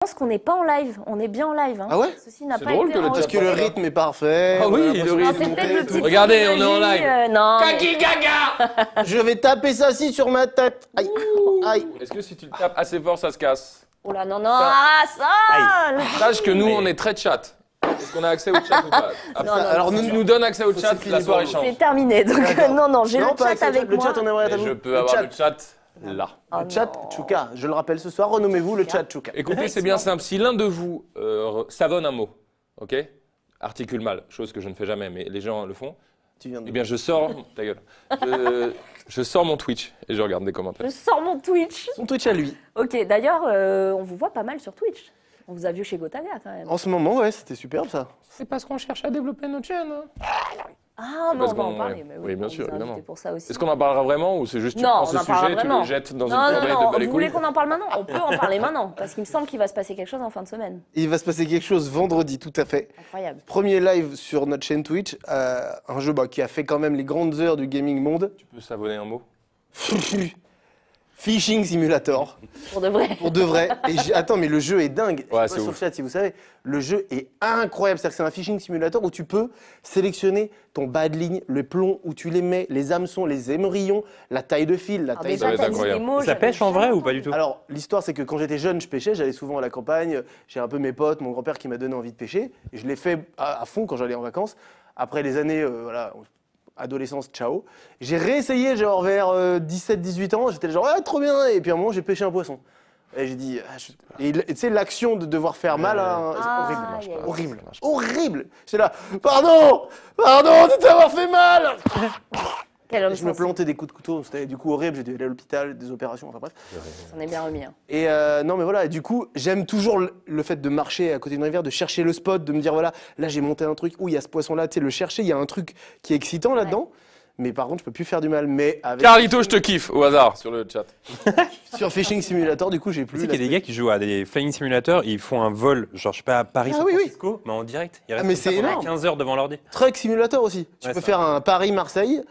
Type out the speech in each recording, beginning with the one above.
Je pense qu'on n'est pas en live, on est bien en live. Hein. Ah ouais? Ceci n'a C'est pas drôle été que le Parce que le rythme est parfait. Ah oui, le rythme. C'est peut-être le petit Regardez, truc on est en d'énergie, live. non. Kaki Gaga. Je vais taper ça ci sur ma tête. Aïe. Aïe. Est-ce que si tu le tapes assez fort, ça se casse? Oh là, non, non, ah, ça Sache que nous, on est très chat. Est-ce qu'on a accès au chat ou pas? Non, Alors, Si tu nous donnes accès au chat, fini la soirée pour change. c'est terminé. Donc, non, j'ai le Non, pas chat accès au avec Le moi. chat, on aimerait Et être à je vous. peux avoir le chat là. Oh Le chat non. Chouka. Je le rappelle ce soir, renommez-vous le chat Chouka. Écoutez, c'est bien simple. Si l'un de vous savonne un mot, ok, articule mal, chose que je ne fais jamais, mais les gens le font, Tu viens de... eh bien je sors, ta gueule, je sors mon Twitch et je regarde des commentaires. Je sors mon Twitch. Son Twitch à lui. Ok, d'ailleurs, on vous voit pas mal sur Twitch. On vous a vu chez Gotaga quand même. En ce moment, ouais, c'était superbe ça. C'est parce qu'on cherche à développer notre chaîne. Hein. Ah, mais parce on va en qu'on- parler. ouais. Mais Oui, bien on sûr, vous a invité évidemment. pour ça aussi. Est-ce qu'on en parlera vraiment ou c'est juste tu Non, prends on ce en parlera sujet, tu vraiment. le jettes dans une Non, corbeille de vous balai voulez couilles? qu'on en parle maintenant? On peut en parler maintenant, parce qu'il me semble qu'il va se passer quelque chose en fin de semaine. Il va se passer quelque chose vendredi, tout à fait. Incroyable. Premier live sur notre chaîne Twitch, un jeu qui a fait quand même les grandes heures du gaming monde. Tu peux savonner un mot? Fishing Simulator, Pour de vrai. pour de vrai. Et attends, mais le jeu est dingue. Je sais Ouais, pas c'est sur le ouf. chat si vous savez, le jeu est incroyable. C'est-à-dire que c'est un Fishing Simulator où tu peux sélectionner ton bas de ligne, le plomb où tu les mets, les hameçons, les émerillons, la taille de fil, la Alors taille déjà, va être t'as dit incroyable. des mots, Ça j'avais pêche en vrai jamais ou pas du entendu. tout? Alors, l'histoire, c'est que quand j'étais jeune, je pêchais, j'allais souvent à la campagne, j'ai un peu mes potes, mon grand-père qui m'a donné envie de pêcher, et je l'ai fait à fond quand j'allais en vacances. Après les années, voilà, adolescence, ciao. J'ai réessayé, genre vers 17-18 ans, j'étais genre, ah, trop bien, et puis à un moment, j'ai pêché un poisson. Et j'ai dit, et tu sais, l'action de devoir faire mal, hein, c'est Ah, horrible, aïe, aïe, aïe. horrible, horrible. J'étais là, pardon de t'avoir fait mal. Quel homme Et je me sensible. plantais des coups de couteau, c'était du coup horrible, j'ai dû aller à l'hôpital, des opérations, enfin bref. On est bien remis. Hein. Et non, mais voilà, et du coup, j'aime toujours le fait de marcher à côté d'une rivière, de chercher le spot, de me dire, voilà, là j'ai monté un truc, où il y a ce poisson-là, tu sais, le chercher, il y a un truc qui est excitant là-dedans. Mais par contre, je peux plus faire du mal. Mais avec Carlito, je te kiffe au hasard sur le chat. sur Fishing Simulator, du coup, j'ai Tu plus. sais qu'il y a des gars qui jouent à des flying simulators, ils font un vol, genre je sais pas, à Paris, Ah San oui, oui. Francisco, mais en direct. Ils restent mais comme ça c'est pendant énorme. 15 heures devant l'ordi. Truck Simulator aussi. Tu Ouais, peux ça. faire un Paris-Marseille,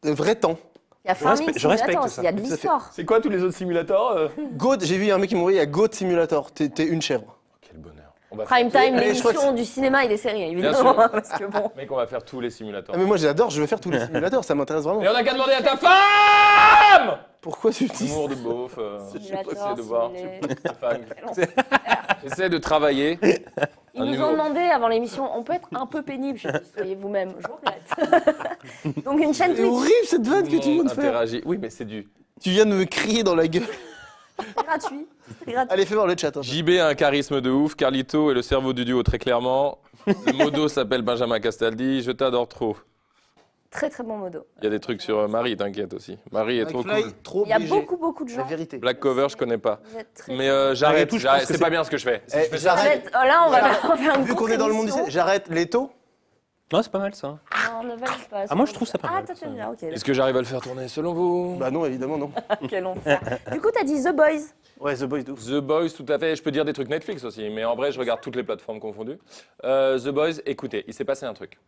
vrai temps. Il y a Farming respecte- je respecte Simulator aussi, ça. il y a de Tout à fait. l'histoire. C'est quoi tous les autres simulateurs Goat, j'ai vu un mec qui m'a envoyé, il y a Goat Simulator. T'es une chèvre. Quel bonheur. On va Prime faire... Time, Mais je crois que l'émission du cinéma et des séries, sûr. évidemment. Parce que bon. Mec, on va faire tous les simulateurs. Ah, mais moi, j'adore, je veux faire tous les simulateurs, ça m'intéresse vraiment. Et on a qu'à demander à ta femme! Pourquoi tu dis Humour de beauf. Simulator, J'essaie de voir. simulé. Ta femme. Quel enfer. J'essaie de travailler. Ils Un nous humour. ont demandé avant l'émission, on peut être un peu pénible, je dis, soyez vous-même, je regrette. Donc une chaîne C'est Twitch, horrible cette vanne que tu viens de faire. Interagit. Oui, mais c'est du. Tu viens de me crier dans la gueule. c'est gratuit. C'est gratuit. Allez, fais voir le chat. hein. JB a un charisme de ouf. Carlito est le cerveau du duo, très clairement. Le modo s'appelle Benjamin Castaldi. Je t'adore trop. Très très bon modo. Il y a des trucs sur Marie, t'inquiète aussi. Marie est trop McFly, cool. trop Il y a BG. beaucoup de La gens. vérité. Black Cover, je connais pas. Vous êtes très- Mais j'arrête. tout, je pense que C'est c'est- pas bien ce que je fais. Si Eh, je fais ça, j'arrête. Là, on va faire une Vu qu'on est dans le monde du contre-émission. cinéma, j'arrête les taux. Non, c'est pas mal ça. Non, ne valide pas. Ah, moi, je trouve ça pas mal, Ah, toi, tu ça. bien, ok. Est-ce que j'arrive à le faire tourner selon vous? Bah non, évidemment non. Quel enfer. Du coup, t'as dit The Boys. Ouais, The Boys, ouf. The Boys, tout à fait. Je peux dire des trucs Netflix aussi, mais en vrai, je regarde toutes les plateformes confondues. The Boys, écoutez, il s'est passé un truc.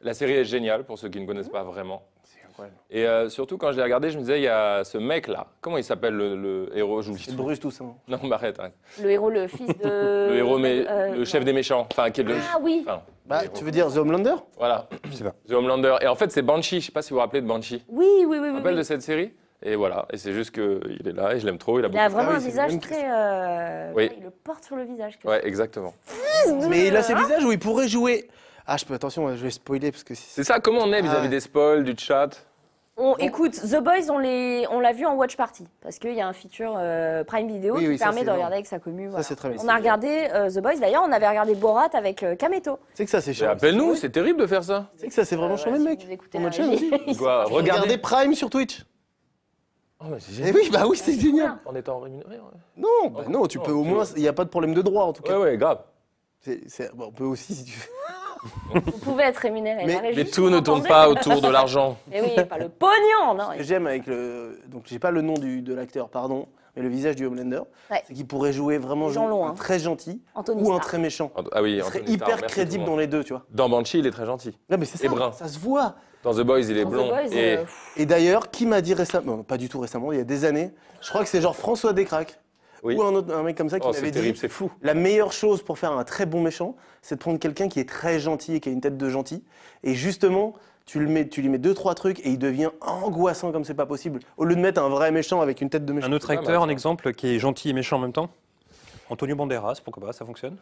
La série est géniale pour ceux qui ne connaissent pas vraiment. C'est incroyable. Et surtout, quand je l'ai regardé, je me disais, il y a ce mec-là. Comment il s'appelle le héros? J'oublie C'est tout. Bruce tout ça. hein. Non, mais arrête. Le héros, le fils de. Le héros, mais le chef non. des méchants. Enfin, qui est le. Ah oui. Enfin, Bah, le héros. tu veux dire The Homelander? Voilà. Je sais pas. The Homelander. Et en fait, c'est Banshee. Je sais pas si vous vous rappelez de Banshee. Oui, oui, oui. Tu te oui, rappelles de oui. cette série? Et voilà. Et c'est juste qu'il est là et je l'aime trop. Il a Il a beaucoup. vraiment Ah un oui, c'est visage le même très. Oui. ouais, il le porte sur le visage. Ouais, exactement. Mais il a ce visage où il pourrait jouer. Ah, je peux, attention, je vais spoiler parce que C'est ça, comment on est vis-à-vis ouais. des spoils, du chat? Écoute, The Boys, on l'a vu en watch party. Parce qu'il y a un feature Prime Video Oui, qui oui, ça, permet c'est de regarder énorme. avec sa commu. Voilà. c'est très bien. On a regardé The Boys. D'ailleurs, on avait regardé Borat avec Kameto. C'est que ça, c'est Mais cher. appelle-nous, c'est terrible de faire ça. C'est que ça, c'est vraiment chambé, si mec. vous écoutez Pour la notre chaîne régie, aussi. ils Quoi, sont- Regardez Prime sur Twitch. Oh, mais c'est Eh génial. oui, bah oui, c'est génial. En étant rémunéré. Ouais, Non, bah non, tu peux au moins, il n'y a pas de problème de droit en tout cas. ouais, grave. Bon, on peut aussi si tu veux. Vous pouvez être rémunéré. Mais- La régie, Mais vous tout ne tourne m'entendez pas autour de l'argent. Mais oui, pas le pognon, non. Ce que j'aime avec le. Donc, j'ai pas le nom de l'acteur, pardon, mais le visage du Homelander, Ouais. c'est qu'il pourrait jouer vraiment Les gens l'ont, un hein. très gentil Anthony ou un Starr. très méchant. Ah oui, Il serait Anthony Starr, hyper merci crédible tout dans le les deux, tu vois. monde. Dans Banshee, il est très gentil. Non, mais c'est Et ça, brun. ça se voit. Dans The Boys, il est Dans The blond. Boys, Et Et d'ailleurs, qui m'a dit récemment, non, pas du tout récemment, il y a des années, je crois que c'est genre François Descraques, Oui. ou un mec comme ça qui Oh, m'avait c'est dit terrible, c'est flou. la meilleure chose pour faire un très bon méchant, c'est de prendre quelqu'un qui est très gentil et qui a une tête de gentil. Et justement, tu lui mets 2-3 trucs et il devient angoissant comme c'est pas possible. Au lieu de mettre un vrai méchant avec une tête de méchant. Un autre pas mal, acteur, ça. un exemple, qui est gentil et méchant en même temps. Antonio Banderas, pourquoi pas, ça fonctionne.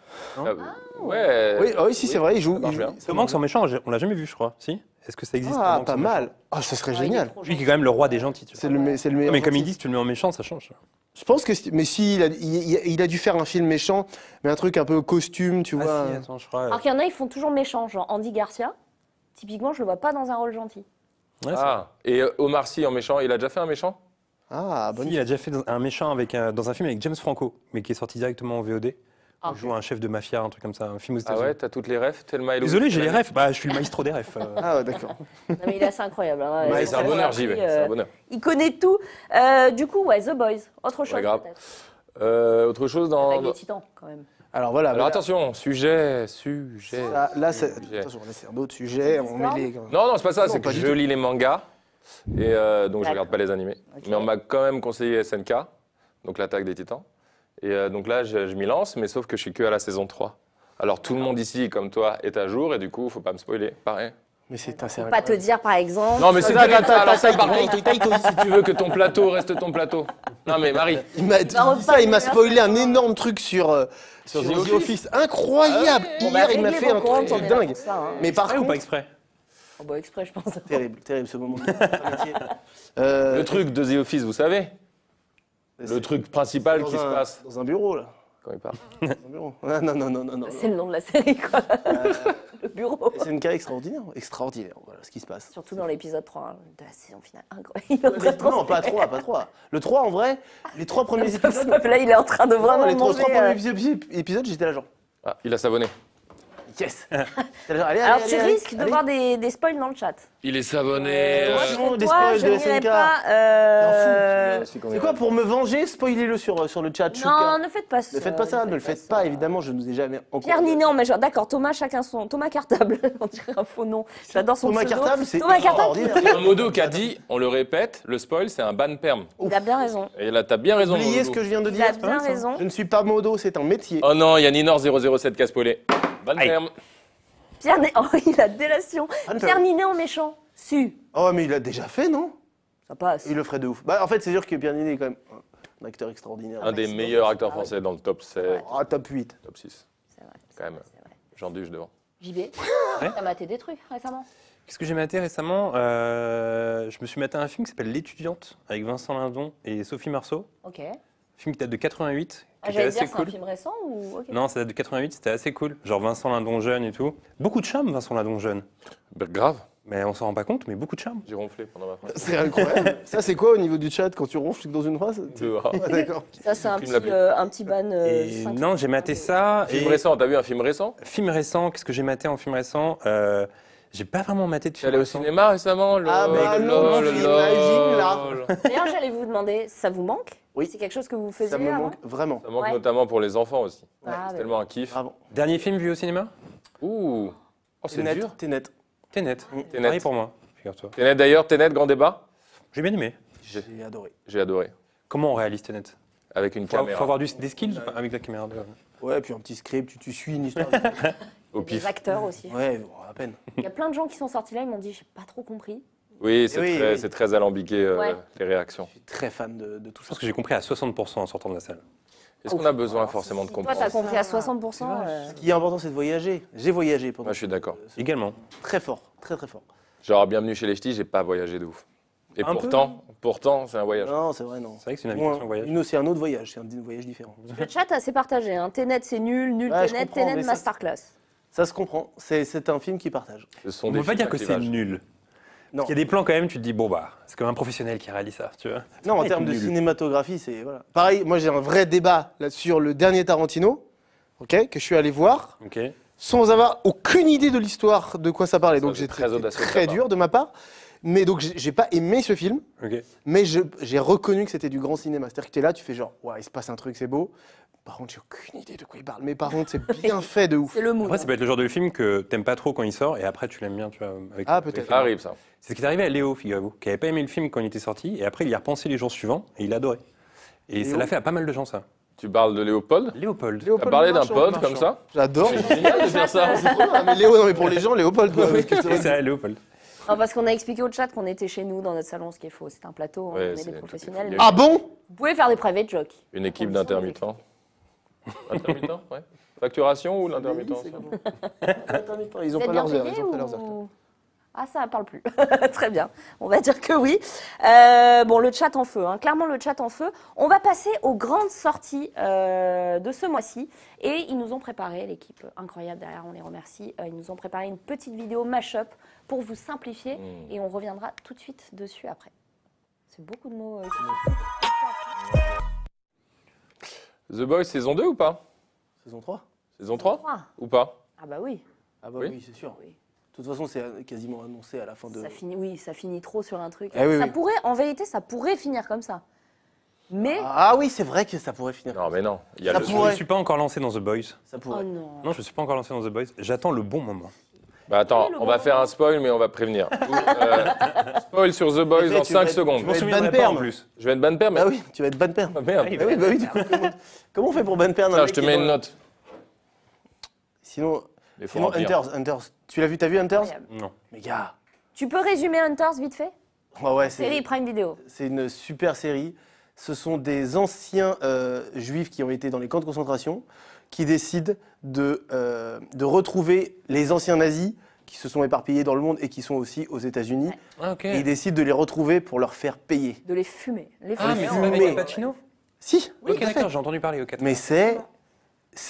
Ouais. Oui, si, c'est vrai, il joue. ça marche il joue- bien. ça Tom marche Hanks en méchant, on l'a jamais vu, je crois. Si? Est-ce que ça existe? Ah, Tom Hanks pas en mal. méchant Ah, ça serait Ah, il est génial. trop Lui qui est gentil. quand même le roi des gentils. Tu vois. C'est le meilleur. Mais comme ils gentil. disent, tu le mets en méchant, ça change. Je pense que. Mais si, il a dû faire un film méchant, mais un truc un peu costume, tu vois. Ah si, attends, je crois. Alors qu'il y en a, ils font toujours méchant, genre Andy Garcia. Typiquement, je le vois pas dans un rôle gentil. Ouais, c'est Ah, et Omar Sy en méchant, il a déjà fait un méchant? Ah, vrai. bonne. Si, il a déjà fait un méchant dans un film avec James Franco, mais qui est sorti directement en VOD. Ah. Il joue un chef de mafia, un truc comme ça, un film aux Ah États-Unis. ouais, t'as toutes les refs, Thelma et Louise. Désolé, j'ai les refs. Bah, je suis le maestro des refs. Ah, ouais, d'accord. Non, mais il est assez incroyable. Hein. Ouais, Ils c'est ont un bonheur, appris, j'y vais. C'est un bonheur. Il connaît tout. Du coup, ouais, The Boys. Autre chose, grave. peut-être. Autre chose Avec dans. les titans, quand même. Alors voilà. Alors attention, sujet. Là, c'est. Sujet. Attention, là, c'est un autre sujet. On met les. Non, non, c'est pas ça, Non, c'est pas que du je tout. lis les mangas, et donc je D'accord. regarde pas les animés. Ok. Mais on m'a quand même conseillé SNK, donc l'attaque des titans. Et donc là, je m'y lance, mais sauf que je suis que à la saison 3. Alors tout le monde ici, comme toi, est à jour, et du coup, faut pas me spoiler, pareil. Mais c'est assez. Faut pas te dire, par exemple. Non, mais c'est terrible, ça. Alors ça, par contre, Taito, si tu veux que ton plateau reste ton plateau. Non, mais Marie, Il m'a dit ça, il m'a spoilé un énorme truc sur Sur The The Office. Incroyable. Bon, bah, Hier, il m'a réglez fait vos un comptes, truc on est de là dingue. pour ça, hein. Mais par Exprès ou pas contre, exprès? Oh, bah, exprès, je pense. terrible ce moment. le truc de The Office, vous savez? Le truc principal qui se passe dans un bureau là. quand il parle. Dans un bureau. Ah, non. C'est le nom de la série, quoi. Le bureau. C'est une cas extraordinaire, voilà ce qui se passe. Surtout dans l'épisode 3 hein, de la saison finale. Incroyable. Non, pas 3. Le 3, en vrai, les 3 premiers épisodes. Là, il est en train de vraiment les 3 manger. premiers épisodes, j'étais là genre. Ah, il a savonné. Yes. J'étais là, genre, allez, Alors, allez, tu allez, risques de allez. voir des spoils dans le chat. Il est savonné. Moi, non, je des toi, spoils je de n'irai SNK. pas. C'est quoi pour me venger? Spoilez-le sur le chat. Non, Chouka. ne faites pas ça. Ne faites pas ça, ne le faites pas, évidemment, je ne vous ai jamais encore. Pierre Ninet, mais genre, d'accord, Thomas, chacun son. Thomas Cartable, on dirait un faux nom. J'adore son Thomas pseudo. Cartable, c'est Thomas Cartable, extraordinaire. Il y a un modo qui a dit, on le répète, le spoil, c'est un ban perm. il a bien raison. Et là, t'as bien raison. Oubliez Modo. ce que je viens de Il dire. a bien raison. Je ne suis pas modo, c'est un métier. Oh non, il y a Ninor007 qui a spoilé. Ban Aïe. perm. Pierre Ninet, oh, il a délation. Ah, non, Pierre Ninet en méchant. Su. Oh, mais il l'a déjà fait, non? Ça passe. Il le ferait de ouf. Bah, en fait, c'est sûr que Pierre Ninet est quand même un acteur extraordinaire. Un des meilleurs acteurs français dans le top 7, Ah, top 8. top 6. C'est vrai. Quand même, C'est vrai. j'en duche devant. JB, Ouais. t'as maté des trucs récemment? Qu'est-ce que j'ai maté récemment? Je me suis maté un film qui s'appelle L'étudiante avec Vincent Lindon et Sophie Marceau. Ok. Film qui date de 88, Ah, qui était j'allais assez dire, c'est un cool. film récent ou. Ok. Non, ça date de 88, c'était assez cool. Genre Vincent Lindon jeune et tout. Beaucoup de charme, Vincent Lindon jeune. Grave, Mais on s'en rend pas compte, mais beaucoup de charme. j'ai ronflé pendant ma phrase. C'est incroyable. Ça, c'est quoi au niveau du chat quand tu ronfles dans une phrase? Dehors. Ah, d'accord. Ça, c'est un Film la petit, plus- un petit ban. Et 5. non, j'ai maté ça. Film et récent, t'as vu un film récent? film récent, qu'est-ce que j'ai maté en film récent? J'ai pas vraiment maté de Tu es film allé au récent. cinéma récemment? Ah bah non, imagine, là. D'ailleurs, j'allais vous demander, ça vous manque? Oui. C'est quelque chose que vous faisiez Ça me avant? manque vraiment. Ça manque Ouais. notamment pour les enfants aussi. Ah, C'est ouais. tellement un kiff. Bravo. Dernier film vu au cinéma? Ouh, oh, c'est dur. T'es net. Tenet. Tenet. Pareil pour moi, figure-toi. Tenet d'ailleurs, Tenet, grand débat. J'ai bien aimé. J'ai adoré. J'ai adoré. Comment on réalise Tenet? Avec une Faut caméra. avoir des skills ou pas avec la caméra. Ouais, puis un petit script, tu suis une histoire. Au Des pif. acteurs aussi. Ouais, bon, à peine. Il y a plein de gens qui sont sortis là, ils m'ont dit, j'ai pas trop compris. Oui, Oui, oui. c'est très alambiqué Ouais. les réactions. Je suis très fan de tout Je ça. pense que j'ai compris à 60% en sortant de la salle. Est-ce qu'on a besoin forcément de Toi, comprendre? t'as compris à 60%. Ce qui est important, c'est de voyager. J'ai voyagé pendant. Moi, je suis d'accord. Également. Très fort, très fort. Genre, bienvenue chez les ch'tis, j'ai pas voyagé de ouf. Et Un pourtant, c'est un voyage. Non, c'est vrai, non. C'est vrai que c'est une Moi, invitation au voyage. Une autre- c'est un autre voyage, c'est un voyage différent. Le chat assez partagé. Hein. Tenet, c'est nul, nul Ouais, je Tenet, comprends, Tenet, mais ça, masterclass. Ça se comprend. C'est un film qui partage. Ce sont On des peut pas films dire à que c'est clivage. nul. Non, Il y a des plans quand même, tu te dis, bon bah, c'est comme un professionnel qui réalise ça, tu vois. non en pas termes de nul. cinématographie, c'est. Voilà. Pareil, moi j'ai un vrai débat là, sur le dernier Tarantino, ok, que je suis allé voir, Ok. sans avoir aucune idée de l'histoire de quoi ça parlait. Ça, Donc c'est j'ai très audacieux de ta très part. dur de ma part. Mais donc j'ai pas aimé ce film, Ok. mais j'ai reconnu que c'était du grand cinéma. C'est-à-dire que tu es là, tu fais genre, ouais, il se passe un truc, c'est beau. Par contre, j'ai aucune idée de quoi il parle. Mais par contre, c'est bien fait de ouf. C'est le mood. Après, ça peut être le genre de film que t'aimes pas trop quand il sort et après tu l'aimes bien, tu vois. Avec, Ah, avec peut-être. Ça arrive, ça. C'est ce qui est arrivé à Léo, figurez-vous, qui avait pas aimé le film quand il était sorti et après il y a repensé les jours suivants et il a adoré. Et ça Léo l'a fait à pas mal de gens, ça. Tu parles de Léopold? Léopold. T'as parlé d'un Marchand, pote Marchand. comme ça? J'adore. C'est génial de faire ça. C'est trop bien. Mais Léo, non, mais pour les gens, Léopold, quoi. Parce que c'est vrai C'est vrai, Léopold. Non, parce qu'on a expliqué au chat qu'on était chez nous dans notre salon, ce qui est faux. C'est un plateau, hein, Ouais, on est c'est des tout professionnels. à mais fait. Ah bon? Vous pouvez faire des private jokes. Une équipe Conditions d'intermittents. Intermittents, ouais. Facturation ou l'intermittence? Ils Vous ont êtes pas bien leurs heures. payé Ils ont pas leurs heures. ou... Ah, ça ne parle plus. Très bien. On va dire que oui. Bon, le chat en feu. Hein. Clairement, le chat en feu. On va passer aux grandes sorties de ce mois-ci. Et ils nous ont préparé, l'équipe incroyable derrière, on les remercie. Ils nous ont préparé une petite vidéo mash-up pour vous simplifier. Et on reviendra tout de suite dessus après. C'est beaucoup de mots. The Boys saison 2 ou pas? Saison 3? Saison 3 Ah, ou pas? ah bah oui. Ah bah Oui. oui, c'est sûr. Oui. De toute façon, c'est quasiment annoncé à la fin de... Ça finit, oui, ça finit trop sur un truc. Eh oui, ça oui. pourrait, en vérité, ça pourrait finir comme ça. Mais, Ah oui, c'est vrai que ça pourrait finir. Non, mais non. Il y a Ça le- Je pourrait. ne suis pas encore lancé dans The Boys. Ça oh pourrait. non. Non, je ne suis pas encore lancé dans The Boys. J'attends le bon moment. Bah attends, Oui, le on va bon faire moment. un spoil, mais on va prévenir. Spoil sur The Boys Mais en tu 5 vas- secondes. tu vas- Je m'en souviendrai Ban pas en Perm. plus. Je vais être ban père, mais. Ah oui, tu vas être ban père. Ah, merde. Ah oui, Ah oui, bah oui, du coup, comment on fait pour ban père Tiens, je te mets une note. Sinon, Il faut sinon remplir. Hunters. Tu l'as vu, t'as vu Hunters? Incroyable. Non. Mais gars, Tu peux résumer Hunters vite fait? ouais, Série c'est Prime Video. une super série. Ce sont des anciens juifs qui ont été dans les camps de concentration qui décident de retrouver les anciens nazis qui se sont éparpillés dans le monde et qui sont aussi aux États-Unis. Ah, ok. Et ils décident de les retrouver pour leur faire payer. De les fumer. Les Ah, mais c'est fumer. pas avec Mais- Al Pacino? Si, Oui, Ok, tout à fait. d'accord, j'ai entendu parler. Ok. Mais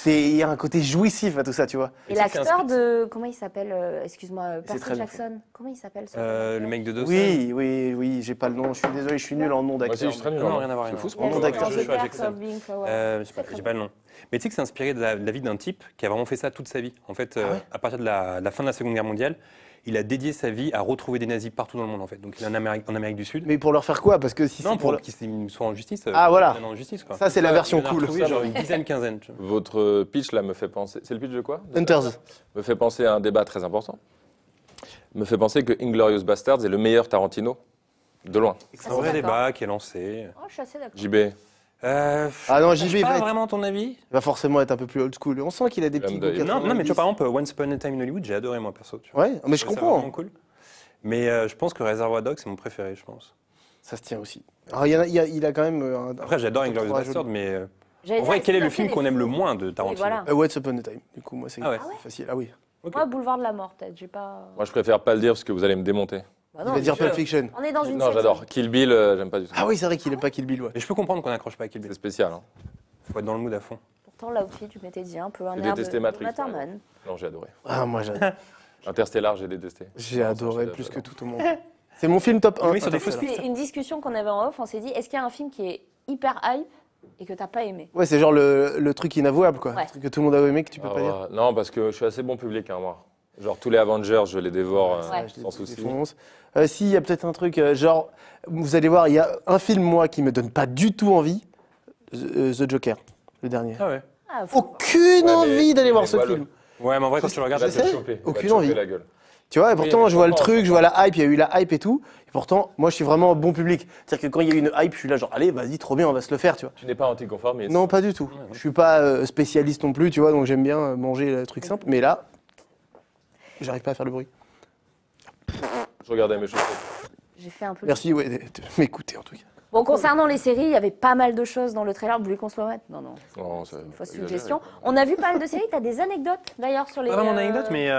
il y a un côté jouissif à tout ça, tu vois. Et Tu sais que c'est l'acteur un de. Comment il s'appelle? Excuse-moi, C'est Percy très bien Jackson. Comment il s'appelle ce Le mec de Dawson. Oui, j'ai pas le nom. Je suis désolé, je suis nul en nom Moi aussi, d'acteur. je suis très nul. Non, hein. rien à voir, rien C'est à fou voir. ce Il y a nom monde. le d'acteur, The je suis Perks Jackson. of Being Flower. J'ai pas le nom. Mais tu sais que c'est inspiré de la vie d'un type qui a vraiment fait ça toute sa vie. En fait, Ah ouais à partir de la fin de la Seconde Guerre mondiale, il a dédié sa vie à retrouver des nazis partout dans le monde, en fait. Donc il est en Amérique du Sud. Mais pour leur faire quoi? Parce que si Non, c'est pour le- qu'ils soient en justice. Ah, voilà. En justice, quoi. Ça, c'est la version Il en a cool. retrouvé Ça, genre oui. une dizaine, quinzaine. tu vois. Votre pitch là me fait penser. C'est le pitch de quoi? Hunters. Me fait penser à un débat très important. Me fait penser que Inglourious Basterds est le meilleur Tarantino. De loin. C'est un vrai débat qui est lancé. Oh, je suis assez d'accord. JB. Ah non, JB, il pas va, vraiment ton avis. il va forcément être un peu plus old school. On sent qu'il a des petits L'homme goûts de- Non, mais tu 90. vois, par exemple, Once Upon a Time in Hollywood, j'ai adoré moi perso. Tu vois. Ouais, mais je trouve ça comprends. vraiment cool. Mais je pense que Reservoir Dogs, c'est mon préféré, je pense. Ça se tient aussi. Alors, il a quand même un... Après, j'adore un Inglourious trois Basterds, joli. mais J'allais en vrai, dire, quel est est-ce le qu'il film a fait qu'on des aime le fous moins de Tarantino? voilà. What's Upon a Time. Du coup, moi, c'est Ah ouais. facile. Ah oui. Ok. Moi, Boulevard de la Mort, peut-être. J'ai pas. Moi je préfère pas le dire parce que vous allez me démonter. Bah Il non, va dire mais Pulp Fiction. On est dans une Non, série. j'adore. Kill Bill, j'aime pas du tout. Ah oui, c'est vrai qu'il aime pas Kill Bill, ouais. Mais je peux comprendre qu'on n'accroche pas à Kill Bill. C'est spécial. Hein. Faut être dans le mood à fond. Pourtant, l'outfit, tu m'étais dit un peu un J'ai air détesté de Matrix, Matterman. Non, j'ai adoré. Ah, moi, Interstellar, j'ai détesté. j'ai Non, adoré ça, plus que j'adore. tout au monde. C'est mon film top 1. Oui, sur des fausses Interstellar. C'est une discussion qu'on avait en off. On s'est dit, est-ce qu'il y a un film qui est hyper hype et que t'as pas aimé? Ouais, c'est genre le truc inavouable, quoi. Ouais. Le truc que tout le monde a aimé que tu peux Ah pas dire. ouais. Non, parce que je suis assez bon public, hein, moi. Genre tous les Avengers, je les dévore Ouais. Je sans les souci. défonce. Si, il y a peut-être un truc, genre, vous allez voir, il y a un film, moi, qui me donne pas du tout envie. The Joker, le dernier. Ah ouais. Ah, faut- Aucune Ouais, mais- envie d'aller voir mais ce voilà. film. Ouais, mais en vrai, quand tu le Il regardes, va Je te sais. choper. Il va te Aucune choper envie. la gueule. Tu vois, et pourtant, mais je vois le je comprends, truc, je je vois la hype, il y a eu la hype et tout. Et pourtant, moi, je suis vraiment un bon public. C'est-à-dire que quand il y a une hype, je suis là, genre, allez, vas-y, trop bien, on va se le faire, tu vois. Tu n'es pas anticonformiste. Non, pas du tout. Je suis pas spécialiste non plus, tu vois, donc j'aime bien manger le truc simple. Mais là, j'arrive pas à faire le bruit. Je regardais mes chaussettes. J'ai fait un peu. Merci, ouais, de m'écouter en tout cas. Bon, concernant les séries, il y avait pas mal de choses dans le trailer. Vous voulez qu'on se le mette? Non, non. Non, c'est Une fausse exagéré. suggestion. On a vu pas mal de séries. T'as des anecdotes d'ailleurs sur les. Pas vraiment d'anecdote, mais.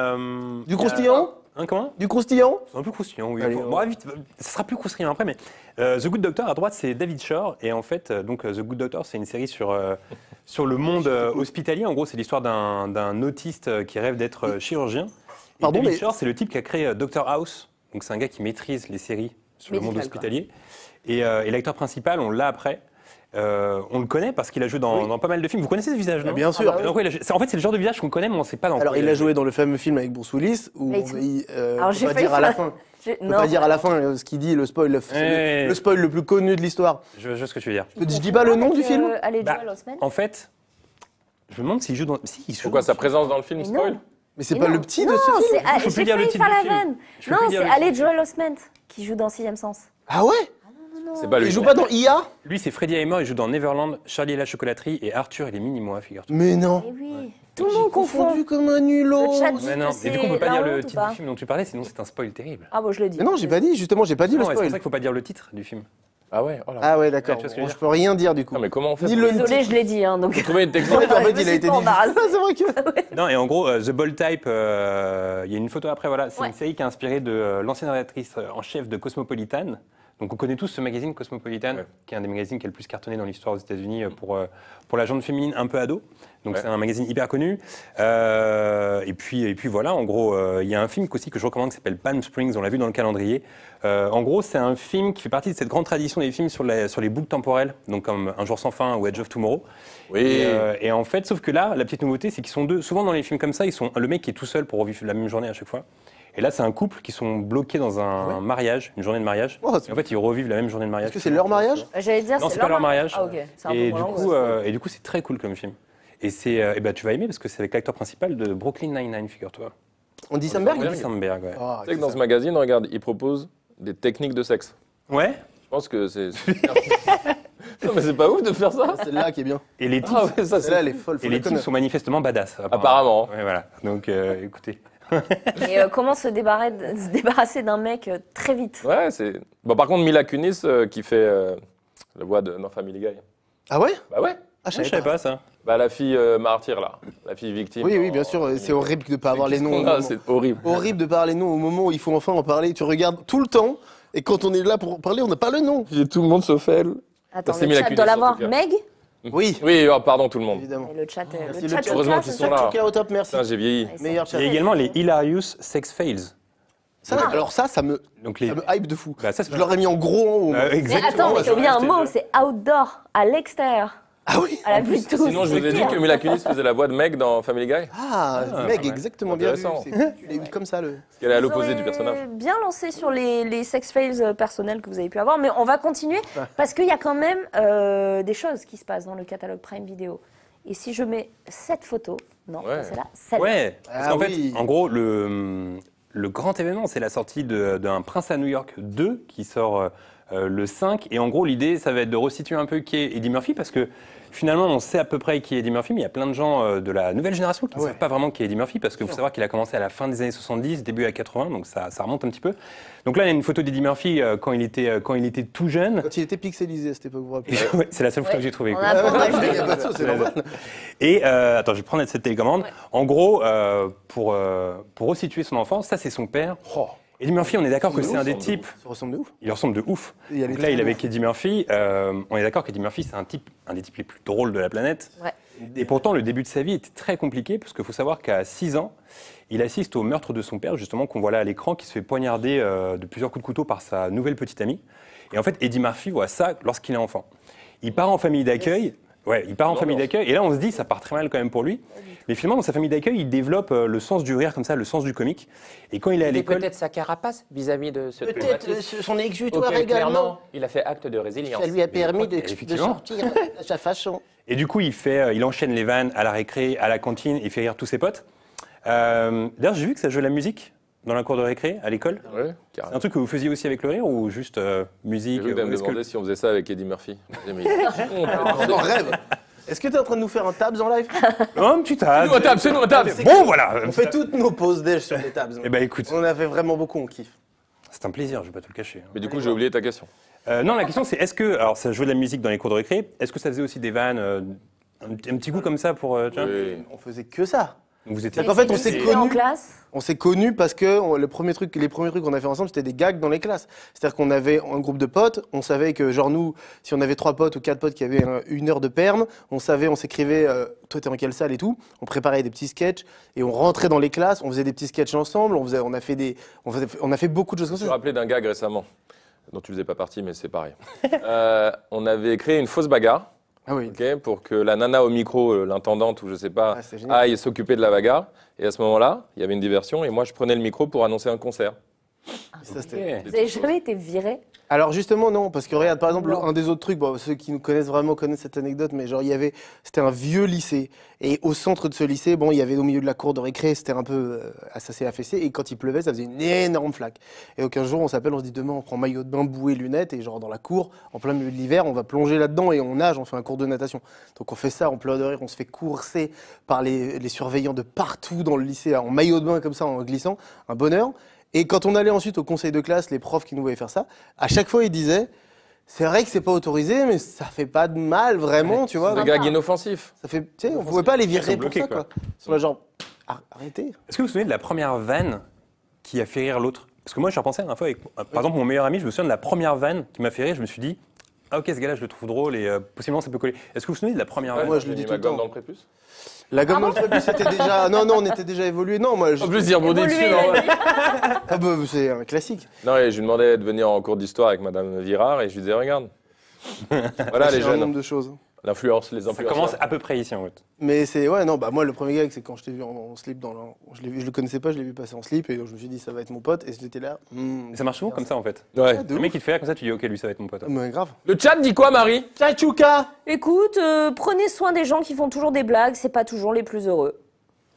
Du croustillant Hein, comment? Du croustillant C'est un peu croustillant, oui. Allez, Bon, on- bon, vite, ça sera plus croustillant après, mais The Good Doctor, à droite, c'est David Shore. Et en fait, The Good Doctor, c'est une série sur le monde hospitalier. En gros, c'est l'histoire d'un autiste qui rêve d'être chirurgien. Et Pardon, David mais- Shore, c'est le type qui a créé Doctor House. Donc, c'est un gars qui maîtrise les séries sur le monde Médical, hospitalier. Et l'acteur principal, on l'a après. On le connaît parce qu'il a joué dans pas mal de films. Vous connaissez ce visage, non? Bien sûr. Ah bah oui. Donc, ouais, en fait, c'est le genre de visage qu'on connaît, mais on ne sait pas dans Alors, quoi il a joué dans le fameux film avec Bruce Willis, où Mais on tout- peut j'ai pas failli dire à la faire- fin. J'ai- On peut pas dire à la fin ce qu'il dit, le spoil, le spoil le plus connu de l'histoire. Je vois ce que tu veux dire. Je dis pas le nom du film Allez, Bah, Joel Osment. En fait, je me demande s'il joue dans. Si, il joue Pourquoi dans- sa présence dans le film Mais spoil? non. Mais c'est Mais pas non. le petit de Non, ce film c'est- ah, Je peux j'ai plus dire le failli titre faire du la film. vanne. Je peux Non, plus c'est dire le Allez, titre. Joel Osment qui joue dans 6ème Sens. Ah ouais C'est pas lui. Il joue pas dans IA? Lui, c'est Freddie Highmore, il joue dans Neverland, Charlie et la chocolaterie, et Arthur, il est mini-moi, figure-toi. Mais non. Eh oui, tout le monde confond. Confondu comme un nulot. Le chat dit Mais non, que et du coup, on peut pas c'est dire la le honte ou titre pas du film dont tu parlais, sinon c'est un spoil terrible. Ah bon, je l'ai dit. Mais non, j'ai pas dit, justement, j'ai pas dit le Non, c'est pour spoil. ça qu'il faut pas dire le titre du film. Ah ouais, oh là. Ah ouais, d'accord. Ouais, tu vois ce que je veux Bon, dire je peux rien dire du coup. Non, mais comment on fait Ni pour le Désolé, je l'ai dit. Hein, donc... trouver une technique? En fait, Je me il a suis été pas dit. embarrassée. Ah, c'est vrai que. Non, et en gros, The Bold Type, il y a une photo après, voilà, c'est Ouais. une série qui est inspirée de l'ancienne rédactrice en chef de Cosmopolitan. Donc on connaît tous ce magazine Cosmopolitan, Ouais. qui est un des magazines qui a le plus cartonné dans l'histoire aux États-Unis pour la gente féminine un peu ado. Donc Ouais. c'est un magazine hyper connu. Et puis voilà, en gros, il y a un film aussi que je recommande qui s'appelle Palm Springs, on l'a vu dans le calendrier. En gros, c'est un film qui fait partie de cette grande tradition des films sur les boucles temporelles, donc comme Un jour sans fin ou Edge of Tomorrow. Oui. Et en fait, sauf que là, la petite nouveauté, c'est qu'ils sont deux. Souvent dans les films comme ça, le mec qui est tout seul pour revivre la même journée à chaque fois. Et là, c'est un couple qui sont bloqués dans un mariage, une journée de mariage. Oh, c'est- Et en fait, ils revivent la même journée de mariage. Est-ce que c'est leur mariage? J'allais dire, Non, c'est pas leur mariage. Ah ok, c'est un peu Et pour du, l'angoisse. coup, et du coup, c'est très cool comme film. Et tu vas aimer parce que c'est avec l'acteur principal de Brooklyn Nine-Nine, figure-toi. On dit Samberg? Andy Samberg, ouais. Ah, Tu sais que dans ce magazine, regarde, il propose des techniques de sexe. Ouais. Je pense que c'est super. Non, mais c'est pas ouf de faire ça. Celle-là qui est bien. Et les types, Ah ouais, ça c'est. Celle-là, elle est folle. Faut et la les types connaître. sont manifestement badass. Apparemment. Ouais, voilà. Donc, écoutez. Et comment se débarrasser d'un mec très vite? Ouais, c'est. Bon, par contre, Mila Kunis qui fait la voix dans Family Guy. Ah ouais? Bah ouais. Ah, Je savais pas ça. Bah la fille martyre là, la fille victime. Oui, oui, dans bien sûr. Family C'est Guy. horrible de ne pas avoir Mais les qu'est-ce noms. qu'on a, c'est horrible. Horrible de pas avoir les noms au moment où il faut enfin en parler. Tu regardes tout le temps. Et quand on est là pour parler, on n'a pas le nom. J'ai tout le monde sauf elle. Attends, c'est le Mila chat Kunis, doit en l'avoir. tout cas. Meg? Oui, Oui, oh, pardon tout le monde. évidemment. Et le chat, Merci, le le chat chat. Heureusement au qu'ils chat, sont là. Choqué au top, merci. Putain, j'ai vieilli. Ouais, Meilleur c'est- chat. Il y a également les Hilarious Sex Fails. Ça, alors ça me, Donc ça me hype de fou. Bah, ça, c'est Je l'aurais mis en gros en haut. moi. Mais exactement. attends, mais ouais, t'as oublié un je te mot, jure. c'est outdoor, à l'extérieur, Ah oui. à la vue de tous. Sinon, je vous ai dit que Mila Kunis faisait la voix de Meg dans Family Guy. Ah, mec, ouais. exactement bien vu. Intéressant. Tu l'as eu comme ça, le. Parce qu'elle est à Vous l'opposé aurez du personnage. bien lancé sur les sex fails personnels que vous avez pu avoir, mais on va continuer parce qu'il y a quand même des choses qui se passent dans le catalogue Prime Video. Et si je mets cette photo, non, Ouais. pas celle-là, celle-là. Ouais, parce Ah qu'en oui. fait, en gros, le grand événement, c'est la sortie d'un Prince à New York 2 qui sort le 5. Et en gros, l'idée, ça va être de resituer un peu qui est Eddie Murphy, parce que finalement, on sait à peu près qui est Eddie Murphy, mais il y a plein de gens de la nouvelle génération qui ne Ouais. savent pas vraiment qui est Eddie Murphy, parce qu'il faut savoir qu'il a commencé à la fin des années 70, début à 80, donc ça remonte un petit peu. Donc là, il y a une photo d'Eddie Murphy quand il était tout jeune. Quand il était pixelisé à cette époque, vous vous rappelez. Ouais, c'est la seule photo Ouais. que j'ai trouvée. On quoi. a pas mal Il y de- a pas de sauce, c'est normal. Et attends, je vais prendre cette télécommande. Ouais. En gros, pour resituer son enfance, ça c'est son père. Oh, Eddie Murphy, on est d'accord que Il c'est un des ressemble de types. ça ressemble de ouf. Il ressemble de ouf. Et il y a les Donc là, il est traits avec Eddie Murphy. On est d'accord qu'Eddie Murphy, c'est un des types les plus drôles de la planète. Ouais. Et pourtant, le début de sa vie était très compliqué, parce qu'il faut savoir qu'à 6 ans, il assiste au meurtre de son père, justement, qu'on voit là à l'écran, qui se fait poignarder de plusieurs coups de couteau par sa nouvelle petite amie. Et en fait, Eddie Murphy voit ça lorsqu'il est enfant. Il part en famille d'accueil. Ouais, il part en famille d'accueil. Et là, on se dit, ça part très mal quand même pour lui. Mais finalement, dans sa famille d'accueil, il développe le sens du rire, comme ça, le sens du comique. Et quand il est à Et l'école. peut-être sa carapace vis-à-vis de ce Peut-être traumatisme son exutoire auquel, également. clairement, il a fait acte de résilience. Ça lui a permis de Effectivement. sortir à sa façon. Et du coup, il enchaîne les vannes à la récré, à la cantine, il fait rire tous ses potes. D'ailleurs, j'ai vu que ça jouait la musique dans la cour de récré, à l'école. Ouais, C'est un carrément. truc que vous faisiez aussi avec le rire ou juste musique J'ai vu me est-ce que- demander si on faisait ça avec Eddie Murphy. J'ai dit, mais- En rêve. Est-ce que tu es en train de nous faire un tabs en live? Oh, un petit tas. C'est nous à table, c'est nous à table. Bon, voilà. On fait toutes nos pauses déj sur les tabs. Eh ben, écoute, On en a fait vraiment beaucoup, on kiffe. c'est un plaisir, je vais pas te le cacher. Mais du coup, j'ai oublié ta question. Non, la question c'est est-ce que, alors ça jouait de la musique dans les cours de récré, est-ce que ça faisait aussi des vannes, un petit coup comme ça pour, tu vois Oui. On faisait que ça. Donc vous étiez. qu'en fait, on Et s'est tu connus. en classe. On s'est connus parce que les premiers trucs qu'on a fait ensemble, c'était des gags dans les classes. C'est-à-dire qu'on avait un groupe de potes, on savait que, genre, nous, si on avait 3 potes ou 4 potes qui avaient une heure de perm, on s'écrivait, toi, t'es en quelle salle et tout. On préparait des petits sketchs et on rentrait dans les classes, on faisait des petits sketchs ensemble, on a fait beaucoup de choses Je comme me suis ça. rappelé d'un gag récemment, dont tu faisais pas partie, mais c'est pareil. On avait créé une fausse bagarre, Ah oui. ok, pour que la nana au micro, l'intendante ou je sais pas, Ah, c'était génial. aille s'occuper de la bagarre. Et à ce moment-là, il y avait une diversion et moi, je prenais le micro pour annoncer un concert. Ça, c'était- Vous avez jamais été viré? Alors justement non, parce que regarde par exemple un des autres trucs, bon, ceux qui nous connaissent vraiment connaissent cette anecdote, mais genre c'était un vieux lycée et au centre de ce lycée, bon il y avait au milieu de la cour de récré, c'était un peu assez affaissé et quand il pleuvait ça faisait une énorme flaque. Et donc un jour on s'appelle, on se dit demain on prend maillot de bain, bouée, lunettes et genre dans la cour, en plein milieu de l'hiver, on va plonger là-dedans et on nage, on fait un cours de natation. Donc on fait ça en plein de rire, on se fait courser par les surveillants de partout dans le lycée en maillot de bain comme ça en glissant, un bonheur. Et quand on allait ensuite au conseil de classe, les profs qui nous voyaient faire ça, à chaque fois ils disaient c'est vrai que c'est pas autorisé, mais ça fait pas de mal vraiment, tu vois. Des gags inoffensifs. Ça fait, tu sais, on pouvait pas les virer pour bloqués, ça, quoi. quoi. Ils sont là genre arrêtez. Est-ce que vous vous souvenez de la première vanne qui a fait rire l'autre? Parce que moi, je suis repensé à la dernière fois avec, par exemple, mon meilleur ami, je me souviens de la première vanne qui m'a fait rire, je me suis dit, ah ok, ce gars-là, je le trouve drôle et possiblement ça peut coller. Est-ce que vous vous souvenez de la première vanne? moi, je le dis J'ai tout mis le ma gomme temps. dans le prépuce. La gomme dans le prépuce, c'était déjà. Non, on était déjà évolué. Non, moi, En plus, il rebondit Évolué, dessus. il a Non, ouais. Ah bah, c'est un classique. Non, et je lui demandais de venir en cours d'histoire avec Madame Virard et je lui disais, regarde. Voilà les C'est un nombre jeunes. de choses. L'influence, les Ça influenceurs. commence à peu près ici en fait. Mais c'est ouais non bah moi le premier gag c'est quand je t'ai vu en slip dans je le connaissais pas, je l'ai vu passer en slip et donc je me suis dit ça va être mon pote et j'étais là. Mais ça marche souvent comme ça en fait. Ouais. De Le ouf. mec il te fait rire comme ça, tu dis ok, lui ça va être mon pote. Mais grave. Le chat dit quoi, Marie? Tchachouka. Écoute, prenez soin des gens qui font toujours des blagues, c'est pas toujours les plus heureux.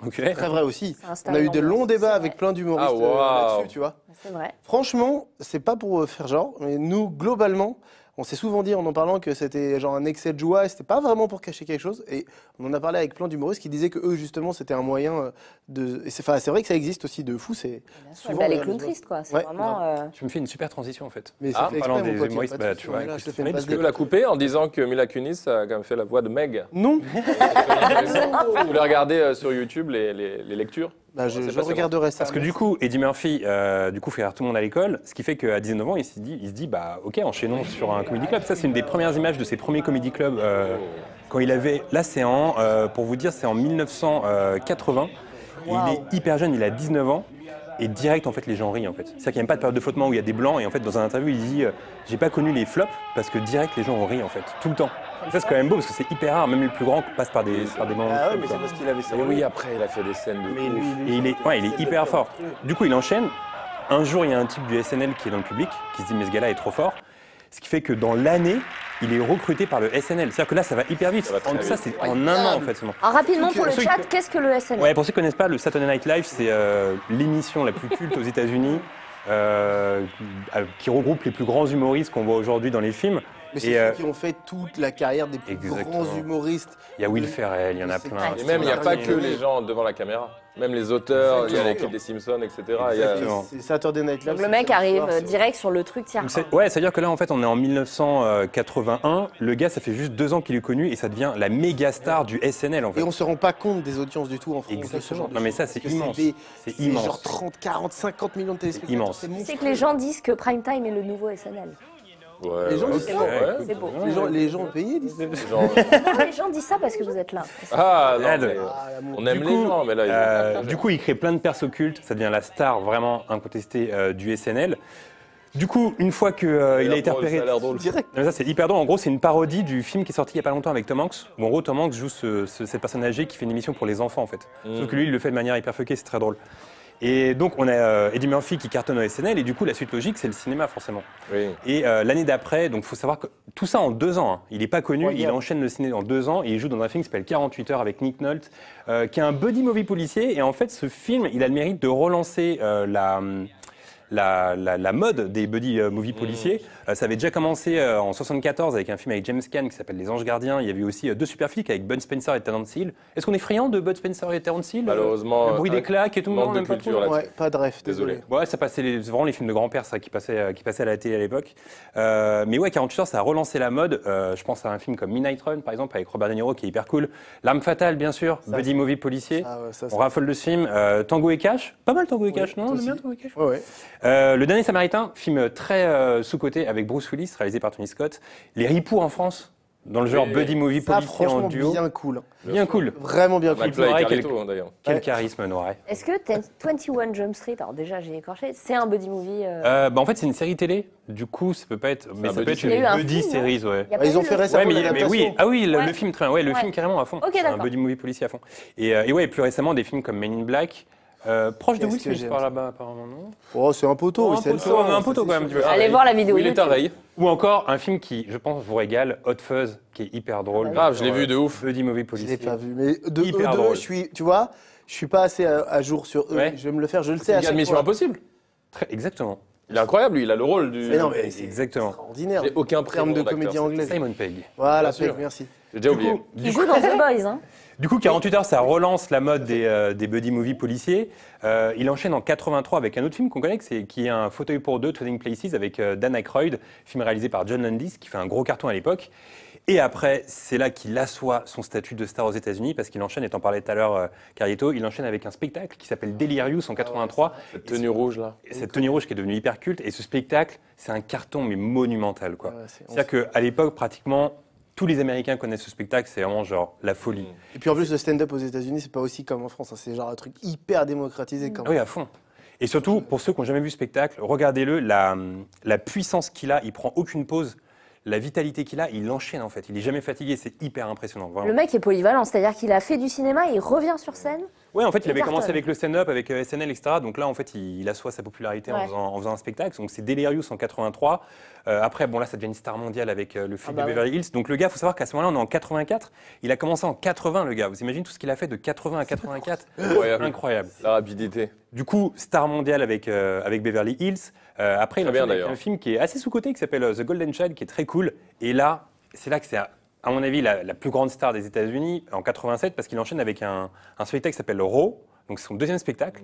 Ok. Très vrai aussi. Ça On installe a eu des l'ambiance, longs débats c'est avec vrai. plein d'humoristes Ah, waouh. là-dessus, tu vois. C'est vrai. Franchement, c'est pas pour faire genre, mais nous, globalement, on s'est souvent dit en en parlant que c'était genre un excès de joie et c'était pas vraiment pour cacher quelque chose. Et on en a parlé avec plein d'humoristes qui disaient que eux, justement, c'était un moyen de. Et c'est vrai que ça existe aussi de fou. C'est Bien sûr, souvent. bah, les les clowns gens- tristes, quoi. C'est Ouais, vraiment. Tu me fais une super transition en fait. Mais Ah, c'est fait parlant exprès, des mon pote, y a humoristes, pas de bah, souci, tu vois, on est là, je te fais Christophe une passe Tu veux D. la couper en disant que Mila Kunis a quand même fait la voix de Meg. Non. Vous voulez regarder sur YouTube les lectures? Bah, C'est je passionnant. regarderai ça. Parce que du coup, Eddie Murphy, du coup, fait rire tout le monde à l'école, ce qui fait qu'à 19 ans, il se dit, bah ok, enchaînons sur un comedy club. Ça, c'est une des premières images de ses premiers comedy clubs quand il avait. Là, c'est pour vous dire, c'est en 1980. Et il est hyper jeune, il a 19 ans. Et direct, en fait, les gens rient, en fait. C'est-à-dire qu'il n'y a même pas de période de flottement où il y a des blancs. Et en fait, dans un interview, il dit j'ai pas connu les flops parce que direct, les gens ont ri, en fait, tout le temps. Et ça, c'est quand même beau parce que c'est hyper rare. Même les plus grands passent par des moments. Ah ouais, de mais flop, c'est parce qu'il avait ça. Et oui, après, il a fait des scènes de Mais ouf. lui, et il est hyper fort. Du coup, il enchaîne. Un jour, il y a un type du SNL qui est dans le public, qui se dit mais ce gars-là est trop fort. Ce qui fait que dans l'année, il est recruté par le SNL. C'est-à-dire que là, ça va hyper vite. Ça va très Ça, vite. c'est en un an en fait seulement. Alors, rapidement, pour le ceux chat, qui- qu'est-ce que le SNL? Ouais, pour ceux qui ne connaissent pas, le Saturday Night Live, c'est l'émission la plus culte aux États-Unis, qui regroupe les plus grands humoristes qu'on voit aujourd'hui dans les films. Mais Et, c'est ceux qui ont fait toute la carrière des plus Exactement. grands humoristes. Il y a Will Ferrell, il y en a C'est- plein. Et même, il n'y a pas que les gens devant la caméra. Même les auteurs, il y a l'équipe des Simpsons, etc. Il y a- Exactement. C'est Saturday Night Live. Donc, le mec c'est arrive soir, c'est- direct sur le truc, tiens. Ouais, c'est-à-dire que là, en fait, on est en 1981. Le gars, ça fait juste 2 ans qu'il est connu et ça devient la méga star du SNL, en fait. Et on se rend pas compte des audiences du tout en France. Exactement. ce genre de Non, mais choses. ça, c'est Parce que immense. C'est immense. genre 30, 40, 50 millions de téléspectateurs. immense. C'est C'est monstrueux. que les gens disent que Prime Time est le nouveau SNL. Ouais, Les gens ouais, disent c'est ça. vrai. C'est beau. Les gens payés disent ça. Genre- Non, les gens disent ça parce que vous êtes là. Ah, non, Aide. mais Ah, l'amour. on aime Du les coup, gens, mais là, Du coup, il crée plein de persos cultes. Ça devient la star vraiment incontestée du SNL. Du coup, une fois qu'il a été repéré. Ça a l'air drôle. Direct. Non, mais ça, c'est hyper drôle. En gros, c'est une parodie du film qui est sorti il n'y a pas longtemps avec Tom Hanks. Où en gros, Tom Hanks joue cette personne âgée qui fait une émission pour les enfants, en fait. Sauf que lui, il le fait de manière hyper fuckée, c'est très drôle. Et donc, on a Eddie Murphy qui cartonne au SNL. Et du coup, la suite logique, c'est le cinéma, forcément. Oui. Et l'année d'après, donc, il faut savoir que tout ça en 2 ans. Hein. Il n'est pas connu, il enchaîne le ciné en 2 ans. Et il joue dans un film qui s'appelle 48 heures avec Nick Nolte, qui est un buddy movie policier. Et en fait, ce film, il a le mérite de relancer la mode des buddy movie policiers. Ça avait déjà commencé en 74 avec un film avec James Caan qui s'appelle Les Anges Gardiens. Il y avait aussi deux super flics avec Bud Spencer et Terence Hill. Est-ce qu'on est friand de Bud Spencer et Terence Hill? Malheureusement, Le bruit des claques et tout, manque non, de même pas culture trop. là-dessus. Ouais, pas de ref, Désolé. désolé. Ouais, ça passait c'est vraiment les films de grand-père ça qui passaient à la télé à l'époque. Mais ouais, 48 heures, ça a relancé la mode. Je pense à un film comme Midnight Run, par exemple, avec Robert De Niro, qui est hyper cool. L'arme fatale, bien sûr. Buddy movie policier. Ah ouais, ça, On raffole de ce film. Tango et Cash. Pas mal Tango et Cash, non? toi J'aime bien aussi. Tango et Cash. Ouais, ouais. Le Dernier Samaritain, film très sous-coté avec Bruce Willis, réalisé par Tony Scott. Les ripoux en France, dans le genre Oui. buddy movie Ça, policier en franchement, duo. bien cool. Bien cool. Vraiment bien cool. McFly et Noiret, Carlito, hein, d'ailleurs. Quel Ouais. charisme, Noiret. Est-ce que 21 Jump Street, alors déjà j'ai écorché, c'est un buddy movie En fait, c'est une série télé. Du coup, ça peut pas être. Mais un ça peut buddy être Il y a eu une un buddy film, series, ouais. Y a Bah, ils pas ont eu fait le- récemment Ouais, mais l'adaptation. oui, ah oui, le Ouais. film très, ouais, le Ouais. film carrément à fond. Ok, C'est un d'accord. buddy movie policier à fond. Et ouais, plus récemment des films comme Men in Black, Proche de Qu'est-ce Will que Smith j'aime par ça. là-bas, apparemment, non? Oh, c'est un poteau, Oh, un c'est le poteau, sang, un ça, poteau, c'est quand même, sûr. tu veux. Allez voir la vidéo Oui, il est YouTube. oreille. Ou encore un film qui, je pense, vous régale, Hot Fuzz, qui est hyper drôle. Ah, je l'ai vu de ouf. Buddy Movie Je Policier. l'ai pas vu, mais de Hyper eux deux, drôle. tu vois, je suis pas assez à jour sur eux. Ouais. Je vais me le faire, je le sais C'est à le gars de chaque Mission fois. Impossible. Exactement. Il est incroyable, lui. Il a le rôle du. Mais non, mais c'est Exactement. extraordinaire. J'ai aucun En termes de prénom comédie d'acteur, anglaise. Simon Pegg. Voilà, Bien sûr. Peg, merci. J'ai déjà oublié. Qui joue dans The Boys. Hein. Du coup, 48 heures, ça relance la mode des buddy movie policiers. Il enchaîne en 83 avec un autre film qu'on connaît, qui est Un fauteuil pour deux, Trading Places, avec Dan Aykroyd, film réalisé par John Landis, qui fait un gros carton à l'époque. Et après, c'est là qu'il assoit son statut de star aux États-Unis, parce qu'il enchaîne, et t'en parlais tout à l'heure, Carlito, il enchaîne avec un spectacle qui s'appelle Delirious en 83. Cette tenue rouge, là. Et cette tenue rouge qui est devenue hyper culte. Et ce spectacle, c'est un carton, mais monumental, quoi. Ouais, c'est- C'est-à-dire qu'à l'époque, pratiquement, tous les Américains connaissent ce spectacle, c'est vraiment genre la folie. Et puis en plus, le stand-up aux États-Unis, c'est pas aussi comme en France. Hein. C'est genre un truc hyper démocratisé quand Ah même. oui, à fond. Et surtout, pour ceux qui n'ont jamais vu ce spectacle, regardez-le, la puissance qu'il a, il prend aucune pause. La vitalité qu'il a, il enchaîne en fait. Il est jamais fatigué, c'est hyper impressionnant. Vraiment. Le mec est polyvalent, c'est-à-dire qu'il a fait du cinéma et il revient sur scène. Ouais, en fait, il il avait commencé cartonne. avec le stand-up, avec SNL, etc. Donc là, en fait, il assoit sa popularité Ouais. en faisant un spectacle. Donc c'est Delirious en 83. Après, bon là, ça devient une star mondiale avec le film bah de Beverly Hills. Donc le gars, faut savoir qu'à ce moment-là, on est en 84. Il a commencé en 80, le gars. Vous imaginez tout ce qu'il a fait de 80 à 84? Incroyable. Incroyable. La rapidité. Du coup, star mondiale avec Beverly Hills. Après, il Très bien, enchaîne avec d'ailleurs. un film qui est assez sous-coté, qui s'appelle The Golden Child, qui est très cool. Et là, c'est là que c'est, à mon avis, la plus grande star des États-Unis, en 87, parce qu'il enchaîne avec un spectacle qui s'appelle Raw. Donc, c'est son deuxième spectacle.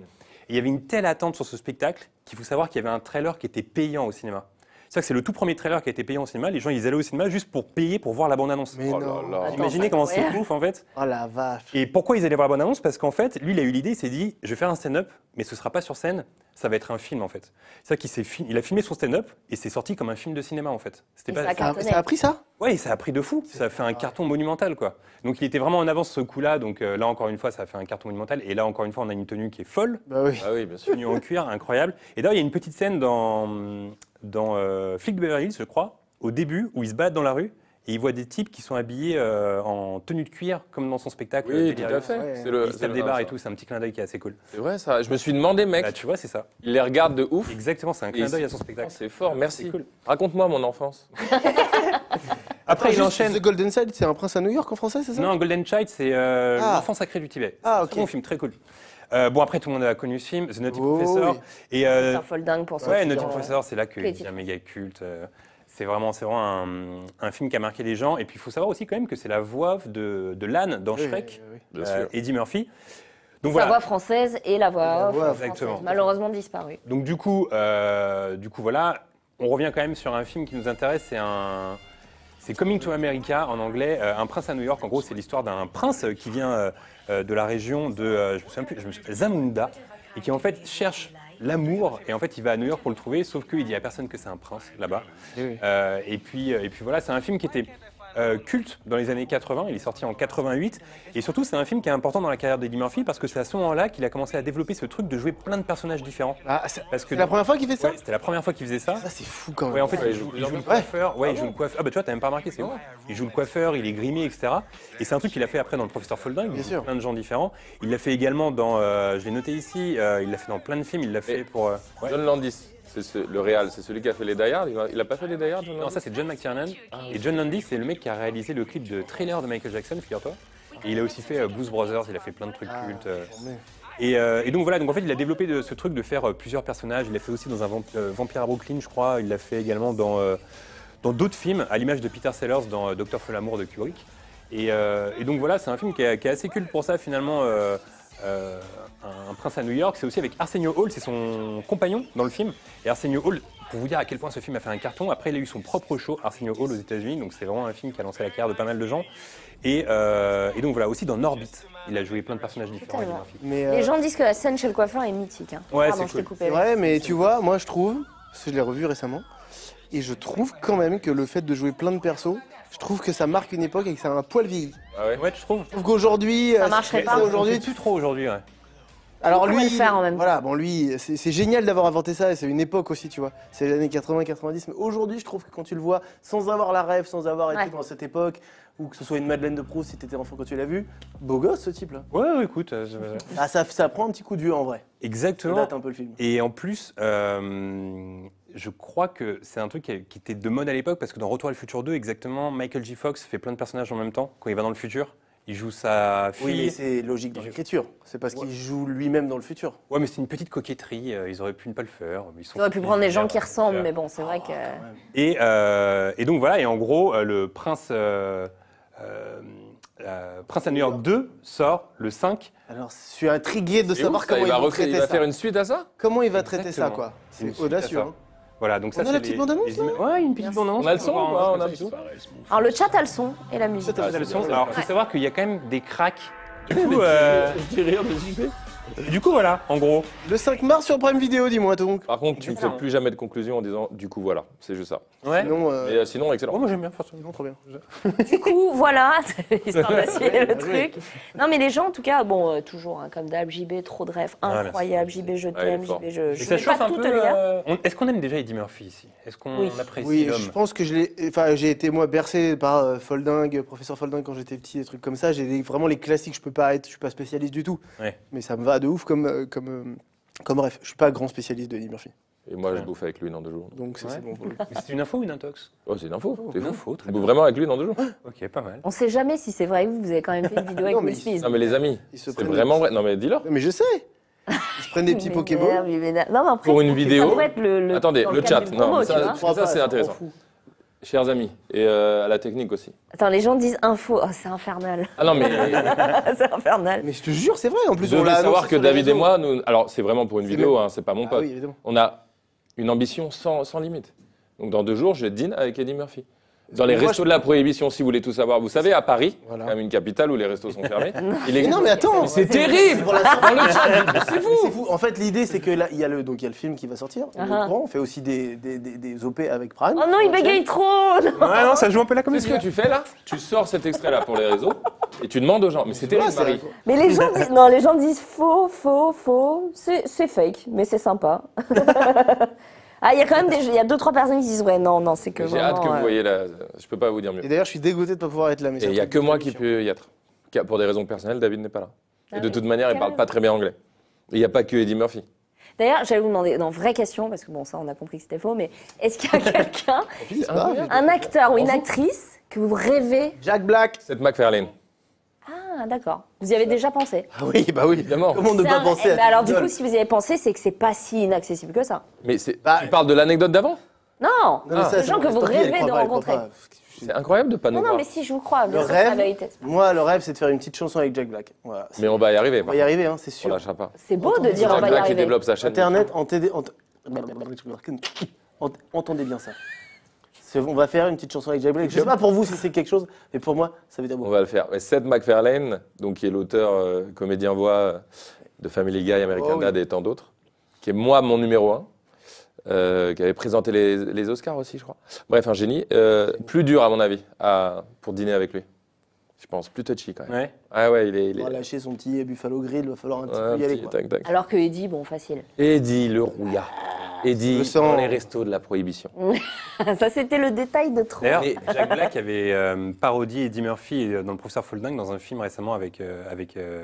Et il y avait une telle attente sur ce spectacle qu'il faut savoir qu'il y avait un trailer qui était payant au cinéma. C'est-à-dire que c'est le tout premier trailer qui a été payant au cinéma. Les gens, ils allaient au cinéma juste pour payer, pour voir la bande-annonce. Mais Oh là non. là. Attends, Imaginez c'est comment c'est incroyable. ouf, en fait. Oh la vache. Et pourquoi ils allaient voir la bande-annonce? Parce qu'en fait, lui, il a eu l'idée, il s'est dit, je vais faire un stand-up, mais ce ne sera pas sur scène, ça va être un film, en fait. C'est-à-dire qu'il a filmé son stand-up, et c'est sorti comme un film de cinéma, en fait. C'était Et pas... ça a cartonné. Ça a pris ça? Ouais, et ça a pris de fou. Ça a fait un carton monumental, quoi. Donc il était vraiment en avance ce coup-là. Donc là, encore une fois, ça a fait un carton monumental. Et là, encore une fois, on a une tenue qui est folle. Bah oui. Ah oui, bien sûr. Tenue en cuir, incroyable. Et d'ailleurs, il y a une petite scène dans Flic de Beverly Hills, je crois, au début, où il se bat dans la rue. Et il voit des types qui sont habillés en tenue de cuir, comme dans son spectacle. Oui, tout Delirious. à fait. Ouais. C'est le. Il se c'est tape le des barres un, et ça. tout, c'est un petit clin d'œil qui est assez cool. C'est vrai, ça. Je me suis demandé, mec, Là, tu vois, c'est ça. il les regarde de ouf. Exactement, c'est un clin Et d'œil à son Oh, spectacle. c'est fort, merci. C'est cool. Raconte-moi mon enfance. Après, il Juste, enchaîne. The Golden Side, c'est un prince à New York en français, c'est ça? Non, Golden Child, c'est l'enfant sacré du Tibet. Ah, C'est ok. un bon film, très cool. Bon, après, tout le monde a connu ce film, The Nutty Oh, Professor. oui. Et C'est un folle dingue pour ça. ouais, Nutty Professor, c'est là qu'il les devient titres. méga culte. C'est vraiment un film qui a marqué les gens. Et puis, il faut savoir aussi quand même que c'est la voix off de l'âne dans Oui, Shrek, oui, oui. Bien sûr. Eddie Murphy. Donc Sa voilà. voix française et la voix La off voix, française, exactement. malheureusement disparue. Donc du coup, voilà, on revient quand même sur un film qui nous intéresse. C'est Coming to America en anglais, Un prince à New York. En gros, c'est l'histoire d'un prince qui vient de la région de, je me souviens plus, Zamunda, et qui en fait cherche l'amour. Et en fait, il va à New York pour le trouver, sauf qu'il dit à personne que c'est un prince là-bas. Oui. Et puis voilà, c'est un film qui était culte dans les années 80, il est sorti en 88, et surtout c'est un film qui est important dans la carrière d'Eddie Murphy parce que c'est à ce moment-là qu'il a commencé à développer ce truc de jouer plein de personnages différents. Ah, c'est Parce que c'est la première fois qu'il fait ça? Ouais, c'était la première fois qu'il faisait ça. Ça, c'est fou quand même. Ouais, en fait, Ouais, il joue le ouais. coiffeur. Ouais, il joue le coiffeur. Ah bah tu vois, t'as même pas remarqué, c'est ouf. Il joue le coiffeur, il est grimé, etc. Et c'est un truc qu'il a fait après dans le Professeur Folding. Il Bien joue sûr. plein de gens différents. Il l'a fait également dans, je l'ai noté ici, il l'a fait dans plein de films. Il l'a fait Et pour. Ouais. John Landis, le réal, c'est celui qui a fait les Die Hard. Il a pas fait les Die Hard, John Non, Landis? ça c'est John McTiernan. Et John Landis, c'est le mec qui a réalisé le clip de Trailer de Michael Jackson, figure-toi. Et il a aussi fait Blues Brothers, il a fait plein de trucs cultes. Et donc voilà, donc en fait il a développé ce truc de faire plusieurs personnages. Il l'a fait aussi dans un Vampire à Brooklyn, je crois. Il l'a fait également dans d'autres films, à l'image de Peter Sellers dans Docteur Folamour de Kubrick. Et donc voilà, c'est un film qui est assez culte pour ça finalement. Un prince à New York, c'est aussi avec Arsenio Hall, c'est son compagnon dans le film. Et Arsenio Hall, pour vous dire à quel point ce film a fait un carton, après il a eu son propre show, Arsenio Hall aux États-Unis, donc c'est vraiment un film qui a lancé la carrière de pas mal de gens. Et donc voilà, aussi dans Orbit, il a joué plein de personnages différents. Eddie Tellement. Murphy. Mais, Les gens disent que la scène chez le coiffeur est mythique. Hein. Ouais, Pardon, c'est je t'ai cool. coupé. c'est vrai, mais tu vois, moi je trouve, parce que je l'ai revu récemment, et je trouve quand même que le fait de jouer plein de persos, je trouve que ça marque une époque et que ça a un poil vieilli. Ah ouais. Ouais, tu trouves? Je trouve qu'aujourd'hui, Ça marcherait pas. aujourd'hui, On fait plus trop aujourd'hui, ouais. alors pourrait lui, le faire en même temps. voilà, bon lui, c'est génial d'avoir inventé ça et c'est une époque aussi, tu vois. C'est les années 80-90, mais aujourd'hui, je trouve que quand tu le vois sans avoir la rêve, sans avoir été Ouais. dans cette époque, ou que ce soit une Madeleine de Proust si t'étais enfant quand tu l'as vu. Beau gosse ce type là. Ouais, écoute, Ah, ça prend un petit coup de vieux en vrai. Ça exactement. date un peu le film. Et en plus, je crois que c'est un truc qui était de mode à l'époque parce que dans Retour à le futur 2, exactement, Michael J. Fox fait plein de personnages en même temps quand il va dans le futur. Il joue sa fille. Oui, mais c'est logique dans l'écriture. C'est parce qu'il joue lui-même dans le futur. Ouais, mais c'est une petite coquetterie. Ils auraient pu ne pas le faire. Tu aurais pu prendre des gens qui ressemblent, mais bon, c'est vrai que. Et donc voilà, et en gros, le Prince à New York 2 sort le 5. Alors, je suis intrigué de C'est savoir ouf, ça, comment il va, traiter il va ça. faire une suite à ça. Comment il va traiter ça, Exactement. quoi. Une C'est suite audacieux. à ça. Hein. Voilà, donc ça On a c'est la petite bande-annonce, là Ouais, une petite bande-annonce. On a le son ou pas On a le son. son. Alors, le chat a le son et la musique. Alors, il faut savoir qu'il y a quand même des cracks. Du coup, Je dis rire de JP. du coup, voilà, en gros. Le 5 mars sur Prime Video, dis-moi donc. Par contre, tu ne fais plus jamais de conclusion en disant du coup voilà, c'est juste ça. Ouais. Sinon, Mais sinon, excellent. Oh, moi j'aime bien faire ça. non, trop bien. Du coup, voilà, histoire d'assurer le truc. Non, mais les gens, en tout cas, bon, toujours, hein, comme d'hab, JB, trop de rêves, incroyable, JB, je il t'aime, est fort. JB, je Et ça vais chauffe pas un tout peu. te lire. Est-ce qu'on aime déjà Eddie Murphy ici? Est-ce qu'on Oui. apprécie Oui, l'homme? je pense que j'ai été moi bercé par Folding, professeur Folding quand j'étais petit, des trucs comme ça. Vraiment les classiques, je suis pas spécialiste du tout. Ouais. Mais ça me va de ouf comme ref. Je suis pas grand spécialiste de Eddie Murphy. Et moi, je bouffe avec lui dans 2 jours. Donc c'est bon. Mais c'est une info ou une intox? Oh, c'est une info. T'es Une fou. info, très Je bien. bouffe vraiment avec lui dans 2 jours. Ok, pas mal. On sait jamais si c'est vrai que vous avez quand même fait une vidéo avec Non, mais Will Smith. Non, mais les amis, Ils se c'est prennent vraiment vrai. Non, mais dis-leur. Non, mais je sais. Ils se prennent des petits Pokéballs. Non, mais après, Pour une vidéo. ça pourrait être le Attendez, dans le cadre chat. d'une Non, promo, mais tu ça, vois. c'est intéressant. Chers amis, et à la technique aussi. Attends, les gens disent info. Oh, c'est infernal. Ah non, mais C'est infernal. Mais je te jure, c'est vrai. En plus, vous on devez l'a savoir annoncé que sur les David et réseaux. moi, alors c'est vraiment pour une C'est vidéo, même- hein, c'est pas mon Ah pote. oui, évidemment. On a une ambition sans limite. Donc dans 2 jours, je dîne avec Eddie Murphy. Dans les Moi, restos de la prohibition, si vous voulez tout savoir. Vous savez, à Paris, Voilà. quand même une capitale où les restos sont fermés, il Mais existe. non, mais attends. C'est terrible. Pour la Dans le chat, c'est Mais fou. c'est fou. En fait, l'idée, c'est que là, il y a le film qui va sortir. On est au Ah. courant. On fait aussi des OP avec Prime. Oh non, il bégaye trop. Non. Ouais, non, ça joue un peu la Tu sais comédie. ce que tu fais là? Tu sors cet extrait-là pour les réseaux et tu demandes aux gens. Mais c'est terrible, Voilà, Marie. Mais les gens disent, non, les gens disent faux. C'est fake, mais c'est sympa. Ah, il y a quand même il y a 2-3 personnes qui disent ouais, non, c'est que J'ai hâte que vraiment, vous voyez là. Je peux pas vous dire mieux. Et d'ailleurs, je suis dégoûté de pas pouvoir être là. Mais Et c'est il un n'y a truc que de moi qui l'émission. peux y être. Pour des raisons personnelles, David n'est pas là. Ah Et de oui. toute manière, il Quelle parle pas très bien anglais. Et il n'y a pas que Eddie Murphy. D'ailleurs, j'allais vous demander, non, vraie question, parce que bon, ça, on a compris que c'était faux, mais est-ce qu'il y a quelqu'un, un acteur ou une actrice que vous rêvez? Jack Black. C'est McFarlane. Ah, d'accord. Vous y avez déjà pensé? Ah oui, bah oui. Évidemment. Comment ne C'est pas un- penser eh à ben alors, du Idol. coup, si vous y avez pensé, c'est que c'est pas si inaccessible que ça. Mais c'est. Bah, Tu parles de l'anecdote d'avant? Non, Non, mais ça, les c'est gens bon, que vous Estampille, elle rêvez croit de pas, elle croit rencontrer. pas. C'est incroyable de pas nous Non, voir. mais si, je vous crois. Le Bien sûr, c'est la rêve, vérité. moi, le rêve, c'est de faire une petite chanson avec Jack Black. Voilà. Mais on va y arriver. On va y arriver, hein, c'est On sûr. lâchera pas. C'est beau de dire on Jack va y Black qui arriver. développe sa chaîne. Internet, entendez bien ça. On va faire une petite chanson avec Jack Black. Je sais pas pour vous si c'est quelque chose, mais pour moi, ça veut dire On beaucoup. va le faire. Mais Seth MacFarlane, donc qui est l'auteur, comédien voix de Family Guy, American Oh oui. Dad et tant d'autres, qui est moi mon numéro 1, qui avait présenté les Oscars aussi, je crois. Bref, un génie. Plus dur à mon avis pour dîner avec lui. Je pense plus touchy quand même. Ouais. Ah ouais, il est. On va lâcher son petit Buffalo Grill, il va falloir un petit Ouais, peu y aller. Quoi. tac, tac. Alors que Eddie, bon, facile. Eddie le rouillard. Eddie le sens. dans les restos de la prohibition. Ça, c'était le détail de trop. D'ailleurs, Mais- Jack Black avait parodié Eddie Murphy dans le professeur Folding dans un film récemment avec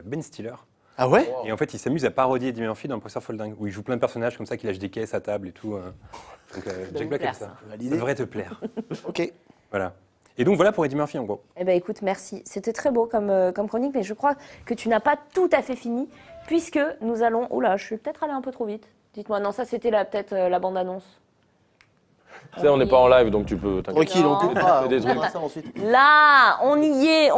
Ben Stiller. Ah ouais? Et en fait, il s'amuse à parodier Eddie Murphy dans le professeur Folding, où il joue plein de personnages comme ça, qui lâchent des caisses à table et tout. Donc, Jack vous Black plaire, aime ça. ça. Ça Validé. devrait te plaire. Ok. Voilà. Et donc voilà pour Eddie Murphy en gros. Eh ben écoute, merci. C'était très beau comme chronique, mais je crois que tu n'as pas tout à fait fini, puisque nous allons... Oula, je suis peut-être allée un peu trop vite. Dites-moi, non, ça c'était peut-être la bande-annonce. Tu sais, on n'est pas en live, donc tu peux. t'inquiète. Tranquille, on Non. coupera. Fais des On trucs. verra ça ensuite. Là, on y est.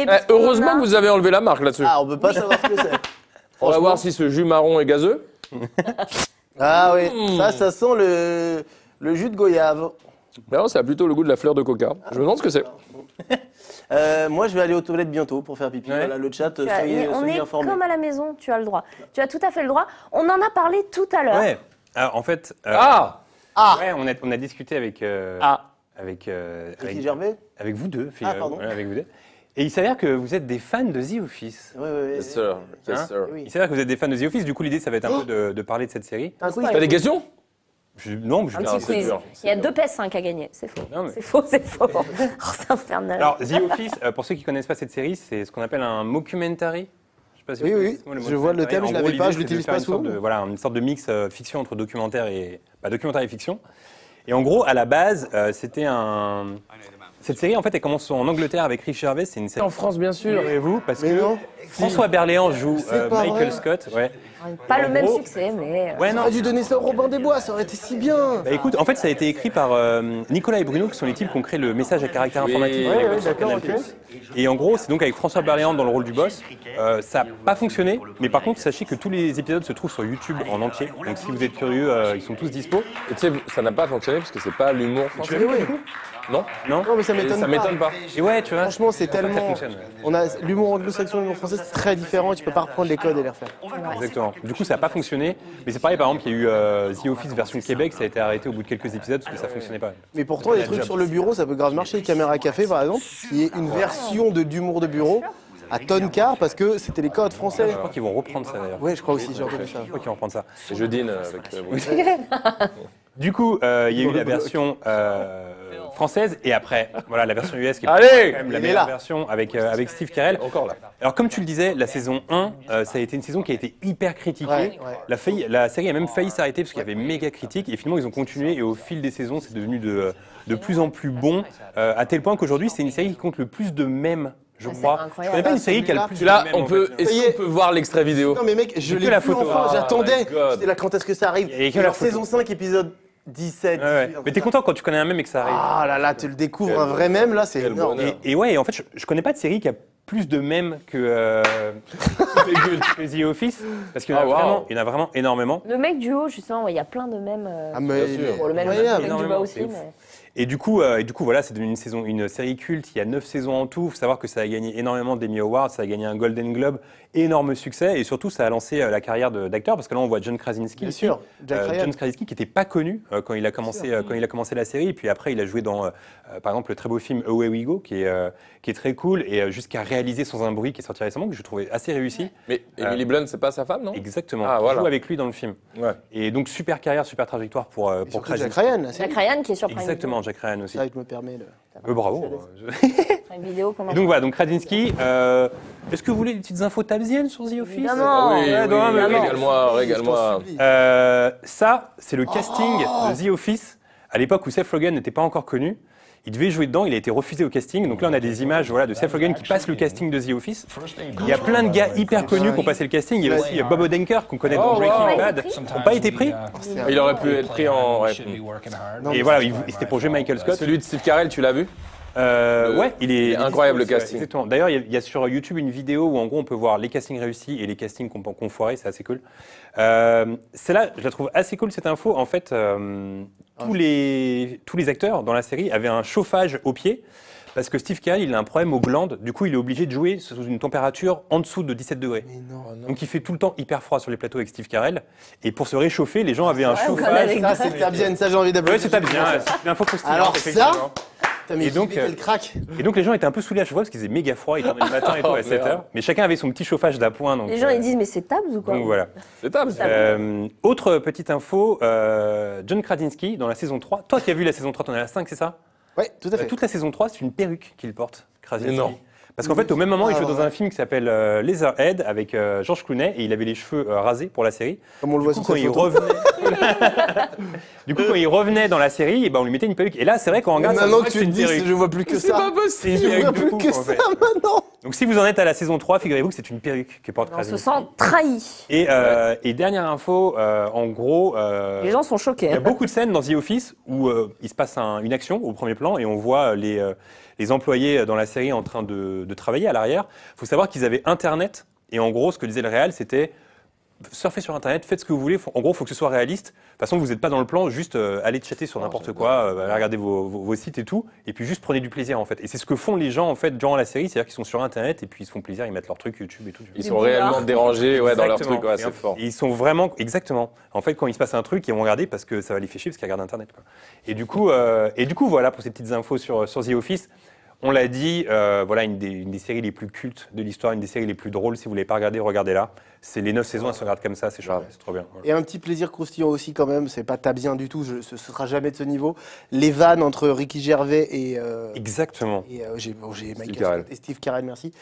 Eh, parce qu'on heureusement a- que vous avez enlevé la marque là-dessus. Ah, on peut pas savoir ce que c'est. On va Franchement. voir si ce jus marron est gazeux. Ah oui, ça sent le jus de goyave. Non, ça a plutôt le goût de la fleur de coca. Je me demande ce que c'est. Moi, je vais aller aux toilettes bientôt pour faire pipi. Ouais. Voilà, le chat, Tu as- soyez, on soyez est informés. comme à la maison, tu as le droit. Tu as tout à fait le droit. On en a parlé tout à l'heure. Ouais. Alors en fait, ouais, on a discuté avec Ricky avec, Gervais. avec vous deux, Ah, pardon. avec vous deux. Et il s'avère que vous êtes des fans de The Office. Ouais. Yes, sir. Yes, Hein sir. Oui. Il s'avère que vous êtes des fans de The Office. Du coup, l'idée, ça va être un peu de parler de cette série. Un quiz. T'as des questions? Non, je Un veux petit dire, quiz. dur, Il y a c'est 2 PS5 à gagner. C'est faux. Non, mais- C'est faux, c'est faux. Oh, c'est infernal. Alors, The Office, pour ceux qui connaissent pas cette série, c'est ce qu'on appelle un mockumentary. Je sais pas si vous Oui, connaissez oui. ce mot, Je vois le mockumentary. thème, En je gros, l'avais pas, l'idée, je c'est de l'utilise faire pas une sorte souvent. de- voilà, une sorte de mix fiction entre documentaire et fiction. Et en gros, à la base, c'était un. Cette série, en fait, elle commence en Angleterre avec Rick Gervais. C'est une série. En France, bien sûr. Figurez-vous, parce Mais que non. François Berléand joue C'est pas Michael vrai. Scott. Ouais. Pas le en même gros- succès, mais. Ouais, On non. aurait dû donner ça au Robin des Bois, ça aurait été si bien. Bah écoute, en fait, ça a été écrit par Nicolas et Bruno, qui sont les types qui ont créé le message à caractère Oui, informatif. ouais, ouais, d'accord, Canal+. Et en gros, c'est donc avec François Berléand dans le rôle du boss. Ça n'a pas fonctionné, mais par contre, sachez que tous les épisodes se trouvent sur YouTube en entier. Donc si vous êtes curieux, ils sont tous dispo. Et tu sais, ça n'a pas fonctionné parce que c'est pas l'humour Tu français. l'as vu ouais. du coup Non Non. Non, mais ça Et m'étonne ça pas. m'étonne pas. Et ouais, tu vois. Franchement, c'est en fait, ça tellement. fonctionne. On a l'humour anglo-saxon et l'humour français, c'est très différent et tu peux pas reprendre les codes et les refaire. Exactement. Du coup, ça n'a pas fonctionné. Mais c'est pareil, par exemple, il y a eu The Office version Québec, ça a été arrêté au bout de quelques épisodes parce que ça fonctionnait pas. Mais pourtant, les trucs sur le bureau, ça peut grave marcher. Caméra Café, par exemple, qui est une version d'humour de bureau à tonne quart parce que c'était les codes français. Je crois qu'ils vont reprendre ça d'ailleurs. Ouais, je crois aussi, j'ai entendu ça. Je crois qu'ils vont reprendre ça. Et je dîne avec vous. Du coup, il y a eu la version française et après, voilà, la version US qui est Allez, quand même la il est meilleure là. version avec Steve Carell. Encore là. Alors comme tu le disais, la saison 1, ça a été une saison qui a été hyper critiquée. Ouais, ouais. La série a même failli s'arrêter parce qu'il y avait méga critiques et finalement ils ont continué et au fil des saisons c'est devenu de plus en plus bon à tel point qu'aujourd'hui c'est une série qui compte le plus de mèmes, je Ah, c'est crois. incroyable. Je connais pas une série qui a le plus de Là, mèmes. on peut. en fait. Est-ce Ça y est. qu'on peut voir l'extrait vidéo? Non, mais mec, je J'ai l'ai que la vu photo. enfin, Oh j'attendais. my God. J'étais là, quand est-ce que ça arrive? Il y a que Et la alors, photo. saison 5, épisode 17. Ouais, ouais. 18, Mais t'es content quand tu connais un mème et que ça arrive. Ah là là, tu le découvres Quel un vrai mème, là, c'est quel énorme. bonheur. Et ouais, en fait, je connais pas de série qui a plus de mèmes que The Office parce qu'il y en a Ah, wow. vraiment, il y en a vraiment énormément. Le mec du haut, justement, ouais, il y a plein de mèmes. Ah, mais Bien sûr. Bon, le mec incroyable. du bas Énormément, aussi, c'est ouf. mais. Et du coup, voilà, c'est devenu une série culte. Il y a 9 saisons en tout. Il faut savoir que ça a gagné énormément d'Emmy Awards, ça a gagné un Golden Globe, énorme succès. Et surtout, ça a lancé la carrière d'acteur parce que là, on voit John Krasinski. Bien ici. sûr, Jack Ryan. John Krasinski qui n'était pas connu quand il a commencé la série. Et puis après, il a joué dans, par exemple, le très beau film Away We Go, qui est très cool et jusqu'à réaliser Sans un bruit, qui est sorti récemment, que je trouvais assez réussi. Mais Emily Blunt, c'est pas sa femme, non? Exactement. Ah, Il voilà. joue avec lui dans le film. Ouais. Et donc super carrière, super trajectoire pour Et surtout Krasinski. Jack Ryan, là, c'est Jack Ryan qui est sur Prime Exactement, Jack Ryan aussi. ça, je me permets. Bravo. Prime Video, comment Et donc voilà, donc Krasinski. Est-ce que vous voulez des petites infos tabziennes sur The Office Évidemment. Ah oui, Ouais, oui, non, mais non. régale-moi, régale-moi. Ça, c'est le casting de The Office à l'époque où Seth Rogen n'était pas encore connu. Il devait jouer dedans, il a été refusé au casting. Donc là, on a des images voilà, de Seth Rogen qui passe le casting de The Office. Il y a plein de gars hyper connus qui ont passé le casting. Il y a aussi Bob Odenkirk qu'on connaît dans Oh, Breaking wow. Bad, qui n'ont pas été pris. Il aurait pu être pris en. Ouais. Et voilà, c'était pour jouer Michael Scott. Celui de Steve Carell, tu l'as vu? Ouais, il est incroyable, dispo, le casting. Exactement. D'ailleurs, il y a sur YouTube une vidéo où en gros on peut voir les castings réussis et les castings qu'on foiré, c'est assez cool. Celle-là, je la trouve assez cool cette info. En fait, tous les acteurs dans la série avaient un chauffage au pied. Parce que Steve Carell, il a un problème aux glandes. Du coup, il est obligé de jouer sous une température en dessous de 17 degrés. Donc, il fait tout le temps hyper froid sur les plateaux avec Steve Carell. Et pour se réchauffer, les gens avaient un Ouais, on connaît chauffage. avec- Ça, c'est Tabzienne, ça, j'ai envie d'applaudir. Ouais, c'est bien. C'est une info croustillante, Alors ça, effectivement. Putain, mais Et donc, quel crack. Et donc, les gens étaient un peu saoulés à chaque fois parce qu'ils faisaient méga froid. Ils tournaient le matin et tout à 7 merde. heures. Mais chacun avait son petit chauffage d'appoint. Donc, Les gens, ils disent, mais c'est Tabs ou quoi? donc voilà. C'est table. Autre petite info, John Krasinski dans la saison 3. Toi qui as vu la saison 3, t'en es à la 5, c'est ça? Ouais, tout à fait. Toute la saison 3, c'est une perruque qu'il porte, Krasinski. Mais non. Parce qu'en fait, au même moment, il Ah, joue dans ouais. un film qui s'appelle Leatherhead avec George Clooney et il avait les cheveux rasés pour la série. Comme on le voit Du coup, sur quand cette il photo. quand il revenait dans la série, eh ben, on lui mettait une perruque. Et là, c'est vrai qu'on regarde, ça Maintenant voit que que c'est tu le une dis, perruque. je vois plus que C'est ça. pas C'est une possible. Je vois perruque de plus fou, que en ça fait. maintenant. Donc si vous en êtes à la saison 3, figurez-vous que c'est une perruque que porte On se Krasinski. sent trahi. Et dernière info, en gros, Les gens sont choqués. il y a beaucoup de scènes dans The Office où il se passe une action au premier plan et on voit les employés dans la série en train de travailler à l'arrière. Il faut savoir qu'ils avaient Internet et en gros, ce que disait le réal, c'était surfez sur Internet, faites ce que vous voulez. En gros, il faut que ce soit réaliste. De toute façon, vous n'êtes pas dans le plan, juste allez chatter sur n'importe quoi, allez regarder vos sites et tout, et puis juste prenez du plaisir en fait. Et c'est ce que font les gens en fait durant la série, c'est-à-dire qu'ils sont sur Internet et puis ils se font plaisir, ils mettent leurs trucs YouTube et tout. Ils sont réellement dérangés ouais, dans leur Exactement. truc, ouais, Et c'est en- fort. et ils sont vraiment, exactement. En fait, quand il se passe un truc, ils vont regarder parce que ça va les faire chier parce qu'ils regardent Internet. Quoi. Et du coup, voilà pour ces petites infos sur The Office. On l'a dit, voilà une des séries les plus cultes de l'histoire, une des séries les plus drôles. Si vous ne l'avez pas regardé, regardez-la. C'est les 9 saisons, elles se regardent comme ça, c'est chouette, c'est trop bien. Voilà. Et un petit plaisir croustillant aussi quand même, c'est pas bien du tout, ce sera jamais de ce niveau. Les vannes entre Ricky Gervais et... Exactement. j'ai Michael Carell. Scott et Steve Carell, merci.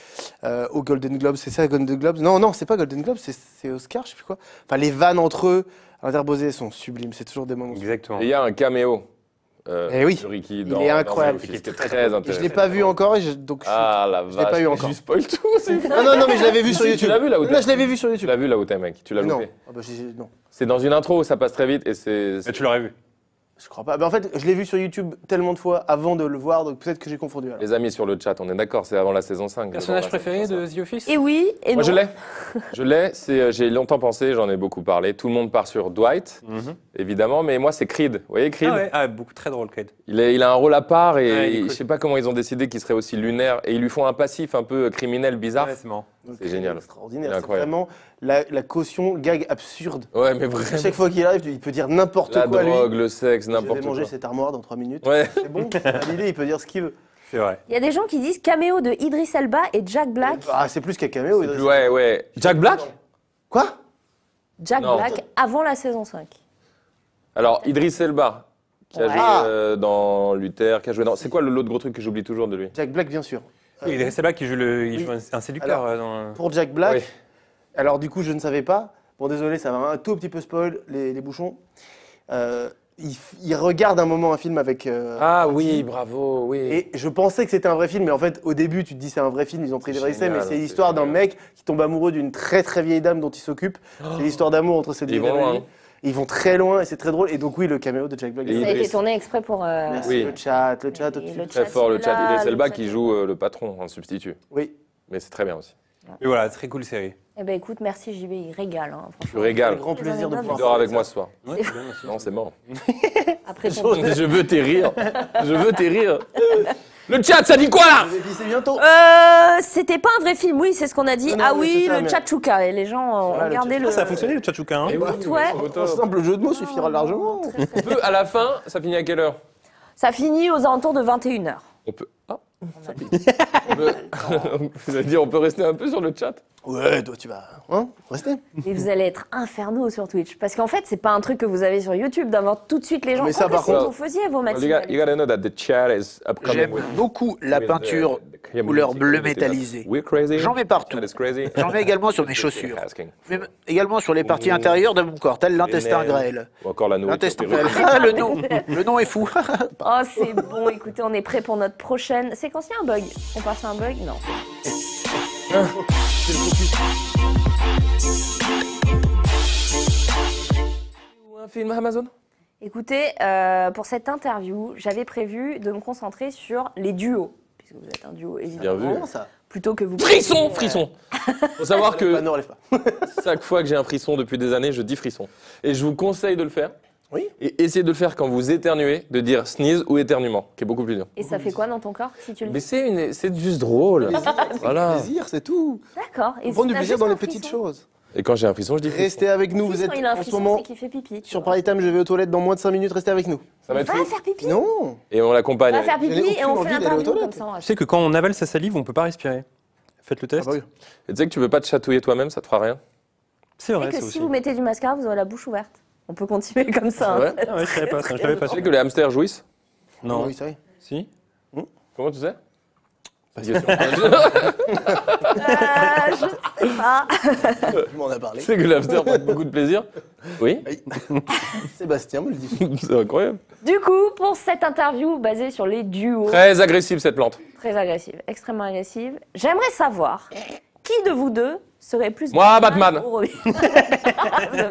Au Golden Globes, c'est ça, Golden Globes? Non, c'est pas Golden Globes, c'est Oscar, je sais plus quoi. Enfin, les vannes entre eux, interposées, sont sublimes, c'est toujours des moments. Exactement. Et il y a un caméo Eh oui, de Ricky il dans est incroyable. The Office, qui est très intéressant. Je l'ai pas vu encore, donc Ah la je l'ai vache, pas eu mais encore. je spoil tout. c'est- non, mais je l'avais vu sur Si, YouTube. tu l'as vu, là où je l'avais vu sur Tu YouTube. l'as vu là où t'es, mec. Tu l'as Non. loupé. Ah bah, non. C'est dans une intro, ça passe très vite et c'est. Mais tu l'aurais vu. Je crois pas. Bah, en fait, je l'ai vu sur YouTube tellement de fois avant de le voir, donc peut-être que j'ai confondu. Alors. Les amis sur le chat, on est d'accord, c'est avant la saison 5. Personnage avant la préféré saison de 5. The Office? Et oui, et Moi non. je l'ai. Je l'ai. J'ai longtemps pensé, j'en ai beaucoup parlé. Tout le monde part sur Dwight, Mhm. évidemment, mais moi c'est Creed. Vous voyez Creed? Ah ouais, ah, beaucoup, très drôle, Creed. Il a un rôle à part et Ouais, il est cool. je sais pas comment ils ont décidé qu'il serait aussi lunaire. Et ils lui font un passif un peu criminel, bizarre. Ouais, c'est marrant. Donc, C'est génial. Extraordinaire. C'est C'est incroyable. vraiment la caution gag absurde. Ouais, mais À vraiment. chaque fois qu'il arrive, il peut dire n'importe La quoi. drogue, lui. le sexe, Je vais n'importe manger quoi. cette armoire dans 3 minutes. Ouais. C'est bon, c'est validé, il peut dire ce qu'il veut. C'est vrai. Il y a des gens qui disent caméo de Idris Elba et Jack Black. Ah, c'est plus qu'un caméo. Idriss. Ouais. Jack Black? Quoi? Jack Non. Black avant la saison 5. Alors, Idriss Elba, qui a Ouais. joué dans Luther, qui a joué dans. C'est quoi l'autre gros truc que j'oublie toujours de lui? Jack Black, bien sûr. Oui, Idriss Elba qui joue, il oui. joue un séducteur. Alors, dans... Pour Jack Black, Oui. alors du coup, je ne savais pas. Bon, désolé, ça va un tout petit peu spoil les bouchons. Il regarde un moment un film avec. Ah oui, bravo, oui. Et je pensais que c'était un vrai film, mais en fait, au début, tu te dis c'est un vrai film, ils ont pris des C'est vrais essais, génial, mais c'est c'est l'histoire d'un génial. mec qui tombe amoureux d'une très très vieille dame dont il s'occupe. C'est l'histoire d'amour entre ces deux Ils vont loin. dames. Ils vont très loin et c'est très drôle. Et donc, oui, le caméo de Jack Black. Et Ça a été Idriss. tourné exprès pour. Merci, Oui. le chat Et au-dessus. le Très fort le chat. là, Idriss Elba le qui chat. joue le patron en substitut. Oui. Mais c'est très bien aussi. Et voilà, très cool série. Eh ben écoute, merci JB, il régale. Hein, Je franchement. régale. Avec grand plaisir de Tu Tu pouvoir. dors avec moi ce soir. Ouais, c'est bien aussi. Non, c'est mort. Après ton... Je veux tes rires. Je veux tes rires. Le chat, ça dit quoi là? Et puis c'est bientôt. C'était pas un vrai film, oui, c'est ce qu'on a dit. Non, non, ah mais oui, c'est ça, le mais- Tchatchouka. Et les gens ont Voilà, le regardé le. Ah, ça a fonctionné le Tchatchouka, hein? Eh oui, Ouais. Un simple jeu de mots suffira largement. On peut, à la fin, ça finit à quelle heure? Ça finit aux alentours de 21h. On peut. Ah, ça pique. On peut... Vous allez dire, on peut rester un peu sur le chat? Ouais, toi tu vas. Hein, rester. Et vous allez être infernaux sur Twitch. Parce qu'en fait, c'est pas un truc que vous avez sur YouTube d'avoir tout de suite les gens. Mais ça, Quoique, par si contre- vous faisiez vos You matinales. gotta know that the chat is upcoming J'aime with- beaucoup la with peinture the couleur bleu community. métallisé. We're crazy. J'en mets partout. Chat is crazy. J'en mets également sur mes chaussures. Asking. Mais également sur les parties intérieures de mon corps, tel l'intestin Les grêle. nerfs, Ou encore la nourriture. L'intestin perruque. grêle. Ah, le nom est fou. Oh, c'est bon. Écoutez, on est prêt pour notre prochaine. C'est quand il y a un bug. On passe à un bug? Non. Ou un film Amazon? Écoutez, pour cette interview, j'avais prévu de me concentrer sur les duos. Puisque vous êtes un duo, Bien évidemment. vu. Comment ça? Plutôt que vous. Frisson, frisson. Faut savoir que Non, relève pas. chaque fois que j'ai un frisson depuis des années, je dis frisson. Et je vous conseille de le faire. Oui. Et essayez de le faire quand vous éternuez, de dire sneeze ou éternuement, qui est beaucoup plus dur. Et ça fait quoi dans ton corps si tu le Mais dis c'est juste drôle. Voilà. Plaisir, c'est tout. D'accord. Et Prendre du t'as plaisir juste dans un les petites frisson. choses. Et quand j'ai un frisson, je dis frisson. Restez avec nous, vous Frisson, êtes il a un en ce frisson, moment c'est qu'il fait pipi. tu sur vois. Paris Time, je vais aux toilettes dans moins de 5 minutes, restez avec nous. Ça va être Va fou. faire pipi. Non. Et on l'accompagne. Va faire J'avais pipi et on aucune fait envie d'aller aux l'interview comme toilettes. ça. on va Tu sais que quand on avale sa salive, on peut pas respirer. Faites le test. Ah bah oui. Et tu sais que tu peux pas te chatouiller toi-même, ça te fera rien. C'est Et vrai, que ça si aussi. vous mettez du mascara, vous aurez la bouche ouverte. On peut continuer comme ça. hein. Ouais. Ah ouais, je savais pas ça. Je savais pas Tu ça. sais que les hamsters jouissent? Non. Oui, ça y est. Si. Comment tu sais? Je sais pas. Tu m'en as parlé. Tu sais que les hamsters prennent beaucoup de plaisir? Oui. Sébastien me le dit. C'est incroyable. Du coup, pour cette interview basée sur les duos, Très agressive cette plante. très agressive, extrêmement agressive, j'aimerais savoir qui de vous deux serait plus. Moi, Batman. ou Robin.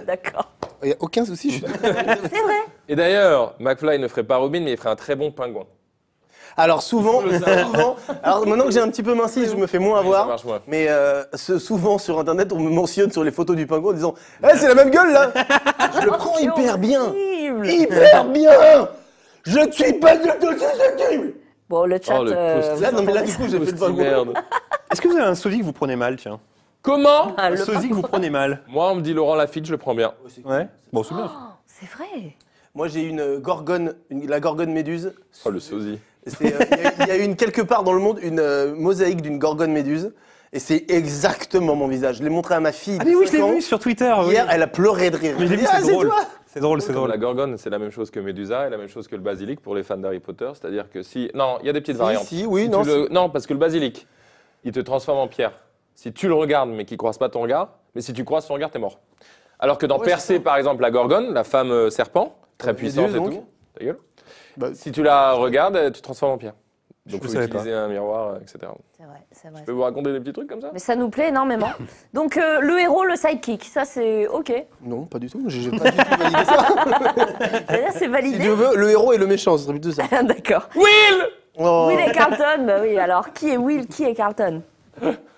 D'accord. Il n'y a aucun souci. Je... C'est vrai. Et d'ailleurs, McFly ne ferait pas Robin, mais il ferait un très bon pingouin. Alors souvent, alors maintenant que j'ai un petit peu minci, je me fais moins Ça avoir. marche moins. Mais souvent sur internet, on me mentionne sur les photos du pingouin en disant « c'est la même gueule là !» Je le prends C'est hyper bien. horrible. Hyper bien. Je ne suis pas du tout susceptible. Bon, le chat. Oh, le post- Là, non mais là du coup, j'ai fait le Hostie, pingouin. merde. Est-ce que vous avez un sosie que vous prenez mal, tiens? Comment? Ah, Un le sosie que vous prenez mal? Moi, on me dit Laurent Lafitte, je le prends bien. Ouais. Bon, c'est bien. C'est vrai. Moi j'ai une gorgone, la gorgone méduse. Oh, le sosie. Il y a une quelque part dans le monde une mosaïque d'une gorgone méduse. Et c'est exactement mon visage. Je l'ai montré à ma fille. Ah mais de oui, je 5 l'ai ans. vu sur Twitter. oui. Hier, elle a pleuré de rire. Mais j'ai Elle vu, dit, c'est drôle. toi C'est drôle, c'est Comme drôle. la gorgone, c'est la même chose que Médusa et la même chose que le basilic pour les fans d'Harry Potter. C'est-à-dire que si. Non, il y a des petites variantes. Si, oui, Si non. tu non, parce que le basilic, il te transforme en pierre. Si tu le regardes mais qu'il ne croise pas ton regard, mais si tu croises son regard, t'es mort. Alors que dans Ouais, Percé, par exemple, la gorgone, la femme serpent, très Ouais, puissante méduse, et donc. tout, ta gueule. Bah, Si tu la regardes, tu te transformes en pierre. Donc Je il faut savais utiliser un miroir, etc. C'est vrai, c'est vrai. Je peux vous raconter des petits trucs comme ça? Mais ça nous plaît énormément. Donc le héros, le sidekick, ça c'est ok. Non, pas du tout. J'ai pas du tout validé ça. C'est-à-dire c'est Si validé. tu veux, le héros et le méchant, ce serait plutôt ça. D'accord. Will! Oh. Will et Carlton, bah oui, alors qui est Will, qui est Carlton?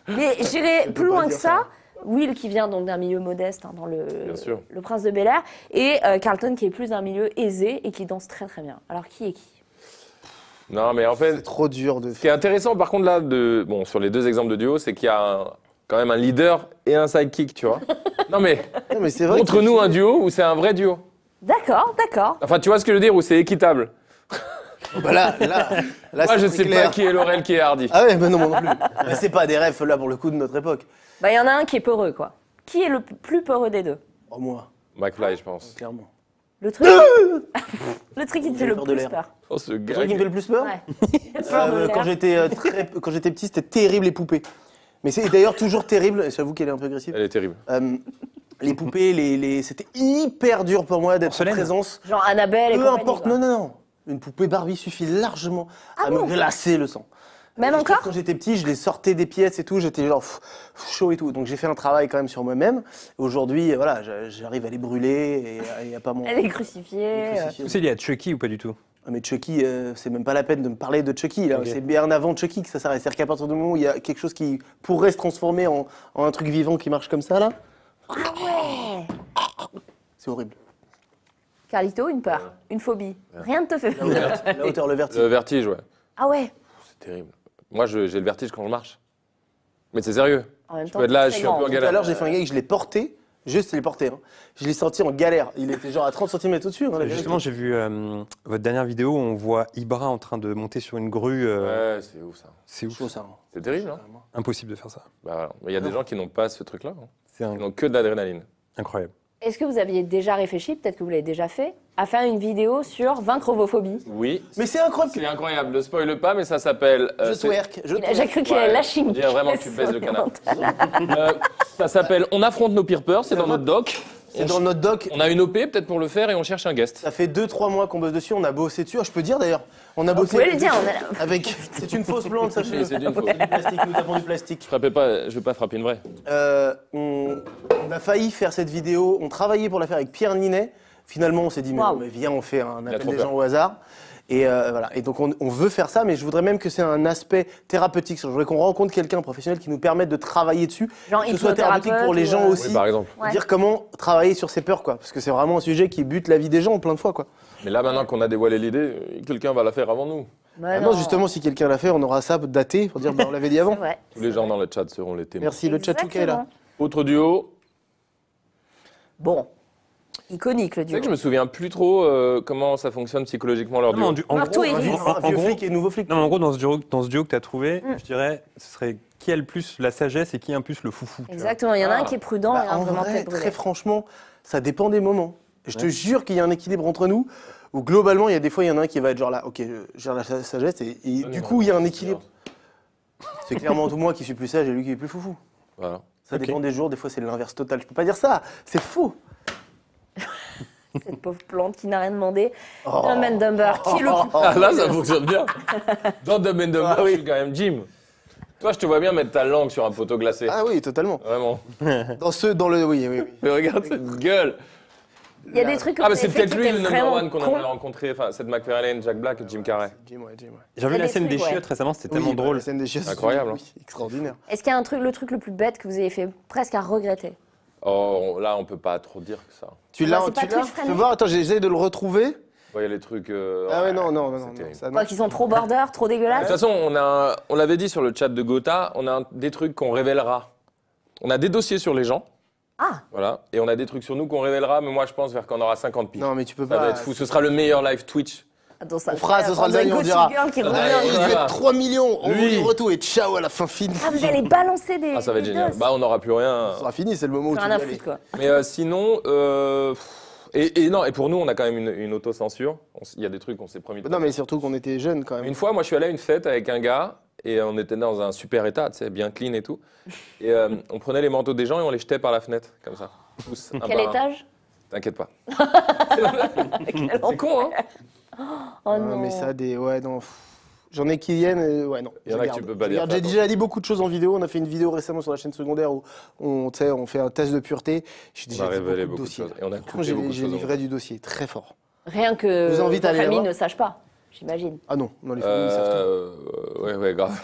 Mais j'irai plus pas loin que dire ça. Will qui vient donc d'un milieu modeste, hein, dans Bien sûr. le Prince de Bel-Air, et Carlton qui est plus d'un milieu aisé et qui danse très très bien. Alors qui est qui? Non, mais en C'est fait, trop dur de ce qui est intéressant par contre là, bon, sur les deux exemples de duo, c'est qu'il y a quand même un leader et un sidekick, tu vois. Non mais, Non, mais c'est vrai. montre-nous un duo où c'est un vrai duo. D'accord, d'accord. Enfin, tu vois ce que je veux dire, où c'est équitable. Bah là, Moi, c'est je très sais clair. pas qui est Laurel, qui est Hardy. Ah ouais, mais non, moi non plus. Mais c'est pas des rêves là pour le coup de notre époque. Bah il y en a un qui est peureux, quoi. Qui est le plus peureux des deux? Oh, moi, McFly, je pense. clairement. Le truc, le truc qui te fait J'ai le peur de plus l'air. peur. Oh, ce Le gars. truc qui me fait le plus peur Ouais. Peur de l'air. quand j'étais petit, c'était terrible les poupées. Mais c'est d'ailleurs toujours terrible, et j'avoue qu'elle est un peu agressive. Elle est terrible. Les poupées, c'était hyper dur pour moi d'être en Porcelaine. présence. Genre Annabelle et Peu compagnie, importe, quoi. non. Une poupée Barbie suffit largement à me glacer le sang. Même Je sais que encore? Quand j'étais petit, je les sortais des pièces et tout, j'étais genre chaud et tout. Donc j'ai fait un travail quand même sur moi-même. Aujourd'hui, voilà, j'arrive à les brûler et il n'y a pas mon. Elle est crucifiée. crucifié. Vous savez, il y a Chucky ou pas du tout? Ah, mais Chucky, c'est même pas la peine de me parler de Chucky. Là. Ok. C'est bien avant Chucky que ça s'arrête. C'est-à-dire qu'à partir du moment où il y a quelque chose qui pourrait se transformer en un truc vivant qui marche comme ça, là, Ah ouais. c'est horrible. Carlito, une peur, une phobie. Rien ne te fait peur. La hauteur, le vertige. Le vertige, ouais. Ah ouais. C'est terrible. Moi, j'ai le vertige quand je marche. Mais c'est sérieux. En même Je temps, peux être là, c'est je suis un peu en grand. Tout galère. à l'heure, j'ai fait un gars que je l'ai porté. Juste, je l'ai porté. Hein. Je l'ai sorti en galère. Il était genre à 30 cm au-dessus. Hein, la vérité. Justement, j'ai vu votre dernière vidéo où on voit Ibra en train de monter sur une grue. Ouais, c'est ouf ça. C'est ouf. chaud, ça. Hein. C'est terrible, hein? Impossible de faire ça. Bah voilà. Mais il y a des gens qui n'ont pas ce truc-là. Hein. C'est Ils n'ont que de l'adrénaline. incroyable. Est-ce que vous aviez déjà réfléchi, peut-être que vous l'avez déjà fait, à faire une vidéo sur vaincre vos phobies? Oui. Mais c'est incroyable. C'est incroyable. Ne spoile pas, mais ça s'appelle. Je twerk. Je J'ai twerk. cru qu'il Ouais, allait lâcher une on dirait vraiment que tu pièce baisses le canard. monumentale. Ça s'appelle On affronte nos pires peurs. C'est dans notre doc. C'est dans notre doc. On a une OP peut-être pour le faire et on cherche un guest. Ça fait 2-3 mois qu'on bosse dessus. On a bossé dessus. Ah, je peux dire d'ailleurs. On a Vous bossé. pouvez le dire, on est là. Avec. C'est une fausse blonde, sachez-le. Oui, c'est une fausse. C'est du plastique. Nous tapons du plastique. Frappez pas, je vais pas frapper une vraie. On a failli faire cette vidéo. On travaillait pour la faire avec Pierre Ninet. Finalement, on s'est dit, mais, Waouh. non, mais viens, on fait un a appel trop des peur. gens au hasard. Et voilà. Et donc, on veut faire ça, mais je voudrais même que c'est un aspect thérapeutique. Je voudrais qu'on rencontre quelqu'un, un professionnel, qui nous permette de travailler dessus. Genre Que ce soit thérapeutique pour les hypnothérapeute gens ou, aussi. Oui, par exemple. Ouais. Dire comment travailler sur ses peurs, quoi. Parce que c'est vraiment un sujet qui bute la vie des gens plein de fois, quoi. Mais là, maintenant qu'on a dévoilé l'idée, quelqu'un va la faire avant nous. Mais Non, justement, si quelqu'un l'a fait, on aura ça daté pour dire, bah, on l'avait dit C'est avant. vrai. Tous les gens dans le chat seront les témoins. Merci, le Tchatchouka est là. Exactement. Autre duo. Bon, iconique le Tu sais duo. que je me souviens plus trop comment ça fonctionne psychologiquement leur duo. en Meurtre ou gros, Iris. Un vieux flic et nouveau flic. non, mais en gros, dans ce duo que tu as trouvé, je dirais, ce serait qui a le plus la sagesse et qui a le plus le foufou. tu vois. Exactement, il y en a un Ah. qui est prudent Bah, et un en vraiment vrai, tête brûlée. très franchement, ça dépend des moments. Et je te jure qu'il y a un équilibre entre nous, où globalement, il y a des fois, il y en a un qui va être genre là, ok, je gère la sagesse, et du coup, il y a un équilibre. C'est clairement tout moi qui suis plus sage et lui qui est plus foufou. Voilà. Ça Ok. dépend des jours, des fois c'est l'inverse total. Je peux pas dire ça, c'est faux. Cette pauvre plante qui n'a rien demandé. Oh. Dumb and Dumber, qui est le plus Ah là, ça fonctionne bien. Dans Dumb and Dumber, Ah oui. je suis quand même Jim. Toi, je te vois bien mettre ta langue sur un poteau glacé. Ah oui, totalement. Vraiment. Dans le, oui, oui, oui. Mais regarde cette gueule. Il y a des trucs que Ah, vous mais c'est avez fait peut-être qui lui étaient le number vraiment one qu'on cons. avait rencontré. Enfin, Seth MacFarlane, Jack Black et Jim Carrey. Jim, ouais, Jim, ouais. J'ai revu Il y a la des scène des trucs, ouais. chiottes récemment, c'était Oui, tellement bah, drôle. la scène des chiottes, Incroyable, oui, extraordinaire. Est-ce qu'il y a le truc le plus bête que vous avez fait presque à regretter? Oh, là, on peut pas trop dire que ça. Tu Bah, l'as, c'est pas tu l'as. Twitch friendly. Fais voir, attends, j'essaie de le retrouver. Il y a les trucs. Ah ouais, non, non, non, c'est non, terrible. ça, non. Quoi, qu'ils sont trop border, trop De toute dégueulasses? façon, on l'avait dit sur le chat de Gotha, on a des trucs qu'on révélera. On a des dossiers sur les gens, Ah, voilà, et on a des trucs sur nous qu'on révélera, mais moi je pense vers qu'on aura 50 piges. Non, mais tu peux Ça pas. va être fou, ce sera le meilleur live Twitch Attends, ça On fera, ce sera le dernier, on Gossip dira. Girl qui Ouais, revient. Il voilà. va être 3 millions, on Lui. vous retour et ciao à la fin finie. Ah, vous allez balancer des. Ah, ça va être des génial. doses. Bah, on n'aura plus rien. Ce sera fini, c'est le moment où Plus tu rien à vas aller. foutre, quoi. Mais sinon, non, et pour nous, on a quand même une autocensure. Il y a des trucs qu'on s'est promis. de Non, pas mais surtout qu'on était jeunes quand même. Une fois, moi, je suis allé à une fête avec un gars et on était dans un super état, tu sais, bien clean et tout. Et on prenait les manteaux des gens et on les jetait par la fenêtre, comme ça. Tous, un Quel par un. étage? T'inquiète pas. Quel C'est con, hein? Oh Ah, non. mais ça, ouais, non. J'en ai qui viennent, ouais, non. Il y en je a que garde. tu peux pas Je dire, garde. fais J'ai déjà dit beaucoup de choses en vidéo. On a fait une vidéo récemment sur la chaîne secondaire où on fait un test de pureté. J'ai On déjà a dit révélé beaucoup de beaucoup de dossiers. choses. Et on a Franchement, coupé beaucoup de j'ai choses. livré du dossier, très fort. Rien que Je vous invite ta à aller famille voir. ne sache pas, j'imagine. Ah non, non, les familles, ils savent Ouais, grave.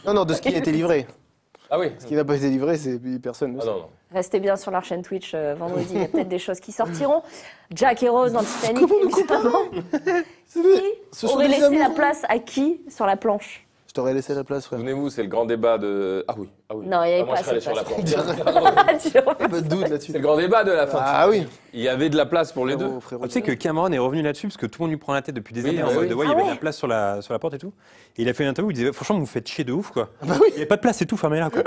tout. Non, de ce qui a été livré. Ah oui. Ce qui n'a pas été livré, c'est personne. ne Ah sait. non. Restez bien sur leur chaîne Twitch vendredi, il y a peut-être des choses qui sortiront. Jack et Rose dans Titanic, évidemment. Ce Qui sont aurait des laissé la amoureux. place à qui sur la planche? Je t'aurais laissé la place, frère. Souvenez-vous, c'est le grand débat de. Ah oui. Non, il y avait moi, pas je serais allé assez sur la de planche. Pas de doute là-dessus. C'est le grand débat de la fin. Ah oui. Il y avait de la place pour les deux. Frérot, frérot. Tu sais que Cameron est revenu là-dessus parce que tout le monde lui prend la tête depuis des Oui, années bah en mode oui. ouais, il y Ah avait de ouais. la place sur la porte et tout. Et il a fait une interview où il disait franchement vous me faites chier de ouf quoi. Bah oui. Il n'y avait pas de place, c'est tout, fermez-la quoi.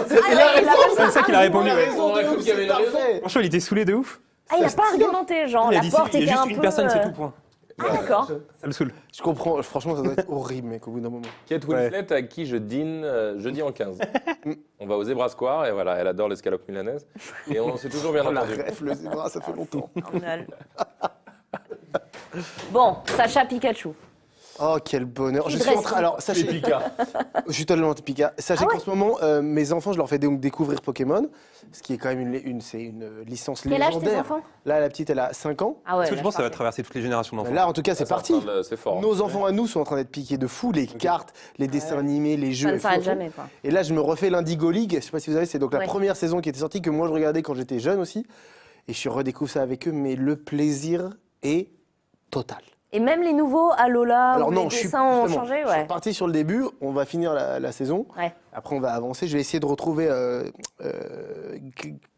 C'est ça qu'il a répondu, ouais. On aurait cru qu'il y avait une raison. Franchement il était saoulé de ouf. Ah, il n'a pas argumenté, genre Il a la dit porte il y était a un juste peu. une personne, c'est tout point. Ah, d'accord. Ça le saoule. Je comprends, franchement, ça doit être horrible, mec, au bout d'un moment. Kate Winslet, avec qui je dîne jeudi en 15. On va au Zebra Square et voilà, elle adore l'escalope milanaise. Et on s'est toujours bien Oh, la entendu. ref, le zébra, ça fait longtemps. Bon, Sacha Pikachu. Oh, quel bonheur. Je Qui suis en dresse. train. Alors, sachez. Je suis tellement Pika. Sachez Ah ouais. qu'en ce moment, mes enfants, je leur fais donc découvrir Pokémon, ce qui est quand même c'est une licence Quel âge légendaire. tes enfants? Là, la petite, elle a 5 ans. Ah ouais. Parce que je là, pense que ça va parfait. traverser toutes les générations d'enfants. Là, en tout cas, c'est parti. C'est fort. Nos enfants à nous sont en train d'être piqués de fou, les cartes, les dessins animés, les jeux. Ça ne et s'arrête tout. jamais, quoi. Et là, je me refais l'Indigo League. Je sais pas si vous savez, c'est donc la Ouais. première saison qui était sortie que moi je regardais quand j'étais jeune aussi. Et je redécouvre ça avec eux, mais le plaisir est total. Et même les nouveaux Alola, Alors où non, les je suis dessins ont justement, changé, je suis ouais. parti sur le début. On va finir la saison. Ouais. Après, on va avancer. Je vais essayer de retrouver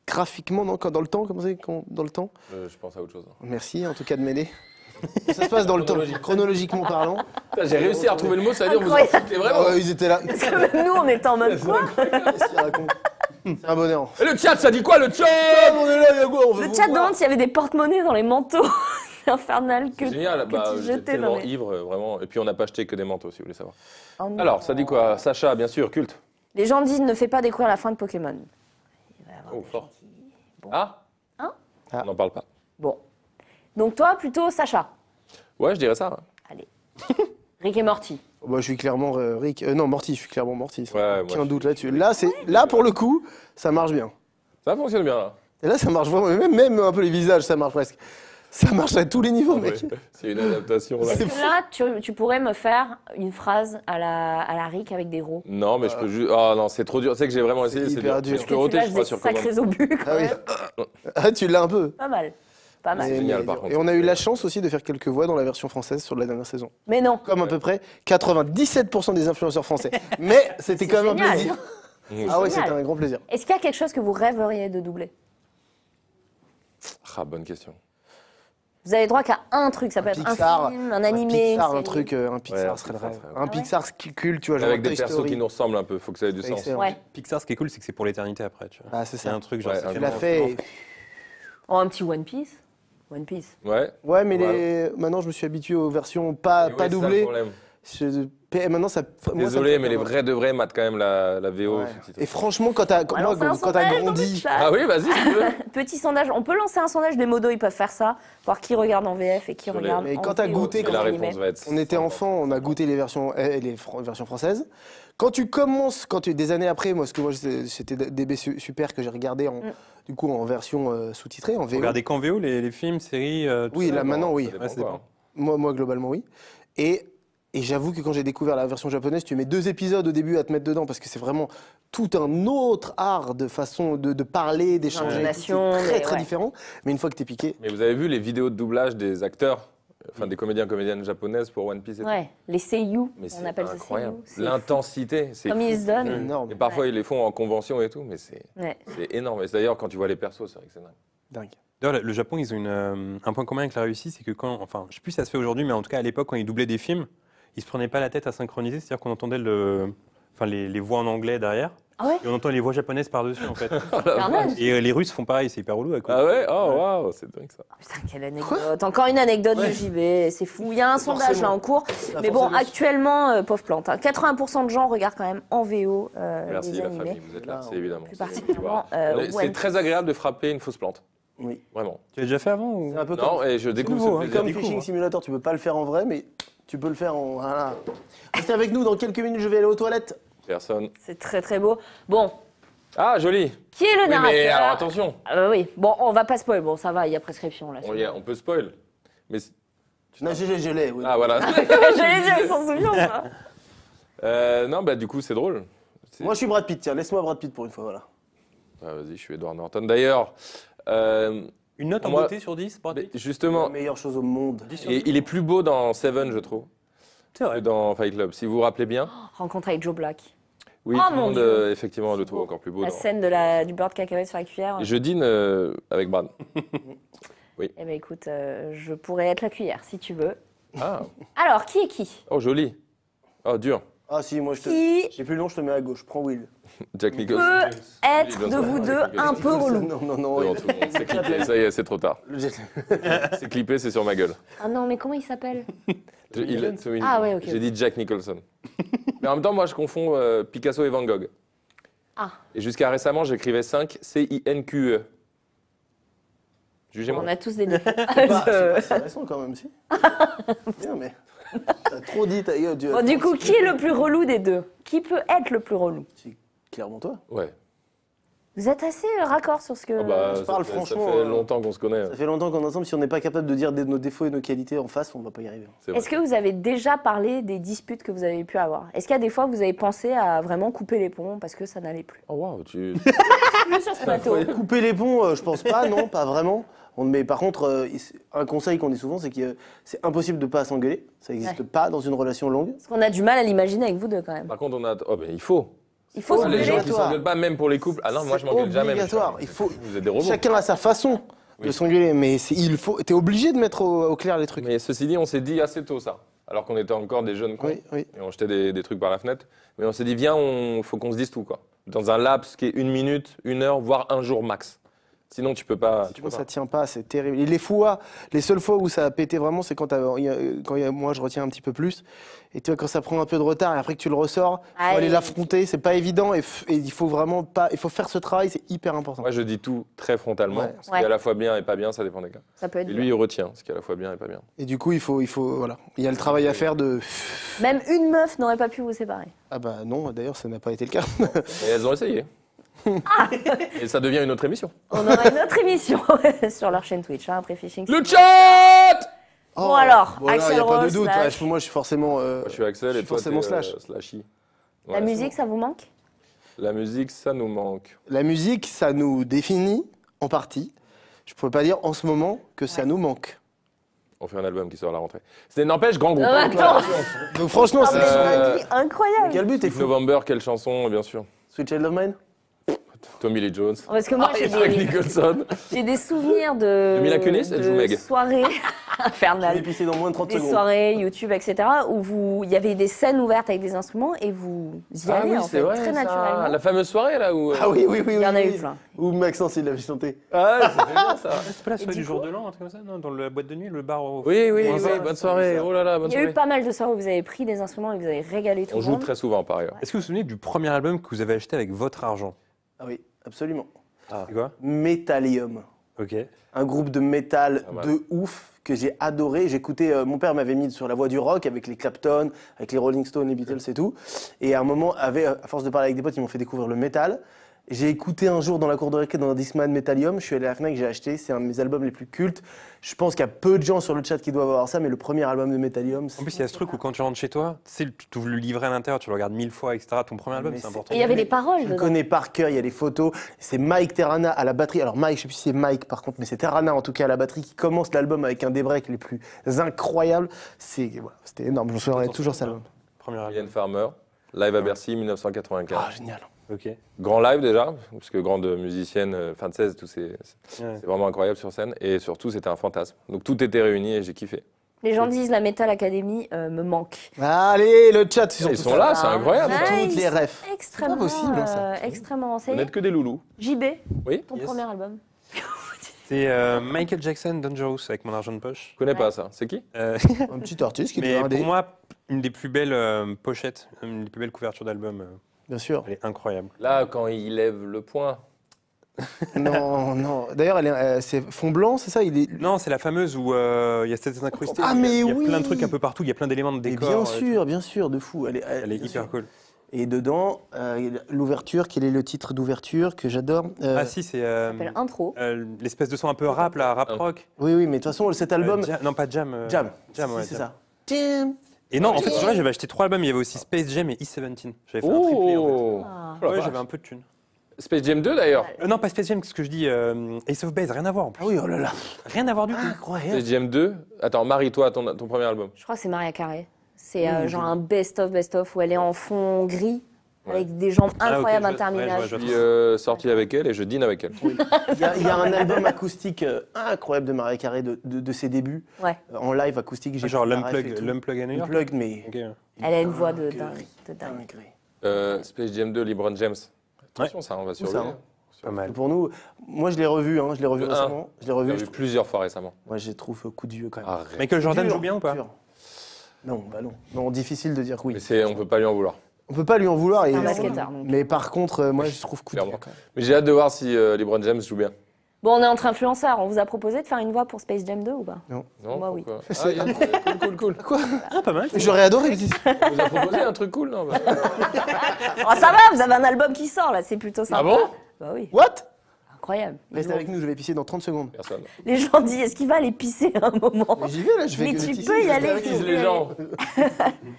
graphiquement dans le temps. Comment c'est dans le temps? Je pense à autre chose. Merci, en tout cas de m'aider. Ça se passe dans le temps, chronologiquement parlant. J'ai réussi à retrouver le mot, c'est-à-dire vous en Incroyable. foutez vraiment. Ah ouais, ils étaient là. Parce que même nous, on était en mode quoi? Qu'est-ce qu'ils racontent? C'est un bonheur. Et le chat, ça dit quoi le chat? On est là, Yago, on veut Le vous chat voir. demande s'il y avait des porte-monnaies dans les manteaux. C'est infernal que. C'est génial, que bah, tu j'étais jetais dans tellement les- ivre, vraiment. Et puis on n'a pas acheté que des manteaux, si vous voulez savoir. Oh non. Alors, ça dit quoi? Sacha, bien sûr, culte. Les gens disent ne fais pas découvrir la fin de Pokémon. Oh, fort. Bon. Ah Hein On n'en parle pas. Bon. Donc toi, plutôt Sacha. Ouais, je dirais ça. hein. Allez. Rick et Morty. Bah, je suis clairement Rick. Non, Morty, je suis clairement Morty. Ouais, moi, Aucun je doute là-dessus. Là, pour le coup, ça marche bien. Ça fonctionne bien, là. Et là, ça marche vraiment. Même un peu les visages, ça marche presque. Ça marche à tous les niveaux, mec. Ouais, c'est une adaptation, là. Est-ce que là, tu pourrais me faire une phrase à la Rick avec des gros? Non, mais je peux juste... Ah non, c'est trop dur. Tu sais que j'ai vraiment essayé, C'est c'est hyper dur. dur. Je Parce peux que tu roter, je lâches crois, des sur commande. sacrés obus quand Ah oui. même. Ah, tu l'as un peu. Pas mal. Pas mal. C'est génial, par contre. Et on a eu la chance aussi de faire quelques voix dans la version française sur la dernière saison. Mais non. Comme à peu près 97% des influenceurs français. Mais c'était quand même un génial. plaisir. Mmh. Ah ouais, génial. c'était un grand plaisir. Est-ce qu'il y a quelque chose que vous rêveriez de doubler? Ah, bonne question. Vous avez droit qu'à un truc, ça peut être Pixar, un film, un animé, Pixar, une un série. truc, un Pixar Ouais, serait le Pixar rêve. serait Un ouais. Pixar culte, tu vois, genre Avec des Toy persos Story. qui nous ressemblent un peu, faut que ça ait du C'est sens. excellent. Ouais. Pixar, ce qui est cool, c'est que c'est pour l'éternité après. Tu vois. Ah, c'est C'est ça. un truc genre. Ouais, ça un Tu fait l'as longtemps. fait. Oh, un petit One Piece. One Piece. Ouais. Ouais, mais Ouais. maintenant, je me suis habitué aux versions pas Et ouais, c'est ça, le doublées. problème. Maintenant, ça. moi, ça me Désolé, fait mais les peur. vrais de vrais matent quand même la VO. Ouais. sous-titrée. Et franchement, quand t'as On va lancer un quand t'as sondage dans le grandi. chat. Ah oui, vas-y, si tu veux. Petit sondage. On peut lancer un sondage des modos, ils peuvent faire ça. Voir qui regarde en VF et qui Sur les- regarde Mais en quand t'as VO, goûté, en Et la animé. réponse va être... On était enfant, on a goûté les versions françaises. Quand tu commences, des années après, moi c'était DB Super que j'ai regardé du coup en version sous-titrée, en VO. Regardez qu'en VO, les films, séries. Tout Oui, ça, là bon. maintenant oui. Ça dépend Ouais, ça dépend. quoi. Moi globalement oui. Et j'avoue que quand j'ai découvert la version japonaise, tu mets 2 épisodes au début à te mettre dedans parce que c'est vraiment tout un autre art de façon de parler, d'échanger. D'intonation, C'est très mais très ouais. différent. Mais une fois que t'es piqué, Mais vous avez vu les vidéos de doublage des acteurs, enfin des comédiens, comédiennes japonaises pour One Piece et tout. Ouais, les seiyuu, Mais on c'est appelle ça incroyable. seiyuu. C'est L'intensité, c'est comme fou. ils se donnent. énorme, Et parfois, ils les font en convention et tout, mais c'est Ouais. énorme. Et d'ailleurs, quand tu vois les persos, c'est vrai que c'est dingue. dingue. D'ailleurs, le Japon, ils ont un point commun avec la Russie, c'est que quand, enfin, je sais plus si ça se fait aujourd'hui, mais en tout cas à l'époque, quand ils doublaient des films, ils se prenaient pas la tête à synchroniser, c'est-à-dire qu'on entendait les voix en anglais derrière, Ah ouais et on entend les voix japonaises par-dessus en fait. Infernal. Et les Russes font pareil, c'est hyper relou à cause. Ah ouais? Oh waouh, c'est dingue ça. Putain, quelle anecdote. Encore une anecdote de JB, c'est fou. Il y a un sondage Forcément. là en cours. Ça, Mais bon, forcément. actuellement, pauvre plante. 80% de gens regardent quand même en VO Merci les la animés. famille, vous êtes là, Ah, c'est évidemment. Plus c'est bien de particulièrement voir. One C'est très Piece. agréable de frapper une fausse plante. Oui. Vraiment. Tu l'as déjà fait avant ou... C'est un peu Non, comme, et je découvre nouveau, ce hein, plaisir. comme découvre, Fishing hein. Simulator, tu peux pas le faire en vrai, mais tu peux le faire en. Voilà. Restez avec nous, dans quelques minutes, je vais aller aux toilettes. Personne. C'est très très beau. Bon, Ah, joli. qui est le Oui, narrateur mais alors attention, Oui, bon, on va pas spoil. Bon, ça va, il y a prescription là. on peut spoil. Mais Non, je l'ai, oui. ah voilà. J'allais dire, ils s'en souviennent pas. Non, bah du coup c'est drôle. Moi, je suis Brad Pitt, tiens, laisse-moi Brad Pitt pour une fois, voilà. Ah, vas-y, je suis Edward Norton. D'ailleurs, Une note en Moi- beauté sur 10, Brad mais Pitt justement, La meilleure chose au monde. il est plus beau dans Seven, je trouve, C'est vrai. que dans Fight Club. Si vous vous rappelez bien. Rencontre avec Joe Black. Oui, Oh, tout le mon monde, Dieu. effectivement, le trouve encore plus beau. La dans- scène du beurre de cacahuète sur la cuillère. Et je dîne avec Brad. Eh ben écoute, je pourrais être la cuillère si tu veux. Ah, Alors, qui est qui oh joli. Oh dur. Ah, si, moi, je te. Qui J'ai plus long, je te mets à gauche. Prends Will. Jack peut Nicholson. être Oui, de bien vous sûr. deux Avec un peu relou? Non, non, non. Devant tout le monde. C'est clippé, ça y est, c'est trop tard. J'ai- C'est clippé, c'est sur ma gueule. Ah non, mais comment il s'appelle? Ah ouais, ok. J'ai dit Jack Nicholson. Mais en même temps, moi, je confonds Picasso et Van Gogh. Ah. Et jusqu'à récemment, j'écrivais 5 C-I-N-Q-E. Jugez-moi. On a tous des défauts. Bah, c'est récent quand même, si. Bien, mais. T'as trop dit, ta gueule. Bon, du coup, qui est le plus relou des deux? Qui peut être le plus relou? C'est clairement toi. Ouais. Vous êtes assez raccord sur ce que... Ah bah, se parle ça franchement, fait longtemps qu'on se connaît. Ça fait longtemps qu'on est ensemble. Si on n'est pas capable de dire nos défauts et nos qualités en face, on va pas y arriver. C'est vrai. Est-ce que vous avez déjà parlé des disputes que vous avez pu avoir? Est-ce qu'il y a des fois où vous avez pensé à vraiment couper les ponts parce que ça n'allait plus? Oh waouh, tu. Plus sur ce plateau. Couper les ponts, je pense pas, non, pas vraiment. Mais par contre, un conseil qu'on dit souvent, c'est que c'est impossible de pas s'engueuler. Ça n'existe Ouais. pas dans une relation longue. Parce qu'on a du mal à l'imaginer avec vous deux quand même. Par contre, on a. Oh, ben il faut. Il faut Oh, Les gens s'engueuler. qui s'engueulent pas, même pour les couples. Ah non, moi je C'est m'engueule jamais. mais je suis- obligatoire. Il faut. Vous êtes des robots. Chacun a sa façon de Oui. s'engueuler, mais il faut. T'es obligé de mettre au clair les trucs. Mais ceci dit, on s'est dit assez tôt ça. Alors qu'on était encore des jeunes cons. Oui, oui. Et on jetait des trucs par la fenêtre. Mais on s'est dit, viens, faut qu'on se dise tout, quoi. Dans un laps qui est 1 minute, 1 heure, voire un jour max. Sinon, tu peux pas. Tu peux Ça pas. tient pas, c'est terrible. Et les seules fois où ça a pété vraiment, c'est quand moi je retiens un petit peu plus. Et tu vois, quand ça prend un peu de retard et après que tu le ressors, il faut Aïe. aller l'affronter, c'est pas évident et il faut vraiment pas. Il faut faire ce travail, c'est hyper important. Moi, je dis tout très frontalement. Ouais. Ce qui est à la fois bien et pas bien, ça dépend des cas. Ça peut être Et lui, il retient ce qui est à la fois bien et pas bien. Et du coup, il faut, voilà. Il y a le travail à faire de. Même une meuf n'aurait pas pu vous séparer. Ah bah non, d'ailleurs, ça n'a pas été le cas. Et elles ont essayé. Et ça devient une autre émission. On aura une autre émission sur leur chaîne Twitch, hein, après Fishing. Le chat. Bon, alors, Bon, là, Axel y a pas de Rose, doute. Slash. Moi, je suis forcément. Moi, je suis Axel je et suis toi, forcément t'es, Slash. Slashy. La Ouais, musique, ça vous manque? La musique, ça nous manque. La musique, ça nous définit en partie. Je pourrais pas dire en ce moment que ça nous manque. On fait un album qui sort à la rentrée. C'est n'empêche, grand groupe. Attends, Donc franchement, ah, c'est. mais je me dis incroyable. Quel but est fou. November, quelle chanson, bien sûr. Sweet Child of Mine. Tommy Lee Jones. Parce que moi, Et Jack Nicholson. j'ai des souvenirs de Mila Kunis, elle joue Meg. soirées Je vais infernales, pisser dans moins de 30 des secondes. soirées YouTube, etc. où il y avait des scènes ouvertes avec des instruments et vous y allez en fait, très naturellement. La fameuse soirée là où. Ah oui, oui, oui. Il y en a oui, eu oui. plein. Ou Maxence, il l'avait chanté. Ah, c'était bien ça. C'est pas la soirée du du jour coup de l'an, un truc comme ça, non? Dans la boîte de nuit, le bar au... Oui, oui, Ouais, oui, ça, bonne c'est soirée. ça. Oh là là, bonne Il y a eu soirée. pas mal de soirées où vous avez pris des instruments et vous avez régalé tout On le joue monde. très souvent par ailleurs. Est-ce que vous vous souvenez du premier album que vous avez acheté avec votre argent? Ah oui, absolument. C'est quoi? Metallium. Ok. Un groupe de métal Pas mal. de ouf que j'ai adoré. J'écoutais, mon père m'avait mis sur la voie du rock avec les Clapton, avec les Rolling Stones, les Beatles et tout. Et à un moment, à force de parler avec des potes, ils m'ont fait découvrir le métal. J'ai écouté un jour dans la cour de récré dans un Discman Metallium. Je suis allé à la Fnac, j'ai acheté. C'est un de mes albums les plus cultes. Je pense qu'il y a peu de gens sur le chat qui doivent avoir ça, mais le premier album de Metallium, En plus, il y a ce truc où quand tu rentres chez toi, tu sais, tu ouvres le livret à l'intérieur, tu le regardes 1000 fois, etc. Ton premier album, Mais c'est c'est- important. Et il y avait les paroles je le dedans. connais par cœur, il y a les photos. C'est Mike Terrana à la batterie. Alors Mike, je sais plus si c'est Mike par contre, mais c'est Terrana en tout cas à la batterie qui commence l'album avec un des breaks les plus incroyables. Voilà, c'était énorme, je me souviendrai toujours ça. Premier album. Ian Farmer, live à Bercy, 1995. Ah, génial. Ok. Grand live déjà, parce que grande musicienne, fin de 16, tout c'est vraiment incroyable sur scène. Et surtout, c'était un fantasme. Donc tout était réuni et j'ai kiffé. Les gens disent la Metal Academy me manque. Allez, le chat, Ils sont là, c'est incroyable. Nice. Toutes les refs. Extrêmement, C'est pas possible, ça. extrêmement Vous renseigné. n'êtes que des loulous. JB, Oui. ton Yes. premier album. C'est Michael Jackson, Dangerous, avec mon argent de poche. Je connais pas ça. C'est qui? Un petit artiste qui Mais est pour indé. moi, une des plus belles pochettes, une des plus belles couvertures d'album. Bien sûr. Elle est incroyable. Là, quand il lève le poing. Non, non. D'ailleurs, c'est fond blanc, c'est ça? Il est... Non, c'est la fameuse où il y a cette incrustée. Ah, il y a- mais il y a oui. plein de trucs un peu partout, il y a plein d'éléments de Mais décor. bien sûr, de fou. Elle est bien hyper sûr. cool. Et dedans, l'ouverture, quel est le titre d'ouverture que j'adore? Ah si, c'est Ça s'appelle Intro. l'espèce de son un peu rap, là, rap rock. Oui, oui, mais de toute façon, cet album... Non, pas Jam. Jam. Jam, Si, ouais, c'est Jam. ça. Jam. Et non, en fait, ce jour-là, j'avais acheté 3 albums. Il y avait aussi Space Jam et E17. J'avais fait un triplé, en Oh Ah. Oh la fait. Ouais, vache. j'avais un peu de thunes. Space Jam 2 d'ailleurs. Non, pas Space Jam, qu'est-ce que je dis Ace of Base, rien à voir en plus. Ah oui, oh là là. Rien à voir du tout. Incroyable. Space Jam 2. Attends, marie-toi, ton premier album. Je crois que c'est Maria Carré. C'est genre un best-of où elle est en fond gris, avec des jambes Ah, ok, incroyables je vois, interminables. ouais, je Je vois. suis sorti avec elle et je dîne avec elle. Il y a un album acoustique incroyable de Maria Carré de ses débuts. Ouais. En live acoustique. Genre fait la ref et tout. l'Unplug à New York. Unplugged, mais... Ok. Elle a une voix de Dinguerie, dingue. De dingue. dinguerie. Space Jam 2, LeBron James. Attention, ça, on va ça, surveiller. hein. Pas mal. Pour nous, moi je l'ai revu, je l'ai revu Le récemment. Je l'ai J'ai revu. vu plusieurs fois récemment. Moi, je trouve coup de vieux quand même. Arrête. Michael Jordan Dur, joue bien ou pas dur. Non, bah non. Non, difficile de dire oui. Mais on peut pas lui en vouloir. On peut pas lui en vouloir. C'est un basketteur, donc. Mais par contre, moi je trouve coup de vieux Clairement. quand même. Mais j'ai hâte de voir si LeBron James joue bien. Bon, on est entre influenceurs. On vous a proposé de faire une voix pour Space Jam 2 ou pas? Non, Moi, oui. pourquoi Ah, y a- cool. Ah, pas mal. J'aurais adoré. On vous a proposé un truc cool, non bah. Oh, ça va, vous avez un album qui sort là, c'est plutôt sympa. Ah bon Bah oui, What? incroyable. Reste avec nous, je vais pisser dans 30 secondes. Personne. Les gens disent, est-ce qu'il va aller pisser à un moment? Mais j'y vais là, je vais Mais que tu le tissu, peux y je vais aller, avec- Disent les gens.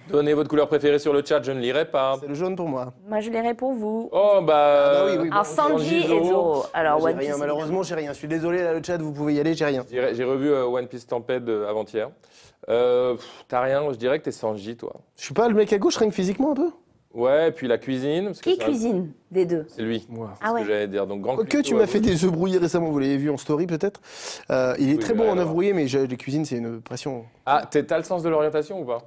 Donnez votre couleur préférée sur le chat, je ne lirai pas. C'est le jaune pour moi. Moi, je l'irai pour vous. Oh bah. Ah bah oui, oui. Alors, Sanji et Zoro. Alors, J'ai One rien, Piece. malheureusement, j'ai rien. Je suis désolé, là, le chat, vous pouvez y aller, j'ai rien. J'ai revu One Piece Stampede avant-hier. T'as rien, je dirais que t'es Sanji, toi. Je suis pas le mec à gauche, rien que physiquement un peu? Ouais, et puis la cuisine. Parce que Qui c'est un- cuisine des deux? C'est lui. Moi. Ah C'est ouais. ce que j'allais dire. Donc, grand Quoique cuistot tu à m'as gauche. fait des œufs brouillés récemment, vous l'avez vu en story peut-être. Il est Oui, très mais bon en alors. œufs brouillés, mais les cuisines, c'est une pression. Ah, t'as le sens de l'orientation ou pas?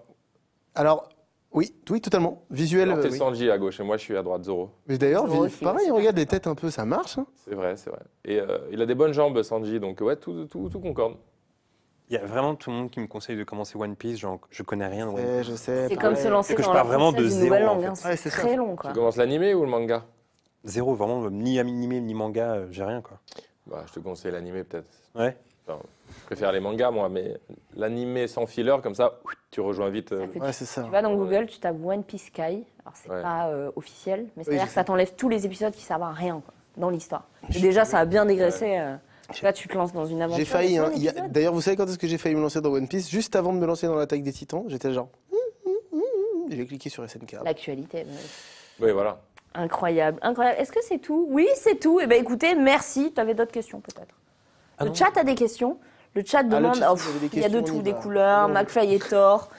Alors, oui, totalement. Visuel. Alors, t'es Oui. Sanji à gauche et moi je suis à droite, Zoro. Mais d'ailleurs, Zoro aussi, pareil, ouais, regarde les têtes un peu, ça marche. Hein. C'est vrai, c'est vrai. Et il a des bonnes jambes, Sanji, donc ouais, tout concorde. Il y a vraiment tout le monde qui me conseille de commencer One Piece. Genre, je connais rien de One Piece. Je sais. C'est pareil. comme se lancer C'est que je dans pars vraiment l'apprentissage de d'une nouvelle zéro, en langue. fait. hein. C'est Ouais, c'est ça. très long, quoi. Tu commences l'animé ou le manga? Zéro, vraiment, ni animé, ni manga, j'ai rien quoi. Bah, je te conseille l'animé peut-être. Ouais. Enfin, je préfère les mangas moi, mais l'animé sans filler, comme ça, tu rejoins vite. Ça fait- Ouais, c'est ça. Tu vas dans Google, tu tapes One Piece Sky. Alors, c'est Ouais. pas officiel, mais Oui, c'est-à-dire je que ça t'enlève tous les épisodes qui servent à rien quoi, dans l'histoire. Et déjà, ça a bien dégraissé. Là, tu te lances dans une aventure. J'ai failli. il y a Hein. plein d'épisodes. D'ailleurs, vous savez quand est-ce que j'ai failli me lancer dans One Piece? Juste avant de me lancer dans l'attaque des Titans, j'étais genre. J'ai cliqué sur SNK. L'actualité. Oui, voilà. Incroyable, incroyable. Est-ce que c'est tout? Oui, c'est tout. Eh bien, écoutez, merci. Tu avais d'autres questions, peut-être? Ah Le non. chat a des questions. Le chat le demande. chat, Oh, vous avez des il y a de questions, on tout, y des va. couleurs. Non. McFly et Thor.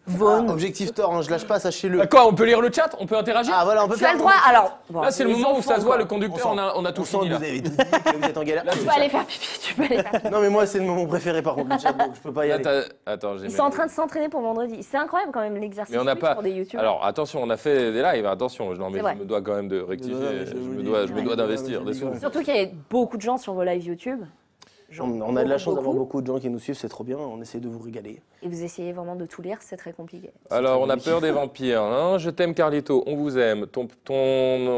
Vaughn. Objectif Thor, hein, je lâche pas, sachez-le. Quoi, on peut lire le chat? On peut interagir? Ah voilà, on peut Tu as faire. le droit. Alors, bon, Là, c'est le les moment où enfants, ça se voit, quoi. le conducteur, on a On tout sent fini que là. vous avez tout dit, que vous êtes en galère. Tu peux aller faire pipi. Tu peux aller faire pipi. Non, mais moi, c'est le moment préféré par contre, le chat, donc je peux pas y Là, aller. Attends, j'ai Ils sont en train de s'entraîner pour vendredi. C'est incroyable quand même l'exercice. Mais on n'a plus pas. pour des youtubeurs. Alors attention, on a fait des lives, attention. Non, mais C'est vrai. je me dois quand même de rectifier. Non, mais je Je vous me dis. dois, je me Ouais. dois d'investir des sous. Surtout qu'il y a beaucoup de gens sur vos lives YouTube. Genre, On a de la chance d'avoir beaucoup. beaucoup de gens qui nous suivent, c'est trop bien, on essaie de vous régaler. Et vous essayez vraiment de tout lire, c'est très compliqué. Alors, on a compliqué. peur des vampires. Hein. Je t'aime, Carlito. On vous aime. Ton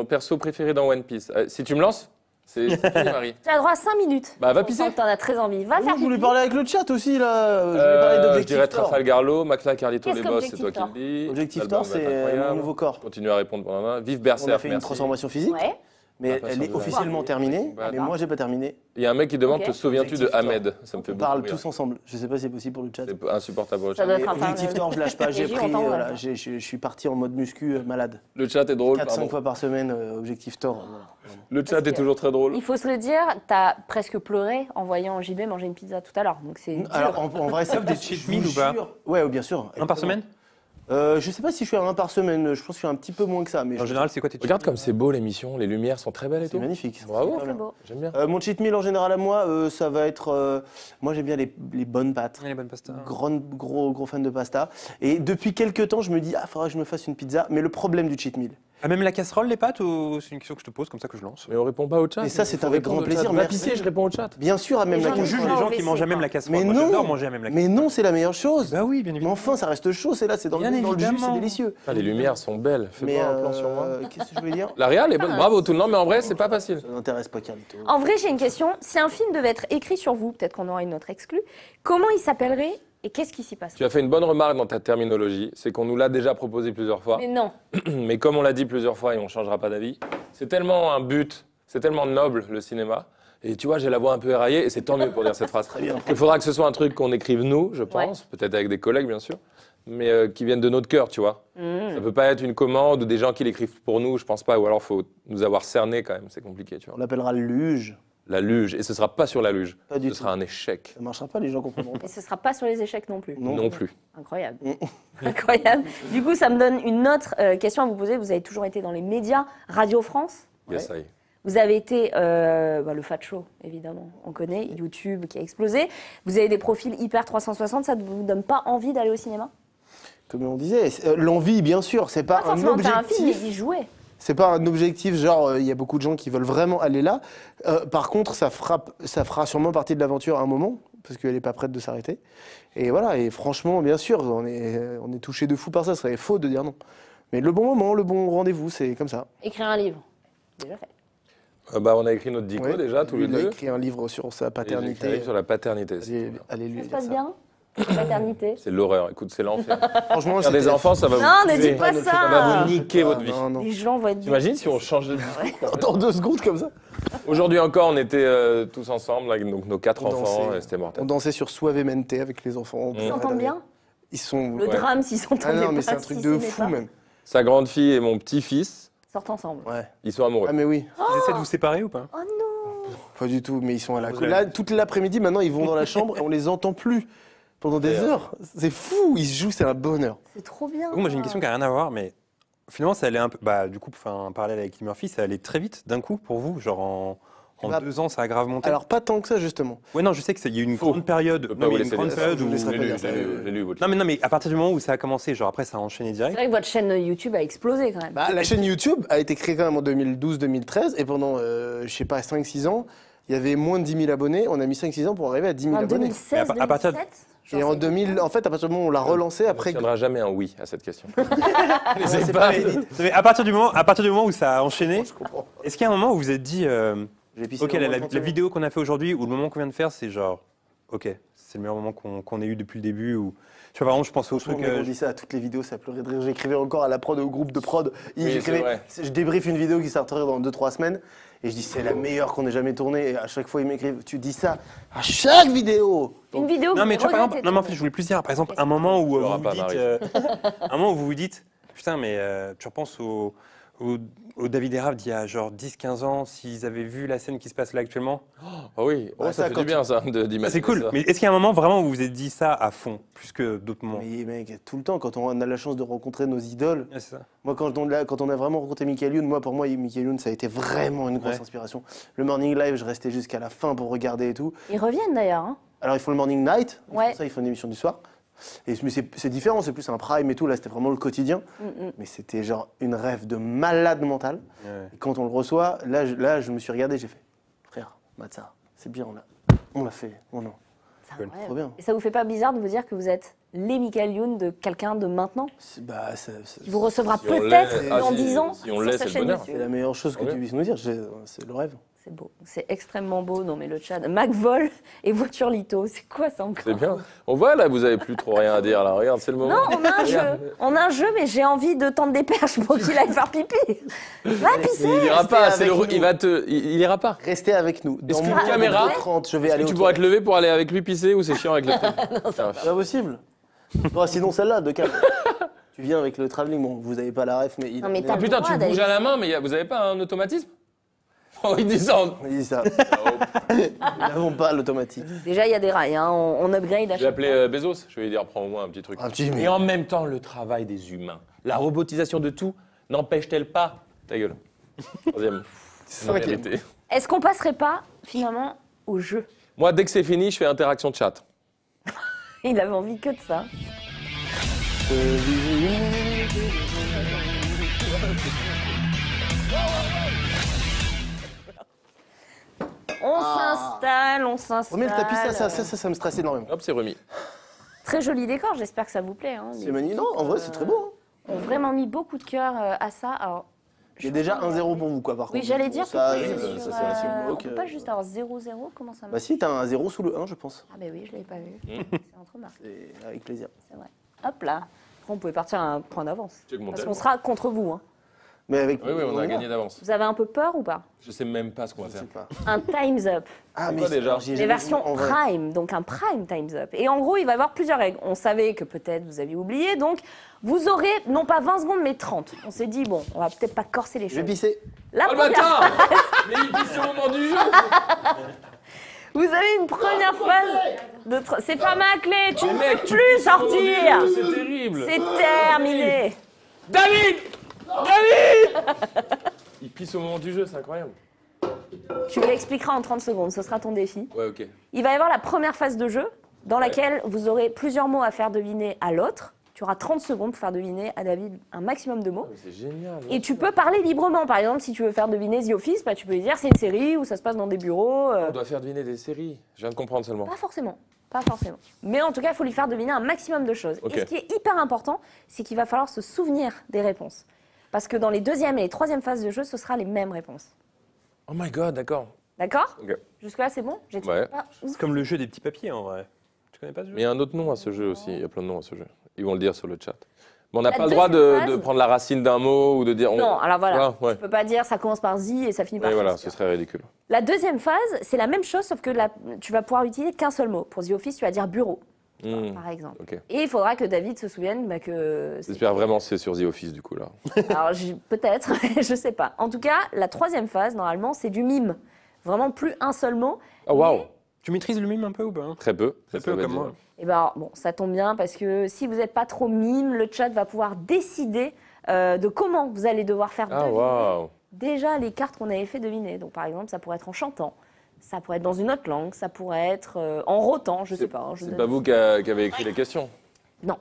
perso préféré dans One Piece. Si tu me lances, c'est fini, Marie. Tu as droit à 5 minutes. Bah, va On pisser. sent que t'en as très envie. Va Oui, faire je voulais pipi. parler avec le chat aussi là. Je voulais parler Je d'Objectif dirais Thor. Trafalgar Law, McFly, Carlito, Qu'est-ce les boss, c'est qu'Objectif toi qui le dis. Objectif L'album Thor, va être c'est incroyable. mon nouveau corps. Continue à répondre pendant la main. Vive On Berserk, a fait une merci. transformation physique, Ouais. mais Ah, elle est ça, officiellement terminée. Bah, Mais attends. moi, j'ai pas terminé. Il y a un mec qui demande, Ok. te souviens-tu de Objectif Thor. Ahmed? Ça me fait On beaucoup parle rire. tous ensemble. Je sais pas si c'est possible pour le chat. C'est insupportable pour le Ça chat. doit Mais être un Objectif fan. Thor, je lâche pas. J'ai J'ai pris, entendu, voilà, ouais. je suis parti en mode muscu malade. Le chat est drôle, 4-5 pardon. fois par semaine, Objectif Thor. Voilà. Le chat Parce est que- toujours très drôle. Il faut se le dire, t'as presque pleuré en voyant JB manger une pizza tout à l'heure. Donc c'est dur. Alors en vrai, c'est des cheat meals ou pas Ouais, bien sûr. Un par semaine? Je sais pas si je suis à un par semaine, je pense que je suis un petit peu moins que ça. Mais En général, c'est quoi tes Regarde comme c'est beau l'émission, les lumières sont très belles et c'est tout. magnifique. Bravo. C'est beau. J'aime bien. Mon cheat meal en général à moi, ça va être. Moi j'aime bien les bonnes pâtes. Les bonnes pastas. Gros fan de pasta. Et depuis quelques temps, je me dis, faudra que je me fasse une pizza. Mais le problème du cheat meal. Ah, même la casserole, les pâtes, ou c'est une question que je te pose comme ça que je lance? Mais on répond pas au chat. Et ça, c'est Faut avec répondre grand au plaisir, chat. Va merci. pisser, je réponds au chat. Bien sûr, à même Les la gens On qui juge mangent les en gens qui WC, mangent à même quoi. la casserole. Mais Moi, non. j'adore manger à même la Mais casserole. non, c'est la meilleure chose. Bah oui, bien Mais évidemment. enfin, ça reste chaud, c'est là, c'est dans le, Bien dans le jus, c'est évidemment. délicieux. Ah, les lumières sont belles. Mais Fais-moi un plan sur moi. qu'est-ce que je voulais dire La réal est bonne. Bravo tout le monde, mais en vrai, c'est pas facile. Ça n'intéresse pas Carlito. En vrai, j'ai une question. Si un film devait être écrit sur vous, peut-être qu'on aura une autre exclue, comment il s'appellerait et qu'est-ce qui s'y passe? Tu as fait une bonne remarque dans ta terminologie. C'est qu'on nous l'a déjà proposé plusieurs fois. Mais non. Mais comme on l'a dit plusieurs fois et on ne changera pas d'avis, c'est tellement un but, c'est tellement noble le cinéma. Et tu vois, j'ai la voix un peu éraillée et c'est tant mieux pour dire cette phrase. Il faudra que ce soit un truc qu'on écrive nous, je pense, peut-être avec des collègues bien sûr, mais qui viennent de notre cœur, tu vois. Ça peut pas être une commande ou des gens qui l'écrivent pour nous, je pense pas. Ou alors faut nous avoir cerné quand même, c'est compliqué, tu On vois. l'appellera luge. La luge, et ce sera pas sur la luge. Pas du Ce tout. sera un échec. Ça marchera pas, les gens comprendront Et pas. ce sera pas sur les échecs non plus. Non plus. Incroyable. Incroyable. Du coup, ça me donne une autre question à vous poser. Vous avez toujours été dans les médias, Radio France. Yes, ça y est. Vous avez été le Fat Show, évidemment, on connaît, YouTube qui a explosé. Vous avez des profils hyper 360, ça ne vous donne pas envie d'aller au cinéma? Comme on disait, l'envie, bien sûr, c'est pas Pas un forcément faire un film, mais objectif. d'y jouer. C'est pas un objectif, genre, il y a beaucoup de gens qui veulent vraiment aller là. Par contre, ça fera sûrement partie de l'aventure à un moment, parce qu'elle n'est pas prête de s'arrêter. Et voilà, et franchement, bien sûr, on est touché de fou par ça, ce serait faux de dire non. Mais le bon moment, le bon rendez-vous, c'est comme ça. Écrire un livre, déjà fait. On a écrit notre dico Ouais. déjà, tous les Lui, il a deux. écrit un livre sur sa Et j'ai écrit un paternité. livre sur la paternité. Allez, lui Ça se lire passe ça. bien? Paternité. C'est l'horreur, écoute, c'est l'enfer. Franchement, Faire des c'était- enfants, ça va Non, vous ne tuer. dis pas Ça va ça. vous niquer votre Ah, vie. non, non. Les gens vont être... T'imagines si on change de vie? Dans 2 secondes comme ça. Aujourd'hui encore, on était tous ensemble avec donc, nos 4 On enfants dansait. et c'était mortel. On dansait sur Suavemente avec les enfants. Ils s'entendent bien? Ils sont. Le Ouais. drame, s'ils s'entendaient Ah non, mais pas, c'est un truc s'ils de s'aimaient fou pas. même. Sa grande fille et mon petit-fils, Sortent ensemble. Ouais. ils sont amoureux. Ah mais oui, Ils essaient de vous séparer ou pas? Oh non! pas du tout, mais ils sont à la Vous cool. avez- Là, toute l'après-midi, maintenant, ils vont dans la chambre et on les entend plus pendant des heures. C'est fou, ils se jouent, c'est un bonheur. C'est trop bien. Moi, j'ai une question qui n'a rien à voir, mais finalement, ça allait un peu. Bah, du coup, enfin, un parallèle avec Eddie Murphy, ça allait très vite d'un coup pour vous, genre en Bah, 2 ans, ça a grave monté. Alors, pas tant que ça, justement. Ouais, non, je sais qu'il y a eu une Faux. grande période. Je peux Non, pas mais vous il y a une laisser grande dire ça. période Je où. vous laisserai J'ai pas lu, dire ça. j'ai lu votre Non, mais à partir du moment où ça a commencé, genre après, ça a enchaîné C'est direct. vrai que votre chaîne YouTube a explosé quand même. Bah, la chaîne YouTube a été créée quand même en 2012-2013 et pendant, je sais pas, 5-6 ans, il y avait moins de 10 000 abonnés. On a mis 5-6 ans pour arriver à 10 000 En abonnés. 2016, à partir de- 2017 Et en 2000, en fait, à partir du moment où on l'a relancé, ne après. tiendra jamais un oui à cette question. C'est pas Mais à partir du moment où ça a enchaîné, Je comprends. est-ce qu'il y a un moment où vous vous êtes dit, J'ai pissé ok, dans la mon pantalon. vidéo qu'on a fait aujourd'hui ou le moment qu'on vient de faire, c'est genre, ok, c'est le meilleur moment qu'on ait eu depuis le début ou. Je sais pas, vraiment, je pense au truc. On dit ça à toutes les vidéos, ça pleurait de rire. J'écrivais encore à la prod, au groupe de prod. Oui, c'est vrai. Je débriefe une vidéo qui sortirait dans 2-3 semaines. Et je dis, c'est la meilleure qu'on ait jamais tournée. Et à chaque fois, ils m'écrivent, tu dis ça à chaque vidéo. Une vidéo que Non, mais vous tu vois, par exemple, regrettez non, mais en tourner. fait, je voulais plus dire, par exemple, un moment où Tu l'auras vous pas, vous dites, Marie. un moment où vous vous dites, putain, mais tu repenses au David et Raph d'il y a genre 10-15 ans, s'ils avaient vu la scène qui se passe là actuellement. Ah oui, Ouais, ça ça, fait quand du bien ça d'imaginer C'est cool. ça. Mais est-ce qu'il y a un moment vraiment où vous vous êtes dit ça à fond, plus que d'autres moments? Mais mec, tout le temps, quand on a la chance de rencontrer nos idoles. Ouais, c'est ça. Moi, quand on a vraiment rencontré Michael Youn, pour moi, Michael Youn, ça a été vraiment une grosse Ouais. inspiration. Le Morning Live, je restais jusqu'à la fin pour regarder et tout. Ils reviennent d'ailleurs. Hein. Alors, ils font le Morning Night. Ils Ouais. font ça, ils font une émission du soir. Mais c'est différent, c'est plus un prime et tout. Là, c'était vraiment le quotidien. Mais c'était genre une rêve de malade mental. Ouais. Et quand on le reçoit, là, je me suis regardé, j'ai fait, frère, Matza, c'est bien, on l'a fait. Oh non, C'est Cool. incroyable. trop bien. Et ça vous fait pas bizarre de vous dire que vous êtes les Michael Youn de quelqu'un de maintenant Bah, qui vous recevra Si on peut-être l'est- dans si- 10 ans si on sur l'est, sa c'est le chaîne bonheur. YouTube. c'est la meilleure chose que Ouais. tu puisses nous dire. C'est le rêve. C'est beau, c'est extrêmement beau. Non mais le chat, McVol et voiture Lito, c'est quoi ça encore? C'est bien. On voit là, vous avez plus trop rien à dire là. Regarde, c'est le moment. Non, on a un jeu. On a un jeu, mais j'ai envie de tendre des perches pour qu'il aille faire pipi. Va pisser. Mais il ira Restez pas, c'est avec le, nous. il va te, il ira pas. Restez avec nous. Dans Est-ce qu'une moins de caméra- 30, je vais Est-ce aller que tu au pourrais te toilette. lever pour aller avec lui pisser ou c'est chiant avec le C'est un C'est pas possible. Bon, sinon, celle-là, de calme. Tu viens avec le travelling, bon, vous avez pas la ref, mais il Non, mais Ah t'as- putain, tu droit bouges d'aller à la main, mais vous avez pas un automatisme? Oh, il dit ça. Il dit ça. Nous n'avons pas l'automatique. Déjà, il y a des rails, hein. On upgrade à Je vais chaque appeler Bezos. Je vais lui dire, prends au moins un petit truc. Un petit, mais- Et en même temps, le travail des humains. La robotisation de tout n'empêche-t-elle pas ta gueule. Troisième. Cinquième. Vérité. Est-ce qu'on passerait pas, finalement, au jeu? Moi, dès que c'est fini, je fais interaction de chat. Il avait envie que de ça. On s'installe, on s'installe. Remets le tapis, ça me stresse énormément. Hop, c'est remis. Très joli décor, j'espère que ça vous plaît. Hein. C'est magnifique. Non, en vrai, c'est très beau. Hein. On a vraiment mis beaucoup de cœur à ça. Alors, Il y a déjà 1-0 pour vous, quoi, par contre. oui, j'allais dire ça, que arrive, sur, ça, c'est assez on glauque, peut pas juste avoir 0-0, comment ça Bah marche? si, t'as un 0 sous le 1, je pense. Ah ben oui, je l'avais pas vu. C'est entre marques, Et avec plaisir. c'est vrai. Hop là. Après, on pouvait partir à un point d'avance. Check mon Parce tel. qu'on sera contre vous. Hein. Mais avec Oui, on a gagné d'avance. Vous avez un peu peur ou pas? Je sais même pas ce qu'on va Je faire. sais pas. Un Time's Up. Ah, quoi, déjà j'y ai Les jamais versions vu en vrai. Prime, donc un Prime Time's Up. Et en gros, il va y avoir plusieurs règles. On savait que peut-être vous aviez oublié, donc vous aurez non pas 20 secondes, mais 30. On s'est dit, bon, on va peut-être pas corser les Je vais choses. pisser. La Oh le première bâtard. Mais il pisse au moment du jeu. Vous avez une première phase de... C'est pas ma clé, tu ne Mec, peux tu plus pisses au moment du sortir. jeu, c'est terrible. C'est terminé. David. David. Il pisse au moment du jeu, c'est incroyable. Tu l'expliqueras en 30 secondes, ce sera ton défi. Ouais, ok. Il va y avoir la première phase de jeu, dans laquelle vous aurez plusieurs mots à faire deviner à l'autre. Tu auras 30 secondes pour faire deviner à David un maximum de mots. Mais c'est génial. Et tu peux parler librement. Par exemple, si tu veux faire deviner The Office, bah, tu peux lui dire c'est une série où ça se passe dans des bureaux. On doit faire deviner des séries. Je viens de comprendre seulement. Pas forcément. Pas forcément. Mais en tout cas, il faut lui faire deviner un maximum de choses. Ok. Et ce qui est hyper important, c'est qu'il va falloir se souvenir des réponses. Parce que dans les deuxième et les troisième phases de jeu, ce sera les mêmes réponses. Oh my god, d'accord. D'accord? Ok. Jusque-là, c'est bon? J'explique Ouais. pas. C'est comme le jeu des petits papiers en vrai. Tu connais pas ce jeu? Mais il y a un autre nom à ce jeu aussi. Il y a plein de noms à ce jeu. Ils vont le dire sur le chat. Mais on n'a La pas le droit deuxième de phase- prendre la racine d'un mot ou de dire. Non, alors voilà. Ouais. Tu peux pas dire ça commence par Z et ça finit par Oui, voilà, Fist. ce serait ridicule. La deuxième phase, c'est la même chose, sauf que tu vas pouvoir utiliser qu'un seul mot. Pour The Office, tu vas dire bureau, Hmm. par exemple. Ok. Et il faudra que David se souvienne bah, que... J'espère vraiment que c'est sur The Office du coup là. Alors, peut-être, je sais pas. En tout cas, la troisième phase, normalement, c'est du mime. Vraiment plus un seul mot. Oh waouh, Tu maîtrises le mime un peu ou pas? très peu. Très Ça peu veut comme dire. moi. Et ben, bon, ça tombe bien parce que si vous n'êtes pas trop mime, le chat va pouvoir décider de comment vous allez devoir faire Ah deviner waouh. déjà les cartes qu'on avait fait deviner. Donc, par exemple, ça pourrait être en chantant, ça pourrait être dans une autre langue, ça pourrait être en rotant, je sais pas. Hein, je C'est donne- pas vous qui avez écrit les questions. Non.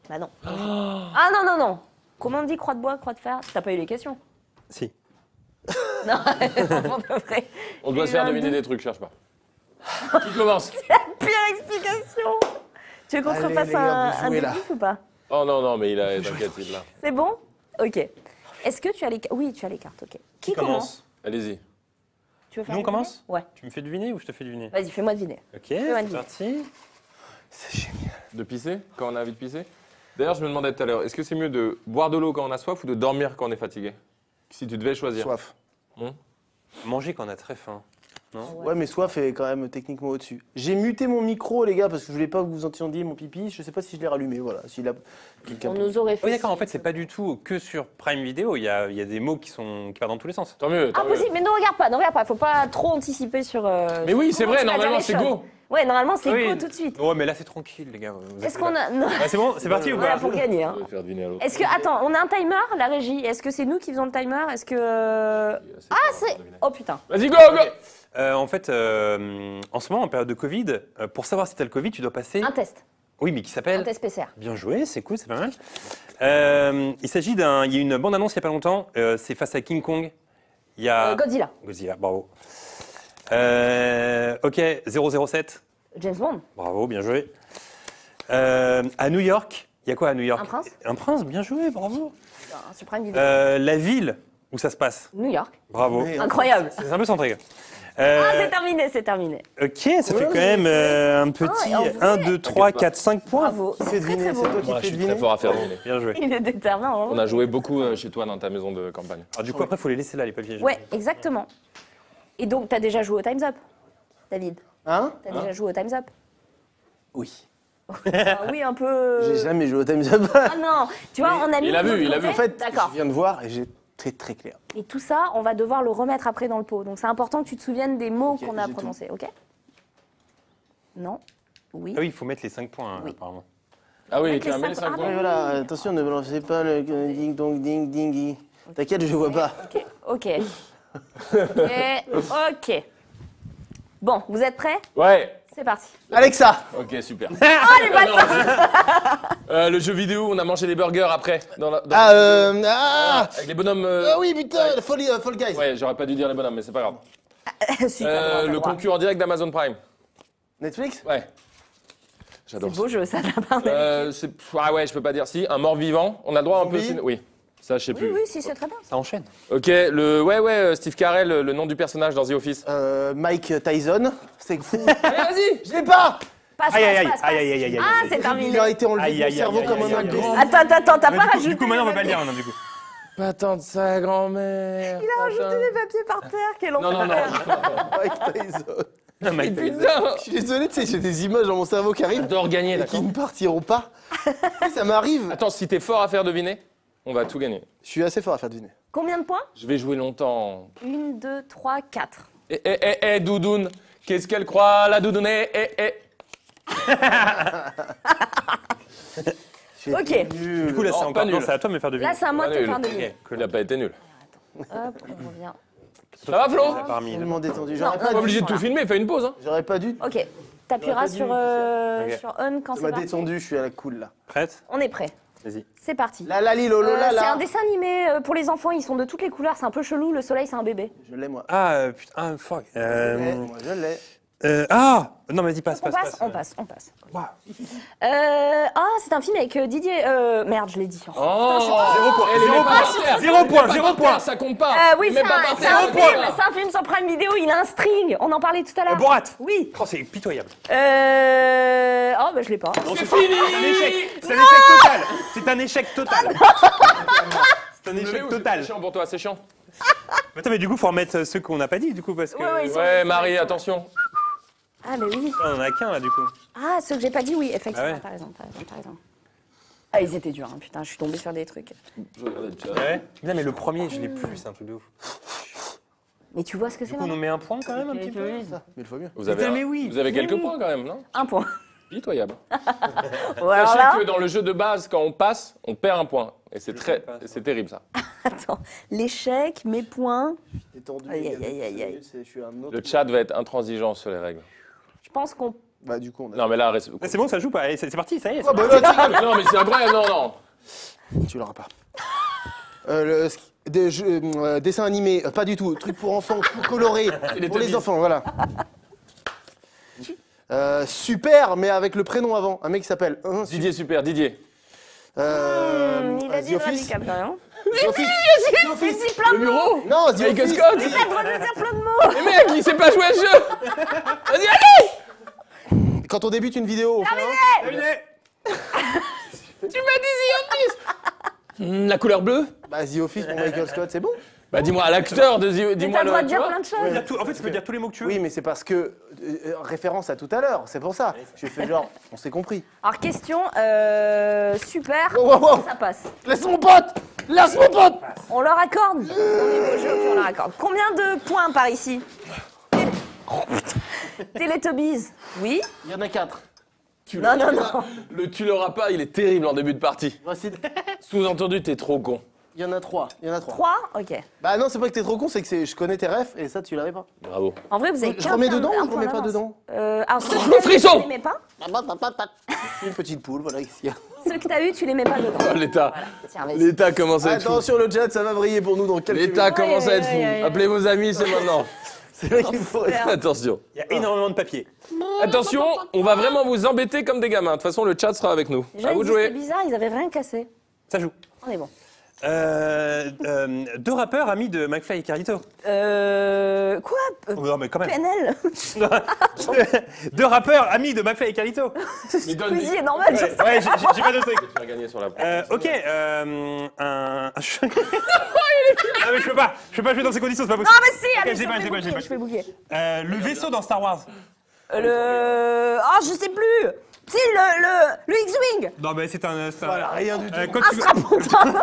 Bah non. Ah non, non, non. Comment on dit croix de bois, croix de fer? T'as pas eu les questions? Si. Non, vraiment de vrai. On doit se J'ai eu faire un deviner doute. des trucs, cherche pas. Qui commence? Pire explication. Tu veux qu'on te Allez, refasse les gars, vous un jouez, là. débrief ou pas? Oh non, non, mais il a t'inquiète, il l'a. C'est bon? Ok. Est-ce que tu as les cartes? Oui, tu as les cartes, ok. Qui commence? Allez-y. Tu veux faire Nous, on deviner? commence Ouais. Tu me fais deviner ou je te fais deviner? Vas-y, fais-moi deviner. Ok, Fais-moi c'est deviner. parti. C'est génial. De pisser quand on a envie de pisser? D'ailleurs, je me demandais tout à l'heure, est-ce que c'est mieux de boire de l'eau quand on a soif ou de dormir quand on est fatigué? Si tu devais choisir. Soif. Manger quand on a très faim. Ouais, mais soif est quand même techniquement au-dessus. J'ai muté mon micro, les gars, parce que je voulais pas que vous entendiez mon pipi. Je sais pas si je l'ai rallumé, voilà. S'il a quelqu'un. On nous aurait fait. Oui, d'accord, en fait, c'est pas du tout que sur Prime Video. Il y a des mots qui partent dans tous les sens. Tant mieux. Tant mieux. Impossible, mais ne regarde pas, ne regarde pas. Faut pas trop anticiper sur. Mais oui, c'est comment vrai, tu vas dire normalement, les c'est choses. go. Ouais, normalement, c'est Oui. go tout de suite. Ouais, mais là, c'est tranquille, les gars. Vous Est-ce êtes qu'on là. a. Non. Ouais, c'est bon, c'est parti ou Voilà, pas pour gagner. Hein. Je vais faire deviner à l'autre. Est-ce que. Attends, on a un timer, la régie. Est-ce que c'est nous qui faisons le timer? Est-ce que. Ah, c'est. Oh putain. Vas-y, go, go. En fait, en ce moment, en période de Covid, pour savoir si tu as le Covid, tu dois passer. Un test. Oui, mais qui Un s'appelle. test PCR. Bien joué, c'est cool, c'est pas mal. Il s'agit d'un. Il y a une bande-annonce il n'y a pas longtemps. C'est face à King Kong. Il y a. Godzilla. Godzilla, bravo. Ok, 007. James Bond. Bravo, bien joué. À New York, il y a quoi à New York? Un prince. Un prince, bien joué, bravo. Un Supreme Video. La ville où ça se passe. New York. Bravo. Mais- Incroyable. C'est un peu centré. Ah, c'est terminé, c'est terminé. Ok, ça fait quand même un petit et en vrai- 1, 2, 3, 4, 5 points. Bravo. Qui fait C'est très deviner, très c'est beau. toi qui Moi, fais je suis deviner. très fort à faire deviner. Bien joué. Il est déterminant. On a joué beaucoup chez toi dans ta maison de campagne. Alors du coup, après, il faut les laisser là, les papiers. Ouais, exactement. Et donc, t'as déjà joué au Time's Up, David? Hein? T'as déjà joué au Time's Up? Oui. Ah oui, un peu. J'ai jamais joué au Time's Up. Ah non, tu vois, on a mis. il a vu, de il a côté. vu. En fait, D'accord. je viens de voir et j'ai très très clair. Et tout ça, on va devoir le remettre après dans le pot. Donc c'est important que tu te souviennes des mots Ok, qu'on a j'ai prononcés, ok? Non? Oui. Ah oui, il faut mettre les 5 points, Oui. apparemment. Ah oui, Avec tu les as mis les cinq- 5 ah, points. Ouais, voilà, attention, ne balancez pas le ding dong ding dingy. T'inquiète, je vois pas. Ok. Ok. Bon, vous êtes prêts? Ouais. C'est parti. Alexa. Ok, super. Oh les bâtards! Le jeu vidéo, on a mangé des burgers après. Avec les bonhommes. Ah oui, putain, Fall Guys. Ouais, j'aurais pas dû dire les bonhommes, mais c'est pas grave. Si, t'as le droit, t'as Le droit. concurrent direct d'Amazon Prime. Netflix. Ouais. C'est J'adore beau jeu, ça, de la part de- Ah ouais, je peux pas dire si. Un mort-vivant. On a le droit un peu. Zombie. Oui. Ça, je sais Oui, plus. oui, si, c'est très bien. Ça enchaîne. Ok, Steve Carell, le nom du personnage dans The Office. Mike Tyson. C'est fou. Allez, vas-y. Je l'ai pas. Passe, Aïe, aïe, aïe, passe, passe, aïe, passe. aïe, aïe, aïe, aïe. Ah, c'est Il terminé. a été enlevé Aïe, de mon aïe, cerveau aïe, comme aïe, un aïe, imbécile. aïe. Attends, t'as pas Du rajouté coup, maintenant, on les va pas le papiers. dire, maintenant, du coup. Pas tant de sa grand-mère. Il a rajouté des papiers par terre, quel Non, non, non. Mike Tyson. Non, Mike Tyson. Putain. Je suis désolé, tu sais, j'ai des images dans mon cerveau qui arrivent J'adore gagner, et d'accord. qui ne partiront pas. Oui, ça m'arrive. Attends, si t'es fort à faire deviner, on va tout gagner. Je suis assez fort à faire deviner. Combien de points? Je vais jouer longtemps. 1, 2, 3, 4. Doudoune, qu'est-ce qu'elle croit, la doudoune? Ok. Du coup, là, c'est Non, encore. pas nul. Non, c'est à toi de me faire deviner. Là, c'est à moi de te Nul. faire deviner. Il n'a pas été nul. Hop, on revient. Ça va, Flo? Parmi. Tellement détendu. Non, J'aurais Pas pas obligé dû. de tout filmer, fais une pause. Hein. J'aurais pas dû. Ok. T'appuieras J'aurais pas dû. sur on quand Ça c'est m'a parti. détendu, je suis à la cool là. Prête? On est prêt. Vas-y. C'est parti. La la li lolo la C'est un la. dessin animé pour les enfants, ils sont de toutes les couleurs, c'est un peu chelou, le soleil c'est un bébé. Je l'ai moi. Ah, putain, ah, fuck. Moi je l'ai. Ah! Non, vas-y, passe, On passe, passe, on passe, on passe. C'est un film avec Didier... merde, je l'ai dit. Oh, Zéro point. Ça compte pas. Oui, Mais c'est pas un, par c'est terre. un film, c'est un film sur Prime Video, il a un string, on en parlait tout à l'heure. Borat. Oui. Oh, c'est pitoyable. Oh, bah je l'ai pas. C'est fini. C'est un échec total. C'est un échec total. C'est un Mais échec où, total. C'est chiant pour toi, c'est chiant. Attends, mais du coup, faut remettre ceux qu'on n'a pas dit, du coup, parce que. Ouais, ils sont- Ouais, Marie, attention. Ah, mais oui. On en a qu'un, là, du coup. Ah, ceux que j'ai pas dit, oui, effectivement, Ah ouais. t'as raison. Ah, ils étaient durs, hein, putain, je suis tombée sur des trucs. Ouais. Non, mais le premier, je l'ai plus, c'est un truc de ouf. Mais tu vois ce que c'est Du coup, on nous met un point quand même, un petit peu. Mais il faut mieux. Vous avez, mais oui. vous avez quelques oui. points quand même, non? Un point. Pitoyable. Voilà. Sachez que dans le jeu de base, quand on passe, on perd un point. Et c'est terrible ça. Attends, l'échec, mes points. Détendu. Aïe, aïe, aïe, aïe, aïe. Je suis un autre. Le chat va être intransigeant sur les règles. Je pense qu'on... Bah du coup on a. Non mais là, reste... Ah, c'est bon, ça joue pas. Allez, c'est parti, ça y est. Oh, bah, là, non mais c'est incroyable, non. tu l'auras pas. Dessin animé, pas du tout. Truc pour enfants, tout coloré. Il est Pour les tubby. enfants, voilà. Super, mais avec le prénom avant. Un mec qui s'appelle. Didier, super, Didier. il a The dit Office. DiCaprio, hein. The Office. Il dit plein de mots. Bureau. Non, The Avec Office. Scott. Il a le droit de dire plein de mots. Mais mec, il sait pas jouer à ce jeu. Vas-y, allez. Quand on débute une vidéo, on fait Tu m'as dit The Office. La couleur bleue. bah, The Office pour Michael Scott, c'est bon. Bah dis-moi à l'acteur de The... Mais Dis-moi t'as le droit de tu dire vois. plein de choses. En fait, tu peux dire tous les mots que tu veux. Oui, mais c'est parce que référence à tout à l'heure, c'est pour ça. J'ai fait genre, on s'est compris. Alors, question super. Wow, wow, wow. Ça passe. Laisse mon pote. Laisse mon pote. On leur accorde. On est beau jeu, ok, on leur accorde. Combien de points par ici? Teletubbies. Oui. Il y en a 4. Non, non, non. Le tu l'auras pas, il est terrible en début de partie. Voici. Sous-entendu, t'es trop con. Il y en a 3. Il y en a 3. 3. Ok. Bah non, c'est pas que t'es trop con, c'est que je connais tes refs et ça tu l'avais pas. Bravo. En vrai, vous avez Je remets dedans ou je point remets pas d'avance. dedans? Alors, ceux que Le t'as eu, frisson. tu les mets pas. Une petite poule, voilà ici. Ceux que t'as eu, tu les mets pas dedans. Oh, L'État. Tiens, vas-y. L'État commence à être fou. Attention, le chat, ça va vriller pour nous dans quelques L'État minutes. commence à être Aïe, aïe, aïe, fou. aïe. Appelez vos amis, c'est maintenant. C'est vrai qu'il faut. Attention. Il y a énormément de papier. Attention, on va vraiment vous embêter comme des gamins. De toute façon, le chat sera avec nous. Déjà, À vous ils de disaient, c'est jouer. bizarre, ils avaient rien cassé. Ça joue. On est bon. Deux rappeurs amis de McFly et Carlito. Quoi Oh, non, mais quand même. PNL. Deux rappeurs amis de McFly et Carlito. Mais donne Squeezie est normal. je sais. Ouais, j'ai pas de truc. Tu vas gagner sur la Ok, Ah, mais je peux pas jouer dans ces conditions, c'est pas possible. Ah, mais si, allez, Ok, j'ai pas, je fais bouger. Le vaisseau dans Star Wars. Ah, je sais plus. Si, le X-Wing. Non, mais c'est un. Voilà, rien du tout. Quand Un tu veux- strapontin.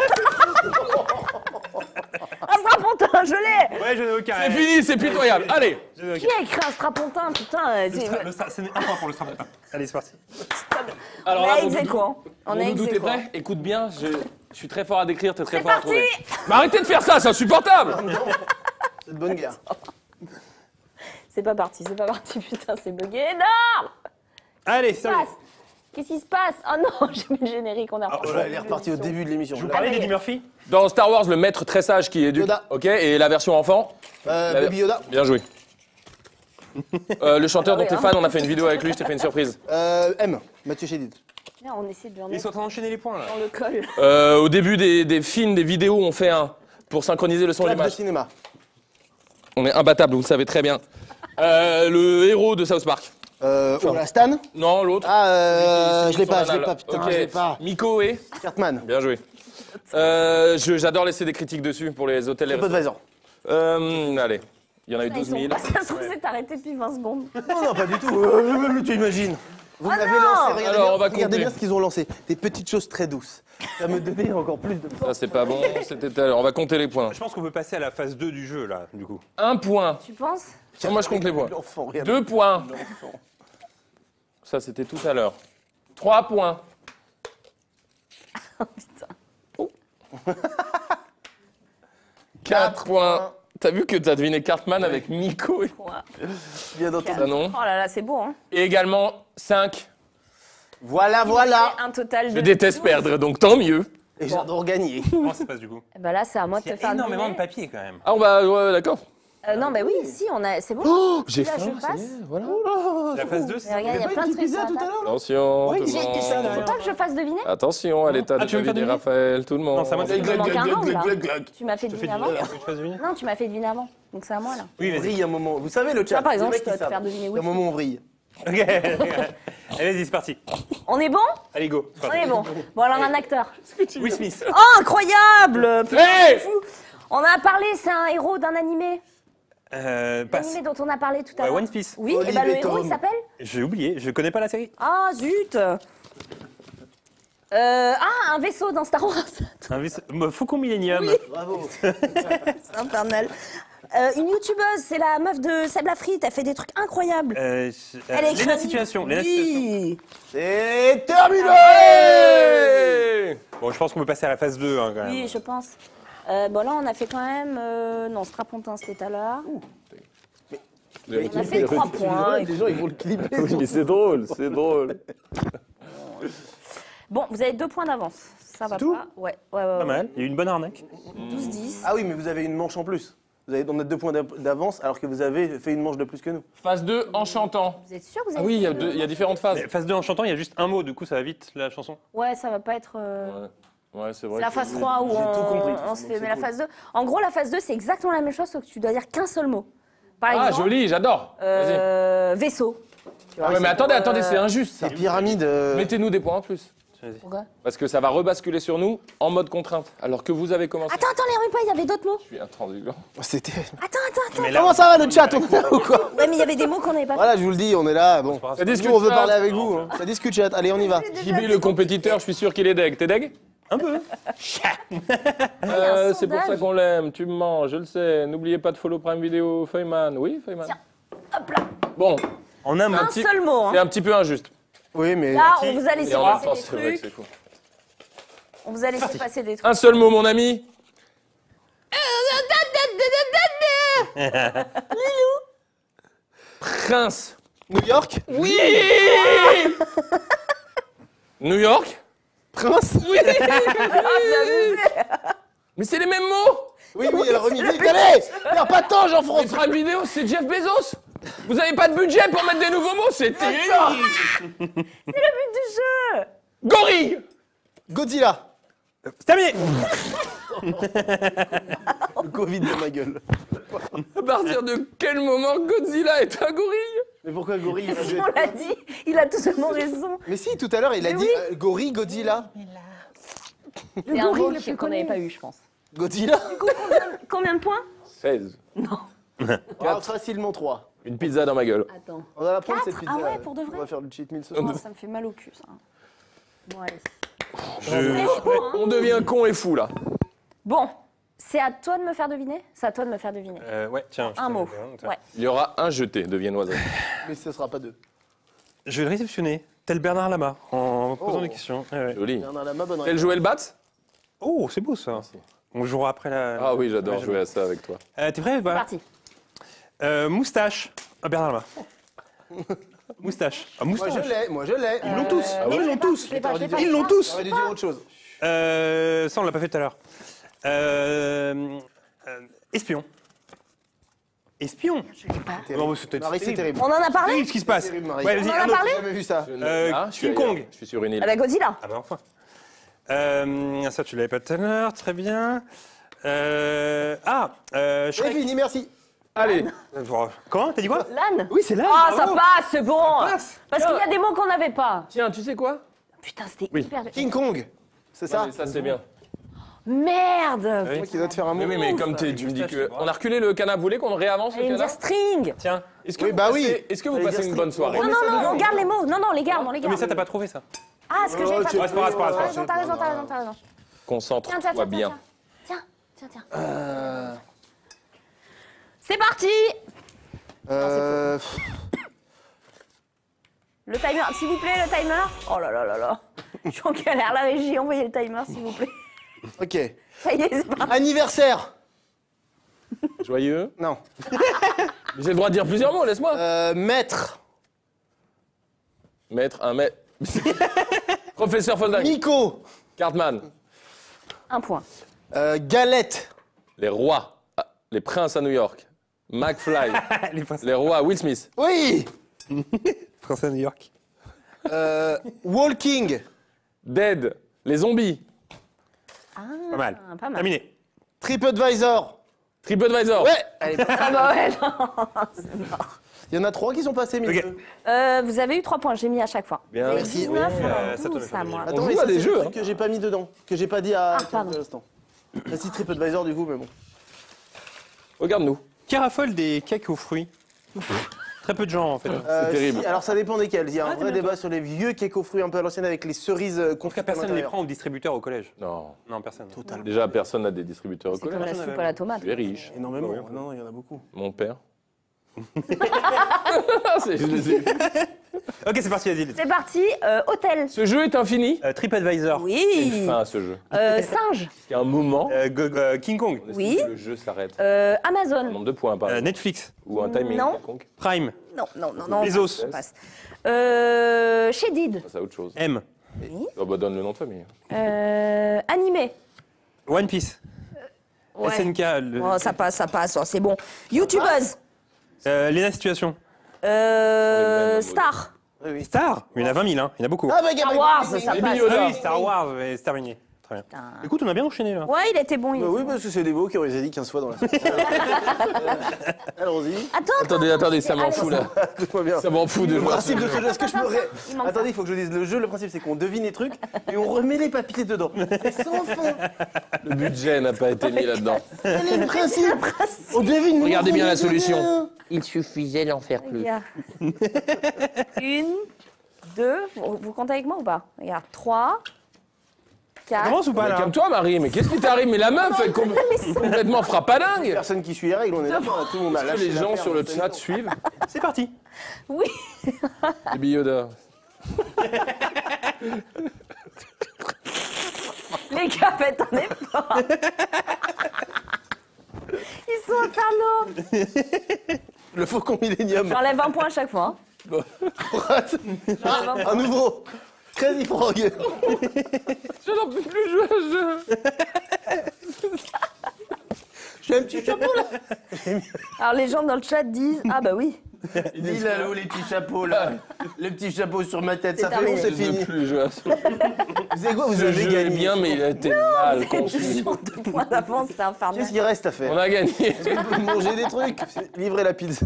un strapontin, je l'ai. Ouais, je n'ai aucun. C'est fini, c'est pitoyable. Allez. Je n'ai Qui aucun. a écrit un strapontin, putain C'est un point pour le strapontin. Allez, c'est parti. Alors On là, est mon ex doudou, aequo, hein. On mon est doudou, ex t'es aequo. prêt? Écoute bien, je suis très fort à décrire, t'es très C'est fort à parti. trouver. Mais arrêtez de faire ça, c'est insupportable. C'est de bonne guerre. C'est pas parti, putain, c'est bugué. Non. Allez, Qu'est-ce qui se passe? Qu'est-ce qui se passe? Oh non, j'ai mis le générique, on a reparti. Ouais, elle est repartie au début de l'émission. Je vous Là. parlais Ah, d'Eddie oui. Murphy. Dans Star Wars, le maître très sage qui éduque. Yoda. Ok, et la version enfant. Baby Yoda. Bien joué. Le chanteur Ah dont oui, t'es hein. fan, on a fait une vidéo avec lui, je t'ai fait une surprise. M. Mathieu Chédid. Viens, on essaie de lui en Ils sont en mettre train d'enchaîner les points là. dans le col. Au début des films, des vidéos, on fait un pour synchroniser le son et Clap de l'image. cinéma. On est imbattable, vous le savez très bien. Le héros de South Park. Oh, la Stan. Non, l'autre. Ah, je l'ai Son pas, anal. putain, Ok. je l'ai pas. Miko et. Cartman. Bien joué. J'adore laisser des critiques dessus pour les hôtels et les TripAdvisor. allez, il y en a eu Ils 12 sont 000. pas, ça se trouve, c'est arrêté depuis 20 secondes. Non, non, pas du tout. Tu imagines. Vous m'avez lancé, regardez, Alors, bien, on va regardez compter. bien ce qu'ils ont lancé. Des petites choses très douces. Ça me donnait encore plus de... Ça, c'est pas bon. C'était tout à l'heure. On va compter les points. Je pense qu'on peut passer à la phase 2 du jeu là, du coup. 1 point. Tu penses? Moi, je compte les points. L'enfant, regarde. 2 points. Ça, c'était tout à l'heure. 3 points. Oh putain. 4 points. T'as vu que t'as deviné Cartman avec Miko et... Quoi? Bien d'entendre. Ça, non. Oh là là, c'est beau, hein. Et également 5. Voilà, voilà. Un total de. Je déteste 12. perdre, donc tant mieux. Et j'adore gagner. Comment ça se passe du coup? Eh ben là, c'est à moi de Il y te a faire énormément de deviner. papier quand même. Ah, on va... Ouais, d'accord. Non, mais oui, si, on a. C'est bon. Oh, j'ai Là, faim, je ça y passe. est, voilà. La phase 2, Mais c'est. regarde, il y a plein de trucs sur la table. Attention, Oui, tout le j'ai- monde. Faut pas que je fasse deviner. Attention à l'état Ah, de tu veux me faire deviner deviner Raphaël, tout le monde. Non, c'est à moi de Il me manque un round, là. Glug. Tu m'as fait Je te fais deviner avant. deviner. Tu te fais deviner. Non, tu m'as fait deviner avant. Donc c'est à moi là. Oui, vas-y. Vrille un moment. Vous savez le chat. Là, par exemple, les je mecs dois qui te faire savent. deviner Il y a oui. un moment où on vrille. Ok. Allez, vas-y, c'est parti. On est bon? Allez, go. C'est On parti. est bon. Bon, alors un acteur. Will Smith. Oh, incroyable! Putain, Hey c'est fou. On a parlé, c'est un héros d'un animé. Passe. L'animé dont on a parlé tout à Ouais, l'heure. One Piece. Oui, et Olive bah le et héros Tom. il s'appelle? J'ai oublié, je connais pas la série. Ah zut! Un vaisseau dans Star Wars. Faucon Millennium. Bravo. C'est infernal. Une youtubeuse, c'est la meuf de Seb Lafrite, elle fait des trucs incroyables. Elle est Léna Situation. Léna Situation. Oui. C'est terminé. Bon, je pense qu'on peut passer à la phase 2 hein, quand même. Oui, je pense. Bon là, on a fait quand même... non, Strapontin, c'était tout à l'heure. On a fait 3 points. Les gens, ils vont le clipper. Oui, mais c'est drôle, c'est drôle. Bon, vous avez 2 points d'avance. Ça va tout pas. Ouais. Pas mal, il y a eu une bonne arnaque. 12-10. Ah oui, mais vous avez une manche en plus. On a 2 points d'avance alors que vous avez fait une manche de plus que nous. Phase 2 en chantant. Vous êtes sûr que vous Ah avez oui, fait il y a différentes phases. Mais phase 2 en chantant, il y a juste un mot, du coup ça va vite la chanson. Ouais, ça va pas être... Ouais, c'est vrai. C'est la phase 3 où J'ai tout compris, on se donc fait. c'est Mais la cool. phase 2... En gros, la phase 2, c'est exactement la même chose, sauf que tu dois dire qu'un seul mot. Par Ah, exemple, joli, j'adore. Vas-y. vaisseau. Ah ouais, mais attendez, c'est injuste ça. C'est pyramide. Mettez-nous des points en plus. Pourquoi? Parce que ça va rebasculer sur nous en mode contrainte. Alors que vous avez commencé. Attends, les rues pas, il y avait d'autres mots. Je suis intransigeant. C'était. Attends. Mais là, Comment ça va le chat? On est là ou quoi? Ouais, mais il y avait des mots qu'on n'avait pas fait. Voilà, je vous le dis, on est là. Bon. Ça discute Nous, on veut chat. parler avec vous. hein. Ça discute chat. Allez, on y va. JB le compétiteur, je suis sûr qu'il est deg. T'es deg? un peu. un C'est pour sondage. ça qu'on l'aime, tu me mens, je le sais. N'oubliez pas de follow Prime Video Feynman. Oui, Feynman. Tiens. Hop là. Bon, En un mot. Un petit- seul mot. c'est Hein. un petit peu injuste. Oui, mais. Là, on vous a laissé Et en même passer temps, des c'est vrai que trucs. c'est fou. On vous a laissé passer des trucs. Un seul mot, mon ami. Prince. New York. Oui. New York. Prince. Oui. Mais c'est les mêmes mots. Oui, elle a remis vite. Allez, perds pas de temps, Les Jean-François. Prime Video, c'est Jeff Bezos. Vous avez pas de budget pour mettre des nouveaux mots, c'est terrible. C'est le but du jeu. Gorille. Godzilla. C'est terminé. Le Covid de ma gueule. À partir de quel moment Godzilla est un gorille? Mais pourquoi gorille Si on l'a dit, il a totalement raison. Mais si, tout à l'heure, il a Mais dit oui. gorille, Godzilla. C'est un mot qu'on n'avait pas eu, je pense. Godzilla. Combien de points? 16. Ah, facilement 3. Une pizza dans ma gueule. Attends. On va la prendre 4? cette pizza. Ah ouais, pour de vrai? On va faire le cheat meal ce Oh, soir. ça me fait mal au cul, ça. Bon, allez. On devient con et fou là. Bon, C'est à toi de me faire deviner? C'est à toi de me faire deviner. Ouais, tiens. je Un te mot. le fais, Ouais. Il y aura un jeté de viennoiserie. Mais ce sera pas deux. Je vais le réceptionner, tel Bernard Lama, en posant Oh. des questions. Ouais. Joli. Bernard Lama, bonne Quel réponse. jouet le bat? Oh, c'est beau ça. On jouera après la. Ah oui, j'adore Ouais, jouer à ça avec toi. T'es prêt? C'est Voilà. parti. Moustache. Ah, Bernard Lama. Moustache. Ah, Moi moustache. je l'ai, moi je l'ai. Ils l'ont tous. mais Ils je l'ont l'ai pas, tous. je l'ai pas, je l'ai pas. Ils l'ont tous. J'aurais dû dire autre chose. Ça, on l'a pas fait tout à l'heure. Espion. Espion. Non, mais c'était Marie, c'est terrible. terrible. On en a parlé? Terrible ce qui se passe. C'est terrible, Marie. Ouais, vas-y, On en a un autre. parlé? J'ai jamais vu ça. Je suis King ailleurs. Kong. Je suis sur une île. Ah bah Godzilla. Ah bah enfin. Ça, tu l'avais pas tout à l'heure, très bien. C'est Shrek. fini, merci. Allez, Comment? T'as dit quoi? L'âne. Oui, c'est là. Ah, ça passe, c'est bon. passe. Parce qu'il y a des mots qu'on n'avait pas. tiens, tu sais quoi? Putain, c'était Oui. hyper... King Kong. C'est Non, ça mais ça c'est bien. Merde. Oui. Moi qui dois te faire un mot. Mais comme tu me dis que. On a reculé le canard, vous voulez qu'on réavance le J'allais me dire canard? string. Tiens. Est-ce que Oui, vous bah passez, oui. est-ce que vous Fallait passez dire une bonne strict. soirée? Non, non, non, on garde les mots. Non, non, on les garde, on les Non, garde. mais ça, t'as pas trouvé ça. Ah, ce que j'ai pas Ouais, c'est pas grave, c'est pas grave, c'est pas grave. T'as raison, t'as raison, t'as raison, t'as raison. Tiens, Concentre-toi tiens, tiens, bien. tiens. Tiens, tiens. Euh, C'est parti. euh, Le timer, s'il vous plaît, le timer. Oh là là là là. Je suis en galère, la régie, envoyez le timer, s'il vous plaît. Ok. Ça y est, c'est parti. Anniversaire. Joyeux. Non. J'ai le droit de dire plusieurs mots, laisse-moi. Maître. Maître, un maître. Professeur Foldag. Nico. Cartman. Un point. Galette. Les rois. Ah, les princes à New York. McFly. Les Français. Les rois. Will Smith. Oui. Français à New York. Walking. Dead. Les zombies. Pas mal. Pas mal. Terminé. TripAdvisor. TripAdvisor. Ouais. Allez, Ah bah ouais, non. il y en a 3 qui sont passés, mais Ok. Vous avez eu 3 points, j'ai mis à chaque fois. Bien. Vous avez Merci. 19, Oui, on a ça, t'en 12, as ça, fait moi. On Attends, joue mais à ça, des c'est jeux, le hein. truc que j'ai pas mis dedans, que j'ai pas dit à pardon. l'instant. Bah, si TripAdvisor du coup, mais bon. Regarde-nous. Qui raffole des cakes aux fruits? Très peu de gens en fait. C'est terrible. Alors ça dépend desquels. Il y a un vrai t'aimes bien, débat sur les vieux cakes aux fruits un peu à l'ancienne avec les cerises En tout cas, confites à personne ne les l'intérieur. prend au distributeur au collège. Non. Non, personne. Total. Déjà, personne n'a des distributeurs au C'est comme collège. la soupe à la tomate. Tu es riche. Énormément. Bah oui, Non, il y en a beaucoup. Mon père. Je les ai vus. Ok, c'est parti, vas-y. C'est parti, hôtel. Ce jeu est infini. TripAdvisor. C'est Oui. une fin à ce jeu. Singe. Il y a un moment. King Kong. on estime Oui. que le jeu s'arrête. Amazon. Un nombre de points, par exemple. Netflix. Ou un timing Non. quelconque. Prime. Non, non, non, non. Les os. on passe. Shadid. Ça, c'est autre chose. M. Oh, bah, donne le nom de famille. Animé. One Piece. Ouais. SNK. Oh, ça passe, oh, c'est bon. YouTubeuse. Léna Situation. Star. Oui, oui. Star. Il y en a 20 000, hein. Il y en a beaucoup. Ah bah, Star Wars, ça Les passe. Yoda. Ah oui, Star Wars, ouais, c'est terminé. Très bien. Putain. Écoute, on a bien enchaîné là. Ouais, il était bon. Il Bah était oui, bon. parce que c'est des mots qui auraient dit 15 fois dans la semaine. Allons-y. Attendez, ça m'en Allez, fout là. Tout va bien. Ça m'en fout de Le jouer. principe de ce jeu, est-ce que je me ré... Il manque Attendez, il faut que je dise le jeu. Le principe, c'est qu'on devine les trucs et on remet les papiers dedans. C'est sans fond. Le budget n'a pas été mis là-dedans. Quel est le principe On devine. Regardez bien la on devine. solution. Il suffisait d'en faire plus. Regarde. 1, 2, vous comptez avec moi ou pas? Regarde, 3, 4. Commence ou pas Mais là? calme-toi, Marie, mais qu'est-ce qui t'arrive? Mais la meuf, elle est complètement frappadingue. Personne qui suit les règles, on est d'accord. Tout le monde a Est-ce que lâché les gens l'affaire, sur le c'est chat bon. suivent? C'est parti. Oui. Baby Yoda. Les gars, faites un effort. Ils sont infernaux. Le Faucon Millenium. J'enlève un point à chaque fois. hein. J'enlève un point. Un nouveau. Crazy Frog. Je n'en peux plus jouer à ce jeu. J'ai un petit chapeau là. Alors les gens dans le chat disent ah bah oui. Il dit là, les petits chapeaux là. Les petits chapeaux sur ma tête. Ça C'est fait bon, terminé. c'est Je ne fini. veux plus jouer à ce jeu. Vous savez quoi Vous Ce avez jeu est gagné. bien, mais il a été mal conçu. Ils ont 2 points d'avance, c'est infernal. Qu'est-ce qu'il reste à On faire a gagné. Manger des trucs. Livrer la pizza.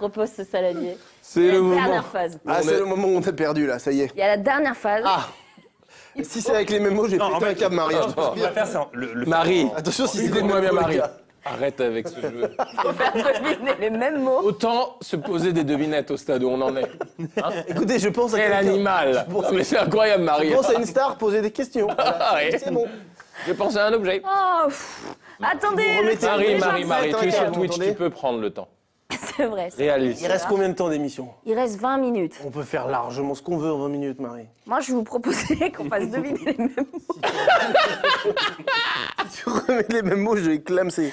Repose ce saladier. C'est La le moment. dernière phase. Ah, On c'est est- le moment où on t'a perdu là, ça y est. Il y a la dernière phase. Ah Si c'est avec les mêmes mots, j'ai Non, en pété un fait, câble, Marie. On va faire ça. Marie, Attention, si c'est écoute-moi des bien, mêmes mots, Marie. les gars. Arrête avec ce jeu. Faut faire deviner les mêmes mots. Autant se poser des devinettes au stade où on en est. Écoutez, je pense à Quel quelqu'un. animal. pense- Non, mais c'est incroyable, Marie. Je pense à une star, poser des questions. Voilà, Ouais. c'est bon. J'ai pensé à un objet. Oh, pff. Attendez, Vous remettez- Marie, tu es sur Vous Twitch, m'entendez tu peux prendre le temps. c'est vrai. Réalise. Il reste combien de temps d'émission? Il reste 20 minutes. On peut faire largement ce qu'on veut en 20 minutes, Marie. Moi, je vous proposais qu'on fasse deviner les mêmes mots. Tu remets les mêmes mots, je vais clamser.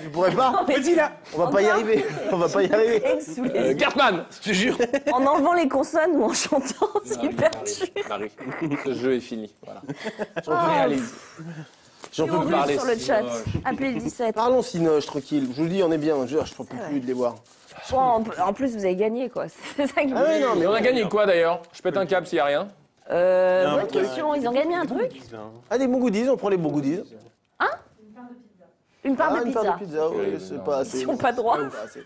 Tu pourrais pas? Petit là. On va pas y Encore arriver. On va pas y arriver. Sous les yeux. Cartman. Je te jure. En enlevant les consonnes ou en chantant, c'est hyper dur. Marie, ce jeu est fini. Voilà. Oh, Réalise. J'en on peux plus. russe parler sur le si chat. moche. Appelez le 17. Parlons Cinoche, tranquille. Je vous le dis, on est bien. Je peux plus de les voir. Bon, en plus, vous avez gagné, quoi. C'est ça que je Ah ouais, non, Mais mais on a gagné quoi d'ailleurs? Je pète un câble s'il n'y a rien. Bonne question. Ils ont gagné un truc? Ah, des bons goodies, on prend les bons goodies. Une part Ah, de une part pizza. de pizza, ouais, c'est pas assez. Ils n'ont pas droit. C'est pas assez.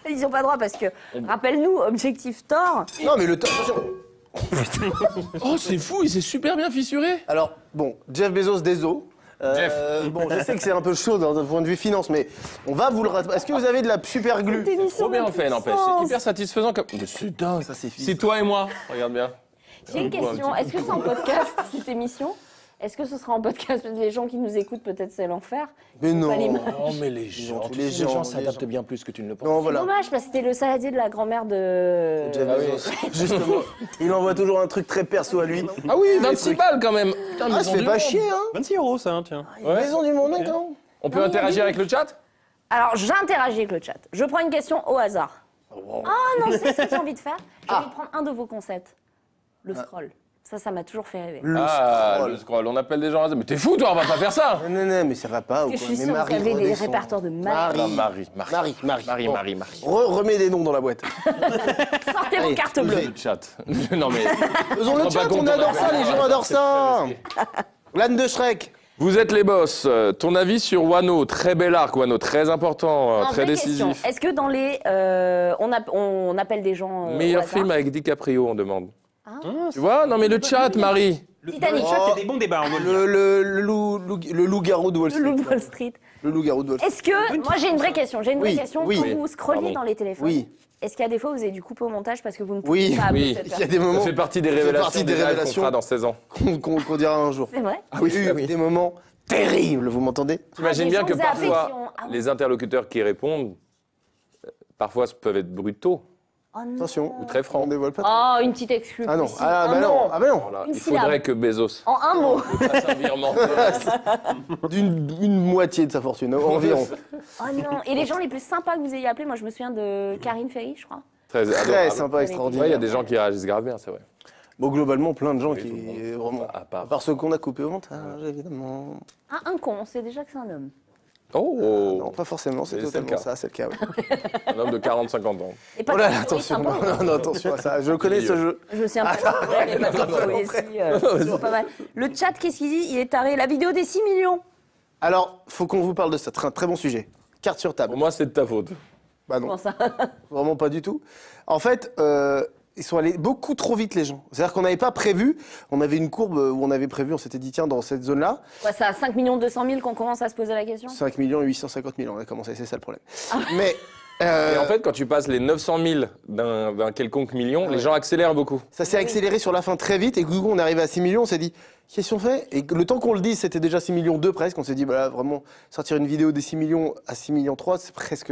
Ils n'ont pas droit parce que, rappelle-nous, Objectif Thor. Non, mais le temps, attention. Oh, c'est fou, il s'est super bien fissuré. Alors, bon, Jeff Bezos, désolé. Bon, je sais que c'est un peu chaud d'un point de vue finance, mais on va vous le rattraper. Est-ce que vous avez de la super glue? Trop bien fait, n'empêche. C'est hyper satisfaisant comme. Mais c'est dingue. Ça, c'est C'est toi et moi. Regarde bien. J'ai une question. Est-ce que c'est en podcast, cette émission? Est-ce que ce sera en podcast? Parce que les gens qui nous écoutent, peut-être c'est l'enfer. Mais non. Pas l'image. Oh, mais les gens, gens, tous les gens s'adaptent bien plus que tu ne le penses. Non, voilà. Dommage, parce que c'était le saladier de la grand-mère de... Jeff Ah oui. Bezos, justement. Il envoie toujours un truc très perso à lui. Ah oui, 26 balles quand même. Putain, Ah, maison ça fait du pas monde. chier, hein. 26 € ça, hein, tiens. Ouais. Maison du monde, mec, non? On peut interagir avec le chat? Alors, j'interagis avec le chat. Je prends une question au hasard. Ah non, c'est ce que j'ai envie de faire. J'ai envie de prendre un de vos concepts. Le scroll. Ça m'a toujours fait rêver. Le scroll. On appelle des gens à... Mais t'es fou, toi, on va pas faire ça. Non, non, mais ça va pas. Ou Parce que quoi. je suis Mais sûre que vous avez des redescends. répertoires de Marie. malades. Marie. Bon. Marie. Remets des noms dans la boîte. Sortez vos Allez, cartes posez. bleues. Le chat. Non mais. Faisons le rends chat, pas compte, on adore ça, les gens adorent ça. L'âne de Shrek. Vous êtes les boss. Ton avis sur Wano? Très bel arc, Wano. Très important, très Vraie question. décisif. Est-ce que dans les... on appelle des gens au Meilleur hasard. film avec DiCaprio, on demande. Ah. Tu vois? Non mais le chat, Marie. Titanic. Le chat, il y a des bons débats. On va le dire. Le loup-garou de Wall Le Street. loup de Wall Street. Le loup-garou de Wall Street. Est-ce que... Moi, j'ai une vraie question. J'ai une vraie Oui, question. oui. Quand Oui. vous scrollez Pardon. dans les téléphones, Oui. est-ce qu'il y a des fois où vous avez dû couper au montage parce que vous ne pouvez Oui, pas appeler oui. cette Il y a personne? des moments Ça fait partie des Ça fait révélations, partie des des lives qu'on révélations. fera dans 16 ans. qu'on dira un jour. C'est vrai? Oui, des moments terribles, vous m'entendez? T'imagines des bien gens que que vous avez appelés parfois, qui ont- Ah oui. les interlocuteurs qui répondent, parfois peuvent être brutaux Oh non. Attention, ou très on francs. dévoile pas. Oh, une petite exclue. Ah non, précise. ah bah Un non, nom. ah bah non. Voilà. Une Il syllabe. faudrait que Bezos En un mot. fasse un virement. D'une moitié de sa fortune, environ. Oh non. Et les gens les plus sympas que vous ayez appelés, moi je me souviens de Karine Ferry, je crois. Très Très adorable. sympa, Ouais, extraordinaire. il y a des gens qui réagissent grave bien, c'est vrai. Bon, globalement, plein de gens Oui, qui, tout le monde. vraiment, À part. à part ceux qu'on a coupés au montage, évidemment. Ah, un con, on sait déjà que c'est un homme. Oh, Non, pas forcément, c'est Mais c'est totalement le cas. ça, c'est le cas. Oui. un homme de 40-50 ans. Et pas Oh là que là, oui, attention, sympa. non, non, attention à ça, je connais ce jeu. Je me souviens pas. Ouais, les Patrick Poésie, c'est pas mal. Le chat, qu'est-ce qu'il dit? Il est taré. La vidéo des 6 millions. Alors, faut qu'on vous parle de ça, très bon sujet. Carte sur table. Pour moi, c'est de ta faute. Bah non, Comment ça? vraiment pas du tout. En fait, ils sont allés beaucoup trop vite, les gens. C'est-à-dire qu'on n'avait pas prévu, on avait une courbe où on avait prévu, on s'était dit, tiens, dans cette zone-là, Ouais, c'est à 5 200 000 qu'on commence à se poser la question. 5 850 000, on a commencé, c'est ça le problème. Ah. Mais, Et en fait, quand tu passes les 900 000 d'un quelconque million, les gens accélèrent beaucoup. ça s'est accéléré sur la fin très vite, et du coup, on est arrivé à 6 millions, on s'est dit, qu'est-ce qu'on fait? Et le temps qu'on le dise, c'était déjà 6 millions 2 presque, on s'est dit, voilà, vraiment, sortir une vidéo des 6 millions à 6 millions 3, c'est presque...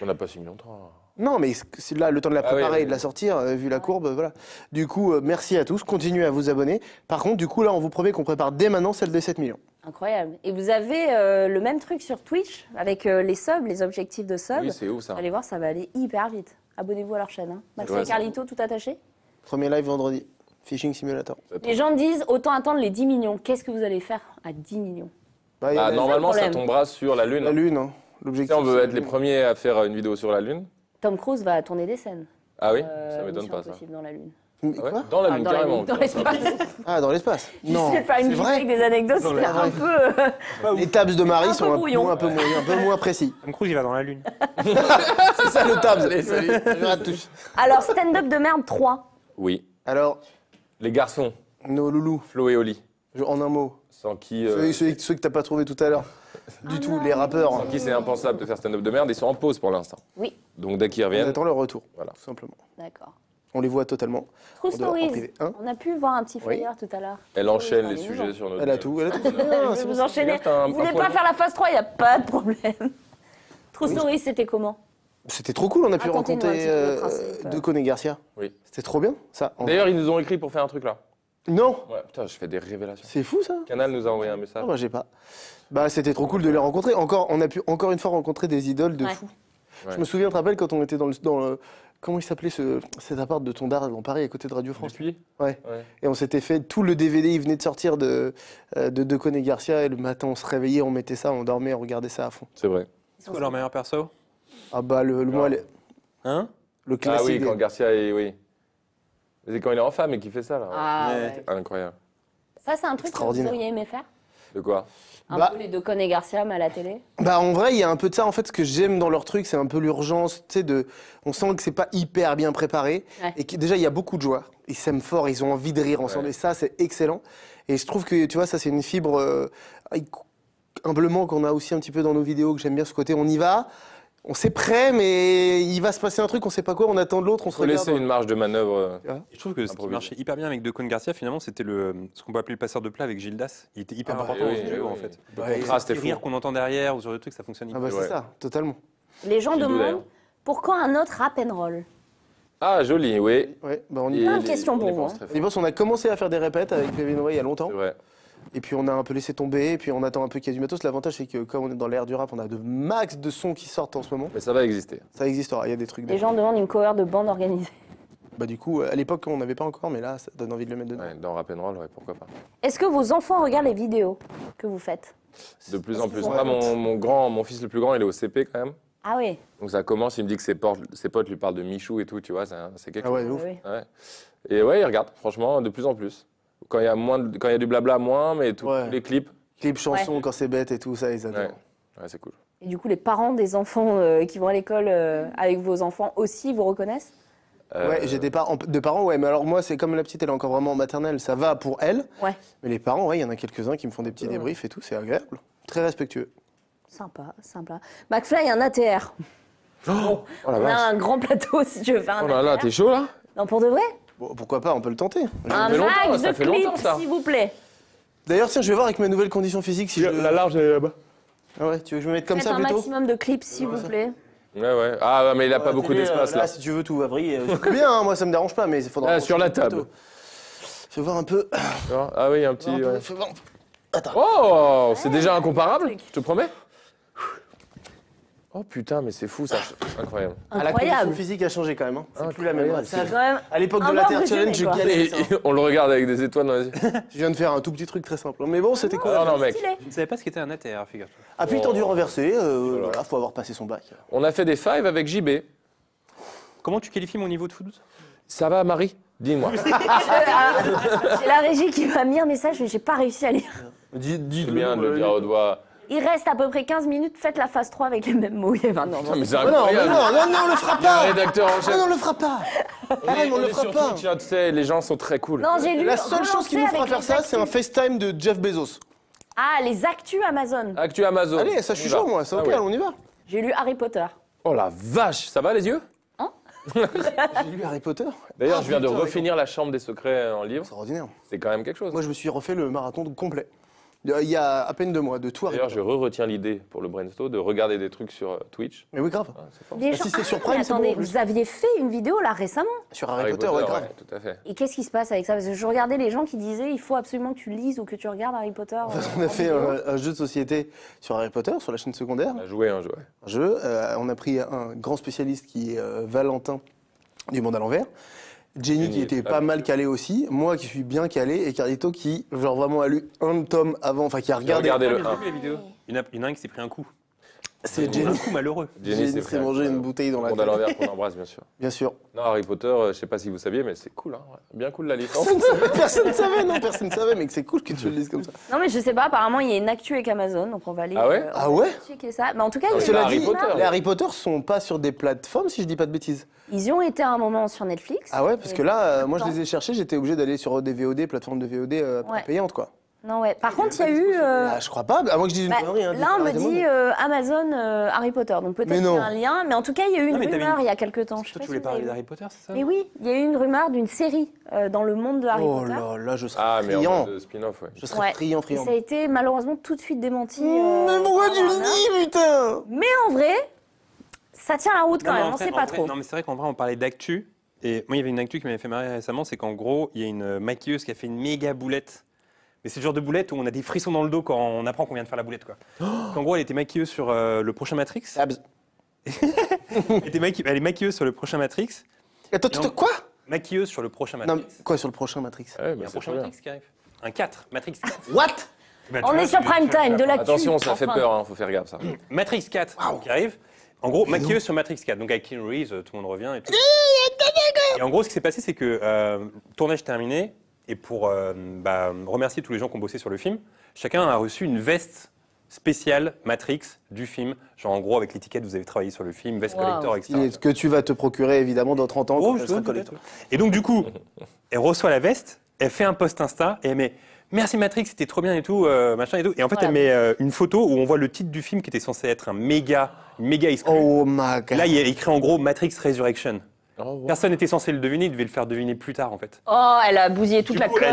On n'a pas 6 millions 3. Non, mais c'est là le temps de la Ah oui, préparer oui, et de la oui. sortir, vu la courbe, voilà. Du coup, merci à tous, continuez à vous abonner. Par contre, du coup, là, on vous promet qu'on prépare dès maintenant celle de 7 millions. Incroyable. Et vous avez le même truc sur Twitch avec les subs, les objectifs de subs. Oui, c'est ouf ça. Allez voir, ça va aller hyper vite. Abonnez-vous à leur chaîne. Hein. Max Ouais, et Carlito, tout attaché. Premier live vendredi, Fishing Simulator. Les gens disent autant attendre les 10 millions. Qu'est-ce que vous allez faire à 10 millions? Bah, il y a Ah, la- normalement, ça problème. tombera sur la Lune. la Lune, hein. Tu L'objectif. sais, on veut c'est être la les Lune. premiers à faire une vidéo sur la Lune. Tom Cruise va tourner des scènes. Ah oui, ça m'étonne Mission pas ça. Impossible dans la Lune. Mais Ouais. quoi? Dans la Ah, Lune, dans la carrément. Lune, dans l'espace. Ah, dans l'espace. Non, Je vais faire une c'est vidéo vrai. avec des anecdotes, Non, c'était mais un peu... Les tabs de Marie Un sont peu un brouillon. peu moins précis. Tom Cruise, il va dans la Lune. C'est ça le tabs. Allez, salut. Je rate tous. Alors, stand-up de merde 3. Oui. Alors, Les garçons, nos loulous, Flo et Oli, en un mot. sans qui, Ceux que t'as pas trouvé tout à l'heure. Du tout, les rappeurs. sans qui c'est impensable de faire stand-up de merde, ils sont en pause pour l'instant. Oui, Donc dès qu'ils On reviennent, attend leur retour. Voilà. Tout simplement. d'accord. On les voit totalement. True En Stories. privé, hein. On a pu voir un petit Oui. flyer tout à l'heure. Elle True enchaîne Stories, les c'est sujets amusant. sur notre. Elle a tout. Je vais vous enchaîner. Regarde, t'as un- Vous voulez un pas poil. faire la phase 3, il n'y a pas de problème. True Stories, c'était comment? C'était trop cool, on a pu Racontez-nous un rencontrer petit peu le principe. De Coné Garcia. Oui. C'était trop bien, ça. D'ailleurs, ils nous ont écrit pour faire un truc là. Non, Ouais, putain, je fais des révélations. c'est fou ça. Canal nous a envoyé un message. Ah, moi j'ai pas. Bah c'était trop cool de les rencontrer. On a pu encore une fois rencontrer des idoles de Ouais. fou. Ouais. Je me souviens, tu te rappelles quand on était dans le comment il s'appelait cet appart de Tondard dans Paris à côté de Radio France. Depuis Ouais. Ouais. Et on s'était fait tout le DVD, il venait de sortir de Coné Garcia et le matin on se réveillait, on mettait ça, on dormait, on regardait ça à fond. C'est vrai. C'est quoi leur meilleur perso? Ah bah moi Hein? le Ah classique. oui, quand Garcia est. Oui. C'est quand il est en femme et qu'il fait ça là. Ah Ouais. ouais. Incroyable. Ça, c'est un truc que vous Extraordinaire. auriez aimé faire? De quoi Un Bah- peu les Deacon et Garcia, mais à la télé? Bah en vrai, il y a un peu de ça. En fait, ce que j'aime dans leur truc, c'est un peu l'urgence. Tu sais, on sent que c'est pas hyper bien préparé Ouais. et que déjà il y a beaucoup de joueurs. Ils s'aiment fort, ils ont envie de rire ensemble Ouais. et ça, c'est excellent. Et je trouve que tu vois, ça c'est une fibre humblement qu'on a aussi un petit peu dans nos vidéos que j'aime bien ce côté. On y va, on s'est prêt, mais il va se passer un truc, on sait pas quoi, on attend de l'autre, on Il se faut regarde. laisser une marge de manœuvre. Et je trouve que ce qui Improvisé. marchait hyper bien avec Deacon Garcia, finalement, c'était ce qu'on peut appeler le passeur de plat avec Gildas. Il était hyper Ah bah, important oui, dans ce oui, duo, oui. en fait. Le Ouais, contraste est Les fou. rires qu'on entend derrière ou ce genre de trucs, ça fonctionne Ah hyper bah Ouais. c'est ça, totalement. Les gens Gildo, demandent d'ailleurs. pourquoi un autre rap and roll? Ah, joli, oui. Ouais, bah on y Et Plein de les- questions on pour y vous, pense hein. très On y fort. pense, on a commencé à faire des répètes avec Kevin Way il y a longtemps. C'est vrai. Et puis on a un peu laissé tomber, et puis on attend un peu qu'il y ait du matos. L'avantage c'est que comme on est dans l'ère du rap, on a de max de sons qui sortent en ce moment. Mais ça va exister. Ça existera, il y a des trucs. Les gens demandent une cover de bande organisée. Bah du coup, à l'époque on n'avait pas encore, mais là ça donne envie de le mettre dedans. Ouais, dans Rap and Roll, ouais, pourquoi pas. Est-ce que vos enfants regardent les vidéos que vous faites? De plus Est-ce en qu'ils plus. sont Moi, mon fils le plus grand, il est au CP quand même. Ah oui. Donc ça commence, il me dit que ses potes lui parlent de Michou et tout, tu vois, c'est quelque Ah ouais, chose. de ouf. Oui. Ouais. Et ouais, il regarde, franchement, de plus en plus. Quand il y a du blabla, moins, mais Ouais. tous les clips, Clips, chansons, quand c'est bête et tout ça, ils adorent. ouais, ouais c'est cool. Et du coup, les parents des enfants qui vont à l'école avec vos enfants aussi vous reconnaissent? Ouais, j'ai des parents, ouais, mais alors moi c'est comme la petite, elle est encore vraiment en maternelle, ça va pour elle. Ouais. Mais les parents, ouais, il y en a quelques-uns qui me font des petits débriefs et tout, c'est agréable. Très respectueux. Sympa, sympa. McFly, un ATR. Oh la On a vache. un grand plateau si tu veux faire un Oh là là, ATR. t'es chaud là? Non, pour de vrai? Bon, pourquoi pas, on peut le tenter. Un fait longtemps, max ça de fait longtemps, clips, ça. s'il vous plaît. D'ailleurs, tiens, je vais voir avec mes nouvelles conditions physiques si je... large, elle est là-bas. Ah ouais, tu veux que je me mette comme Faites ça un plutôt maximum de clips, s'il vous plaît. Ouais, ouais. Ah, ouais, mais il a pas beaucoup d'espace là. Si tu veux, tout va vriller. C'est bien, hein, moi ça me dérange pas, mais il faudra... Ah, sur la table. Fais voir un peu. Tu vois Ah oui, un petit. ouais. Fais voir un peu. Attends. Oh, c'est déjà incomparable, je te promets. Oh putain, mais c'est fou ça, incroyable. Ah, la condition Incroyable. physique a changé quand même. Hein. C'est plus la même. Incroyable. C'est quand même À l'époque un de la bon Terre résumé, Challenge, je quoi. galérais. Et, ça. on le regarde avec des étoiles dans les yeux. Je viens de faire un tout petit truc très simple. Mais bon, c'était cool. Non, non, mec. stylé. Je ne savais pas ce qu'était un ATR, figure-toi. Appui Oh. tendu renversé, voilà, faut avoir passé son bac. On a fait des fives avec JB. Comment tu qualifies mon niveau de foot? Ça va, Marie Dis-moi. J'ai la régie qui m'a mis un message, mais j'ai pas réussi à lire. C'est bien de le dire à haute voix. Il reste à peu près 15 minutes, faites la phase 3 avec les mêmes mots. Il y avait un Non, mais c'est Oh non, mais incroyable. non, on le fera Il y a un pas. rédacteur en chef. Non, on le fera pas. On on le est fera sur pas. Twitch, hein, tu sais, les gens sont très cool. Non, j'ai lu. La seule chose qui nous relancer fera avec faire les ça, c'est un actus. FaceTime de Jeff Bezos. Ah, les actus Amazon. Actu Amazon. Allez, ça, je suis On y va. chaud, moi. C'est Ah ok, ouais. on y va. J'ai lu Harry Potter. Oh la vache, ça va les yeux J'ai lu Harry Potter. D'ailleurs, je viens de putain, refinir La Chambre des Secrets en livre. Extraordinaire. C'est quand même quelque chose. Moi, je me suis refait le marathon complet. Il y a à peine 2 mois, de tout Harry D'ailleurs, Potter. je retiens l'idée pour le brainstorm de regarder des trucs sur Twitch. Mais oui, grave. Ah, c'est fort. Les Bah, si c'est sur Ah, Prime, mais c'est bon, attendez, en plus. vous aviez fait une vidéo là récemment. Sur Harry Potter, ouais, grave. ouais, tout à fait. Et qu'est-ce qui se passe avec ça? Parce que je regardais les gens qui disaient il faut absolument que tu lises ou que tu regardes Harry Potter. On en a fait vidéo. un jeu de société sur Harry Potter, sur la chaîne secondaire. On a joué un jeu. Ouais. Un jeu. On a pris un grand spécialiste qui est Valentin du Monde à l'envers. Jenny qui Jenny était est pas pas mal calée aussi. Moi qui suis bien calé. Et Carlito qui, genre, vraiment a lu un tome avant. Enfin, qui a regardé. regardé le J'ai 1. vu la vidéo. Il y en a un qui s'est pris un coup. C'est Un Jenny. coup malheureux. Jenny Jenny s'est mangé une bouteille dans la Monde à tête. l'envers qu'on embrasse, bien sûr. Bien sûr. Non, Harry Potter, je sais pas si vous saviez, mais c'est cool. Hein. Ouais. Bien cool la licence. Personne ne savait, non, personne ne savait, mais que c'est cool que tu le lises comme ça. Non mais je sais pas, apparemment il y a une actu avec Amazon, donc on va aller, Ah ouais on Ah va ouais checker ça. Mais en tout cas, Non, il y a c'est eu pas Cela Harry dit, Potter. les Harry Potter sont pas sur des plateformes, si je dis pas de bêtises. Ils y ont été à un moment sur Netflix. Ah ouais, parce Et que là, moi je temps. les ai cherchés, j'étais obligé d'aller sur des VOD, plateformes de VOD Ouais. payantes, quoi. Non, ouais. Par contre, il y a eu. Ah, je crois pas, à moins que je dise une bah, connerie. Hein, là, on me arrêtez-moi, dit mais- Amazon Harry Potter. Donc peut-être Mais qu'il y non. a un lien. Mais en tout cas, il y a eu une Non, mais t'avais rumeur une- il y a quelques temps. Je sais Toi, pas tu si voulais vous parler avez vu. d'Harry Potter, c'est ça? Mais oui, il y a eu une rumeur d'une série dans le monde de Harry Oh Potter. là là, je serais Ah, mais en friand. mode spin-off, ouais. Je serais Ouais. friand, Et friand. ça a été malheureusement tout de suite démenti. Mais pourquoi par tu le Warner. dis, putain? Mais en vrai, ça tient la route quand Non, mais même. en On vrai- sait en pas vrai- trop. Non, mais c'est vrai qu'en vrai, on parlait d'actu. Et moi, il y avait une actu qui m'avait fait marrer récemment, c'est qu'en gros, il y a une maquilleuse qui a fait une méga boulette. Mais c'est le genre de boulette où on a des frissons dans le dos quand on apprend qu'on vient de faire la boulette, quoi. Parce qu'en gros, elle était maquilleuse sur le prochain Matrix. Abs. Elle est maquilleuse sur le prochain Matrix. Attends, Non. quoi? Maquilleuse sur le prochain Non, Matrix. mais quoi sur le prochain Matrix? Ouais, Il y bah, a un c'est prochain trop bien. Matrix qui arrive. Un 4, Matrix 4. What? Bah, tu On vois, est sur tu- prime time, de l'actu. Attention, ça fait enfin. peur, hein, faut faire gaffe, ça. Matrix 4 qui arrive. En gros, maquilleuse sur Matrix 4. Donc avec Keanu Reeves, tout le monde revient et tout. Et en gros, ce qui s'est passé, c'est que tournage terminé. Et pour remercier tous les gens qui ont bossé sur le film, chacun a reçu une veste spéciale Matrix du film. Genre en gros, avec l'étiquette, vous avez travaillé sur le film, veste Wow. collector, etc. Ce que tu vas te procurer évidemment dans 30 ans Oh, quand je elle sera sais, collector. peut-être. Et donc, du coup, elle reçoit la veste, elle fait un post Insta et elle met merci Matrix, c'était trop bien et tout, machin et tout. Et en fait, Voilà. elle met une photo où on voit le titre du film qui était censé être une méga exclu. Oh my god. Là, il y a écrit en gros Matrix Resurrection. Oh, wow. Personne n'était censé le deviner, il devait le faire deviner plus tard en fait. Oh, elle a bousillé toute Du la coup, com.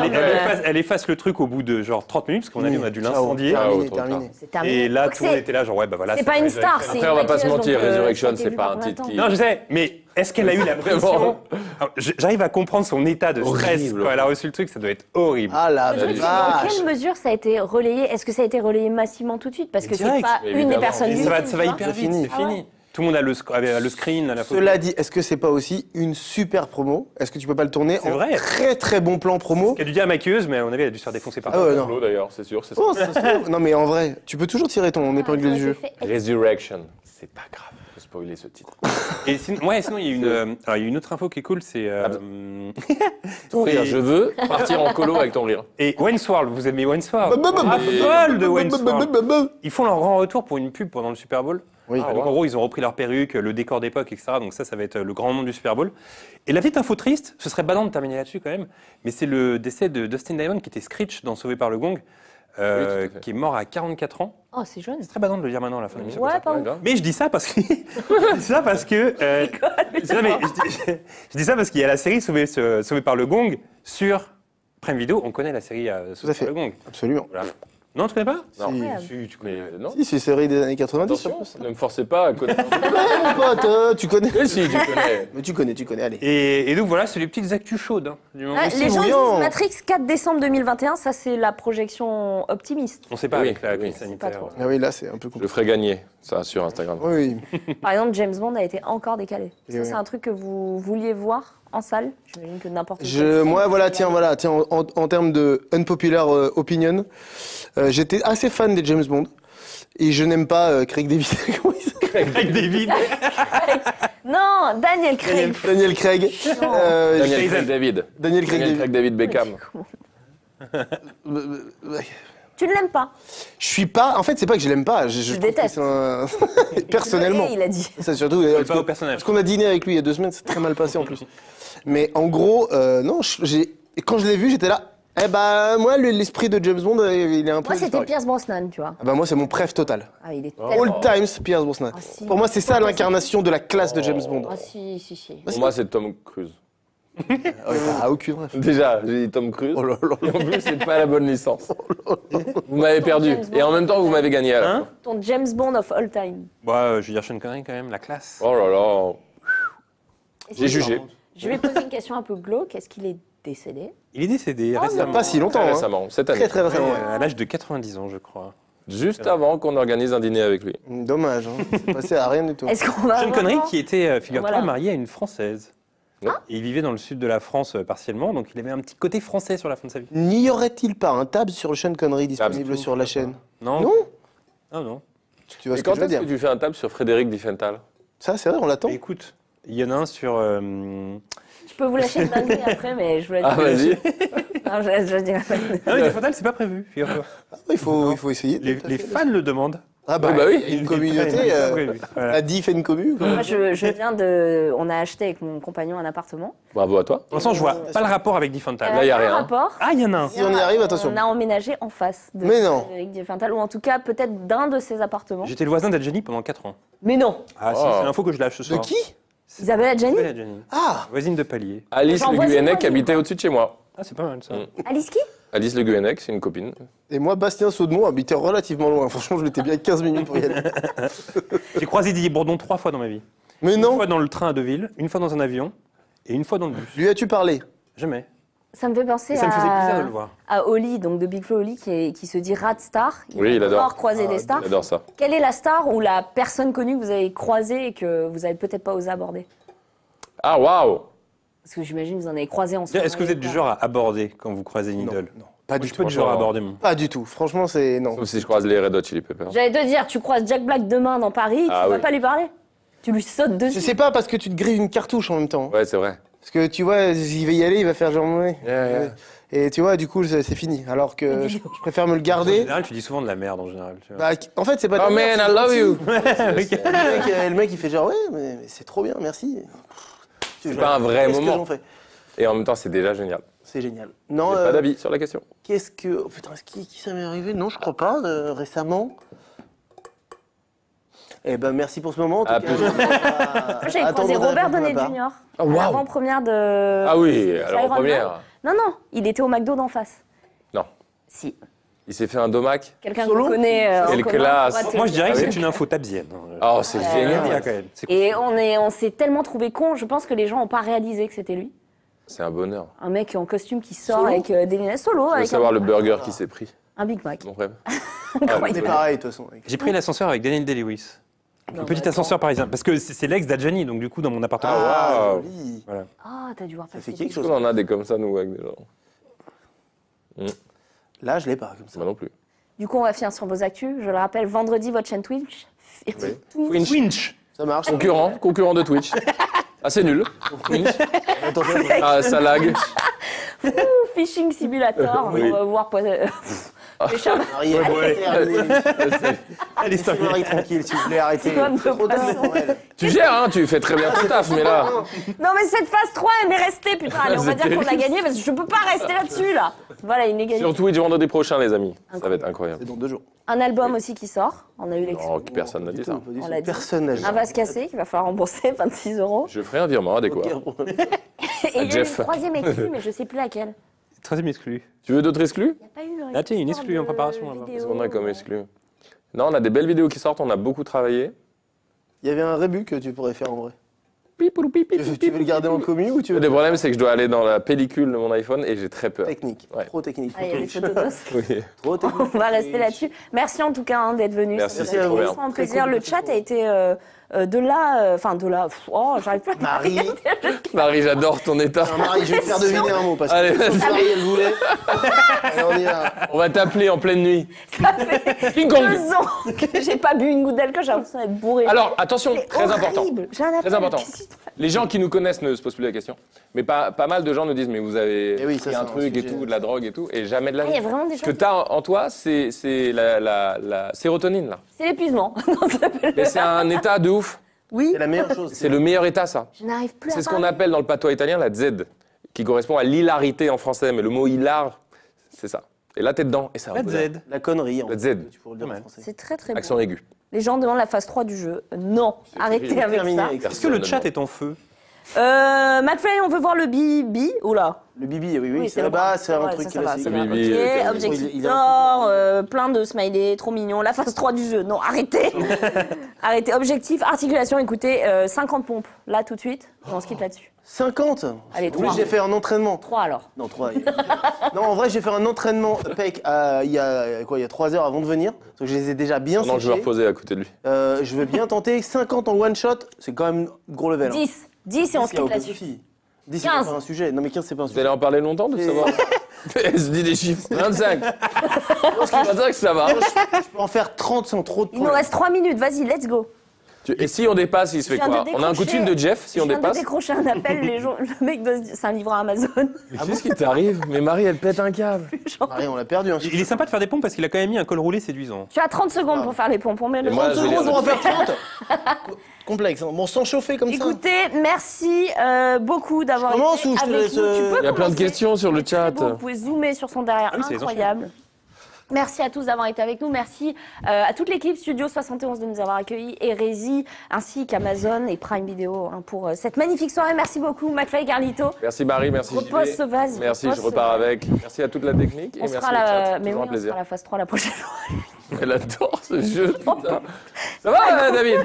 elle efface le truc au bout de genre 30 minutes, parce qu'on a vu, on a dû Ciao. l'incendier. Ah, Terminé, trop terminé. C'est terminé. Et là, Donc tout le monde c'est- était là, genre ouais, bah voilà. C'est pas une Resurrection. star, c'est Après, une on va pas se maquilleuse, mentir, donc, Resurrection, ça a été c'est vu pas par un combien de titre temps qui- Non, je sais, mais est-ce qu'elle a eu la pression Alors, j'arrive à comprendre son état de stress Horrible. quand elle a reçu le truc, ça doit être horrible. Ah la Le truc, c'est dans vache. quelle mesure ça a été relayé? Est-ce que ça a été relayé massivement tout de suite? Parce Mais que c'est direct, pas mais une des évidemment. personnes Et du ça va, film, ça va tu vois. hyper C'est vite, fini. c'est Ah fini. ouais. Tout le monde a le screen, a la photo. Cela dit, est-ce que c'est pas aussi une super promo? Est-ce que tu peux pas le tourner C'est en vrai. très très bon plan promo? Ce qu'a dû dire à maquilleuse, mais à mon avis, elle a dû se faire défoncer par Ah ouais, ça. non. Tableau, d'ailleurs, c'est sûr, c'est ça. Oh, ça se trouve. Non mais en vrai, tu peux toujours tirer ton épingle Ça a du été jeu. fait Resurrection, c'est pas grave, faut spoiler ce titre. Et sinon, il y a alors, il y a une autre info qui est cool, c'est Ton rire, Et- je veux partir en colo avec ton rire. et Wayne's World. Vous aimez Wayne's World? Folle de Wayne's World. Ils font leur grand retour pour une pub pendant le Super Bowl. Oui. Ah, Donc ouais. en gros, ils ont repris leur perruque, le décor d'époque, etc. Donc ça va être le grand nom du Super Bowl. Et la petite info triste, ce serait badant de terminer là-dessus quand même, mais c'est le décès de Dustin Diamond qui était Screech dans Sauvé par le Gong, Oui, tout à fait. qui est mort à 44 ans. Oh, c'est jeune. C'est très badant de le dire maintenant à la fin de l'émission. Ouais, comme ça. pas Ouais, ouf. grave. Mais je dis ça parce que je dis ça parce qu'il y a la série Sauvé par le Gong sur Prime Video. On connaît la série Sauvé à fait. par le Gong. Absolument. Voilà. Non, tu connais pas? Non. Si. Tu connais. Mais non. Si, c'est une série des années 90. Attention, ça. ne me forcez pas à connaître. Ouais, mon pote, tu connais. Mais si, tu connais. Mais tu connais, allez. Et donc voilà, c'est les petites actus chaudes. Hein, du moment. Ah, aussi les gens bouillant. disent Matrix 4 décembre 2021, ça c'est la projection optimiste. On sait pas Oui, avec la oui. crise C'est sanitaire. pas trop. Ah oui, là c'est un peu Je le compliqué. ferai gagner, ça, sur Instagram. Oui. Par exemple, James Bond a été encore décalé. Et Ça, ouais. c'est un truc que vous vouliez voir en salle? J'imagine que n'importe quel film, Moi, voilà, c'est tiens, en termes de unpopular opinion, j'étais assez fan des James Bond et je n'aime pas Craig David. Comment il s'appelle Avec David. Non, Daniel Craig. Daniel Craig. Non. Daniel Craig David. Daniel Craig Daniel David. Craig David Beckham. Tu ne l'aimes pas? Je suis pas. En fait, c'est pas que je l'aime pas. Je trouve que déteste. c'est un- Personnellement. Il a dit. Ça surtout. Pas au personnage. Parce qu'on a dîné avec lui il y a 2 semaines, c'est très mal passé en plus. Mais en gros, non, quand je l'ai vu, j'étais là. Eh ben, moi, l'esprit de James Bond, il est un peu. Moi, c'était disparu. Pierce Brosnan, tu vois. Ah bah moi, c'est mon préf total. Ah, il est Oh. tellement... All times, Pierce Brosnan. Ah, si. Pour moi, c'est ça l'incarnation de la classe de James Bond. Ah, si. Pour moi, c'est Tom Cruise. Ah, aucune ref. Déjà, j'ai dit Tom Cruise. Oh là là. Et en plus, c'est pas la bonne licence. Vous m'avez perdu. Et en même temps, vous m'avez gagné à la Hein fin. Ton James Bond of all time. Bah, je veux dire Sean Connery quand même, la classe. Oh là là. Et J'ai si- jugé. Je vais poser une question un peu glauque. Est-ce qu'il est décédé? Il est décédé Il y a récemment. pas si longtemps. Très Hein. récemment, cette année. Très très récemment. À l'âge de 90 ans, je crois. Juste avant qu'on organise un dîner avec lui. Dommage, hein. C'est passé à rien du tout. Est-ce qu'on va Sean Connery vraiment- qui était, figure-toi, Voilà. marié à une Française. Non. Et il vivait dans le sud de la France partiellement, donc il avait un petit côté français sur la fin de sa vie. N'y aurait-il pas un tab sur le Sean Connery disponible sur la chaîne? Non. Non. Ah non. Tu vois Et ce que quand je veux est-ce que dire? tu fais un table sur Frédéric Diffenthal? Ça, c'est vrai, on l'attend. Mais écoute, il y en a un sur. Je peux vous lâcher une dinguerie après, mais je vous la dis. Ah, vas-y. Non, je dirais pas. Ah oui, des Fontaines, c'est pas prévu, figure-toi. Il faut essayer. Les fans le demandent. Ah Oui, bah oui. il y a une communauté. Voilà. La DIF fait une commu. quoi. Moi, je viens de. On a acheté avec mon compagnon un appartement. Bravo à toi. Pour l'instant, je vois pas le rapport avec Diffental. Là, y a un rien. rapport. Ah, il y en a un. Si on y arrive, attention. On a emménagé en face de Mais non. Frédéric Diffental, ou en tout cas peut-être d'un de ses appartements. J'étais le voisin d'Adjani pendant 4 ans. Mais non. Ah, si, Oh. c'est l'info que je lâche ce De soir. qui Isabelle Adjani. Isabelle Adjani. Ah Voisine de palier. Alice J'en Le vois une Guenec voisine, habitait quoi. au-dessus de chez moi. Ah, c'est pas mal ça. Alice qui Alice Le Guenec, c'est une copine. Et moi, Bastien Saudemont habitait relativement loin. Franchement, je l'étais bien 15 minutes pour y aller. J'ai croisé Didier Bourdon 3 fois dans ma vie. Mais Une non. fois dans le train à Deauville, une fois dans un avion et une fois dans le bus. Lui as-tu parlé Jamais. Ça me fait penser Et ça me faisait plaisir de à, le voir. à Oli, donc de Big Flo Oli, qui se dit rat star. Oui, il adore. croiser des stars. J'adore ça. Quelle est la star ou la personne connue que vous avez croisée et que vous avez peut-être pas osé aborder? Ah, waouh. Parce que j'imagine que vous en avez croisé en Est-ce que vous êtes du genre à aborder quand vous croisez une idole? Non, pas Moi, du je suis tout. pas du genre à franchement. aborder, moi. Pas du tout. Franchement, c'est non. Sauf si je croise les Red Hot Chili Peppers. J'allais te dire, tu croises Jack Black demain dans Paris, Ah tu vas oui. pas lui parler? Tu lui sautes Je dessus. sais pas parce que tu te grilles une cartouche en même temps. Ouais, c'est vrai. Parce que tu vois, j'y vais y aller, il va faire genre ouais. Yeah. Et tu vois, du coup, c'est fini. Alors que je préfère me le En garder. général, tu dis souvent de la merde en général. Tu vois. Bah, en fait, c'est pas. de Oh la merde, man, c'est I love gentil. you. Le mec, il fait genre ouais, mais c'est trop bien, merci. C'est pas un vrai Qu'est-ce que moment. j'en fais Et en même temps, c'est déjà génial. C'est génial. J'ai Non, pas d'avis sur la question. qu'est-ce que. Oh, putain, qui ça m'est arrivé? Non, je crois pas, récemment. Eh ben, merci pour ce moment. En tout À cas, plus. Moi, j'avais croisé Robert Downey Jr. Oh, à waouh. l'avant-première de. Ah oui, Iron alors en Man. première. Non, non, il était au McDo d'en face. Non. Si. Il s'est fait un domac. Quelqu'un Solo qu'on connaît. en Quelle commun classe. pourra te Moi, je dirais que dire. c'est une info tabzienne. Oh, c'est Il y génial. a quand même. C'est cool. Et on s'est tellement trouvé con, je pense que les gens n'ont pas réalisé que c'était lui. C'est un bonheur. Un mec en costume qui sort Solo avec des lunettes solo, Je veux avec savoir un, le burger qui s'est pris. un Big Mac. Mon rêve. Incroyable. C'est pareil, de toute façon. J'ai pris l'ascenseur avec Daniel Day-Lewis. Non, Un petit mais ascenseur parisien. Parce que c'est l'ex d'Adjani, donc du coup, dans mon appartement. Ah, waouh. joli. Ah, t'as dû voir passer. fait quelque chose. On en a des comme ça, nous, avec des gens. Là, je l'ai pas comme ça. Moi non plus. Du coup, on va finir sur vos actus. Je le rappelle, vendredi, votre chaîne Twitch. Twitch. Winch. Ça marche. Concurrent de Twitch. Ah, c'est nul. Twitch. Attention. Ah, ça lag. Fishing Simulator. Oui. On va voir. Les chats- Marie, Allez, stop. Marie, tranquille, s'il vous plaît, arrêtez. comme C'est trop tard pour elle. Tu gères, hein, tu fais très bien ton taf, mais là. Non, mais cette phase 3, elle m'est restée, putain. Allez, on va dire qu'on a gagné parce que je peux pas rester là-dessus, là. Voilà, une égalité. Sur Twitch vendredi prochain, les amis. Ça va être incroyable. C'est dans 2 jours. Un album aussi qui sort. On a eu l'exclu. Non, personne n'a dit ça. On l'a dit. Personne n'a Un vase cassé qu'il va falloir rembourser, 26 €. Je ferai un virement adéquat. Et il y a eu Jeff. une troisième exclu, mais je sais plus laquelle. Troisième exclu. Tu veux d'autres exclus? Il n'y a pas eu. Ah, tiens, une histoire exclue en de préparation, là-bas. vidéo. Qu'est-ce qu'on a comme exclu? Non, on a des belles vidéos qui sortent, on a beaucoup travaillé. Il y avait un rébut que tu pourrais faire en vrai. Pipoulou, pipi, Tu veux le garder en commun ou tu veux Le problème, c'est que je dois aller dans la pellicule de mon iPhone et j'ai très peur. technique? Ouais. Trop technique. Ah, il y a des photos d'os. Oui. Trop technique. On va rester là-dessus. Merci en tout cas hein, d'être venu. Merci, Ça c'est fait trop bien. extrêmement Très plaisir. cool, Le très chat cool. a été de là, enfin de là. Oh, j'arrive pas. Marie, Marie, j'adore ton état. non, Marie, je vais te faire deviner un mot parce Allez, que vas-y. Marie, elle voulait. Allez, on y va. On va t'appeler en pleine nuit. Ça fait King Kong. 2 ans que j'ai pas bu une goutte d'alcool. J'ai l'impression d'être bourré. Alors, attention, C'est très important. horrible. J'ai un appel. Très important. Qu'est-ce qui se passe Les gens qui nous connaissent ne se posent plus la question. Mais pas mal de gens nous disent, mais vous avez Eh oui, ça, pris un c'est un truc et sujet. tout, de la drogue et tout, et jamais de la Ah, il y a vie. vraiment des Ce que gens. tu as en toi, c'est la sérotonine, là. C'est l'épuisement. Non, ça s'appelle- Mais c'est un état de ouf. Oui. C'est la meilleure chose. C'est le meilleur état, ça. Je n'arrive plus à C'est ce qu'on parler. appelle dans le patois italien la Z, qui correspond à l'hilarité en français. Mais le mot hilar, c'est ça. Et là, t'es dedans. Et ça La Z. La connerie. La Z. Tu pourrais le dire en français. C'est très très bon. Accent aigu. Les gens demandent la phase 3 du jeu. Non, arrêtez terrible. avec Terminé ça. avec Est-ce que le chat est en feu? McFly, on veut voir le Bibi. Oula. Le bibi, oui, c'est le là-bas, bras. c'est un Ouais, truc ça va, classique. ça va. Bibi, Ok, ok. objectif Il est d'or, plein de smileys, trop mignon. La phase 3 du jeu. Non, arrêtez. Arrêtez. Objectif, articulation, écoutez, 50 pompes. Là, tout de suite. Et on se quitte là-dessus. 50. Allez, Oui, 3. j'ai fait un entraînement. 3 alors. Non, 3. Non, en vrai, j'ai fait un entraînement PEC il y a 3 heures avant de venir. Donc, je les ai déjà bien Non, je vais séchés. reposer à côté de lui. Je vais bien tenter 50 en one shot. C'est quand même gros level. 10. 10 et on se quitte là-dessus. 10, c'est 15. pas un sujet. Non, mais 15, c'est pas un Vous sujet. allez en parler longtemps de Et- savoir Elle se dit des chiffres. 25. Je pense que 25, ça va. Je peux en faire 30 sans trop de Il nous problème. reste 3 minutes. Vas-y, let's go. Et si on dépasse, il se fait Je viens quoi? de On a un coup de fil de Jeff, si on Je viens de dépasse. décrocher un appel, le mec doit se dire, c'est un livreur Amazon. Mais qu'est-ce qui t'arrive? Mais Marie, elle pète un câble. Marie, on l'a perdu. Hein. Il est sympa de faire des pompes parce qu'il a quand même mis un col roulé séduisant. Tu as 30 secondes pour faire les pompes. On met le Et moi, 30 je vais secondes les pour en faire 30. Complexe. Hein. Bon, sans chauffer comme ça. Écoutez, merci beaucoup d'avoir Je été commence ou je te avec laisse, nous. Tu peux Il y a plein de commencer. questions sur le C'est chat. beau, vous pouvez zoomer sur son derrière, oui, c'est les incroyable. Merci à tous d'avoir été avec nous. Merci à toute l'équipe Studio 71 de nous avoir accueillis, Hérésie, ainsi qu'Amazon et Prime Video pour cette magnifique soirée. Merci beaucoup, McFly et Carlito. Merci Marie, merci Repose JB. ce vase. Merci, repose je ce repars vase. avec. Merci à toute la technique et On merci sera au chat. la... C'est Mais toujours oui, un on plaisir. sera à la phase 3 la prochaine fois. Elle adore ce jeu, putain. Ça va, David?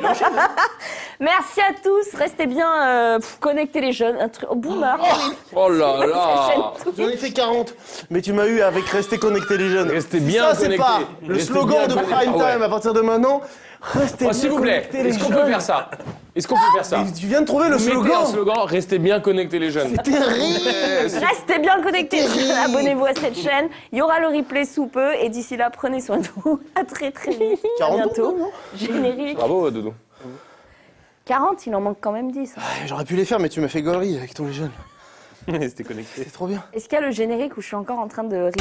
Merci à tous. Restez bien connectés les jeunes. Un truc... Boomer. Oh là là. J'en ai fait 40. Mais tu m'as eu avec rester connecté les jeunes. Restez bien Ça, c'est connectés. pas le Restez slogan bien de connectés. Prime Ah ouais. Time à partir de maintenant. Restez Oh, bien s'il vous plaît, connectés les est-ce qu'on peut jeunes. faire ça? Est-ce qu'on peut faire ça? Mais tu viens de trouver le Mettez un slogan. slogan, restez bien connectés les jeunes. Terrible. Restez bien connectés. Abonnez-vous à cette chaîne. Il y aura le replay sous peu. Et d'ici là, prenez soin de vous. À très très vite. À 40 bientôt. Générique. Bravo, Doudou. 40, il en manque quand même 10. J'aurais pu les faire, mais tu m'as fait gaulerie avec tous les jeunes. C'était connecté. C'est trop bien. Est-ce qu'il y a le générique où je suis encore en train de rigoler?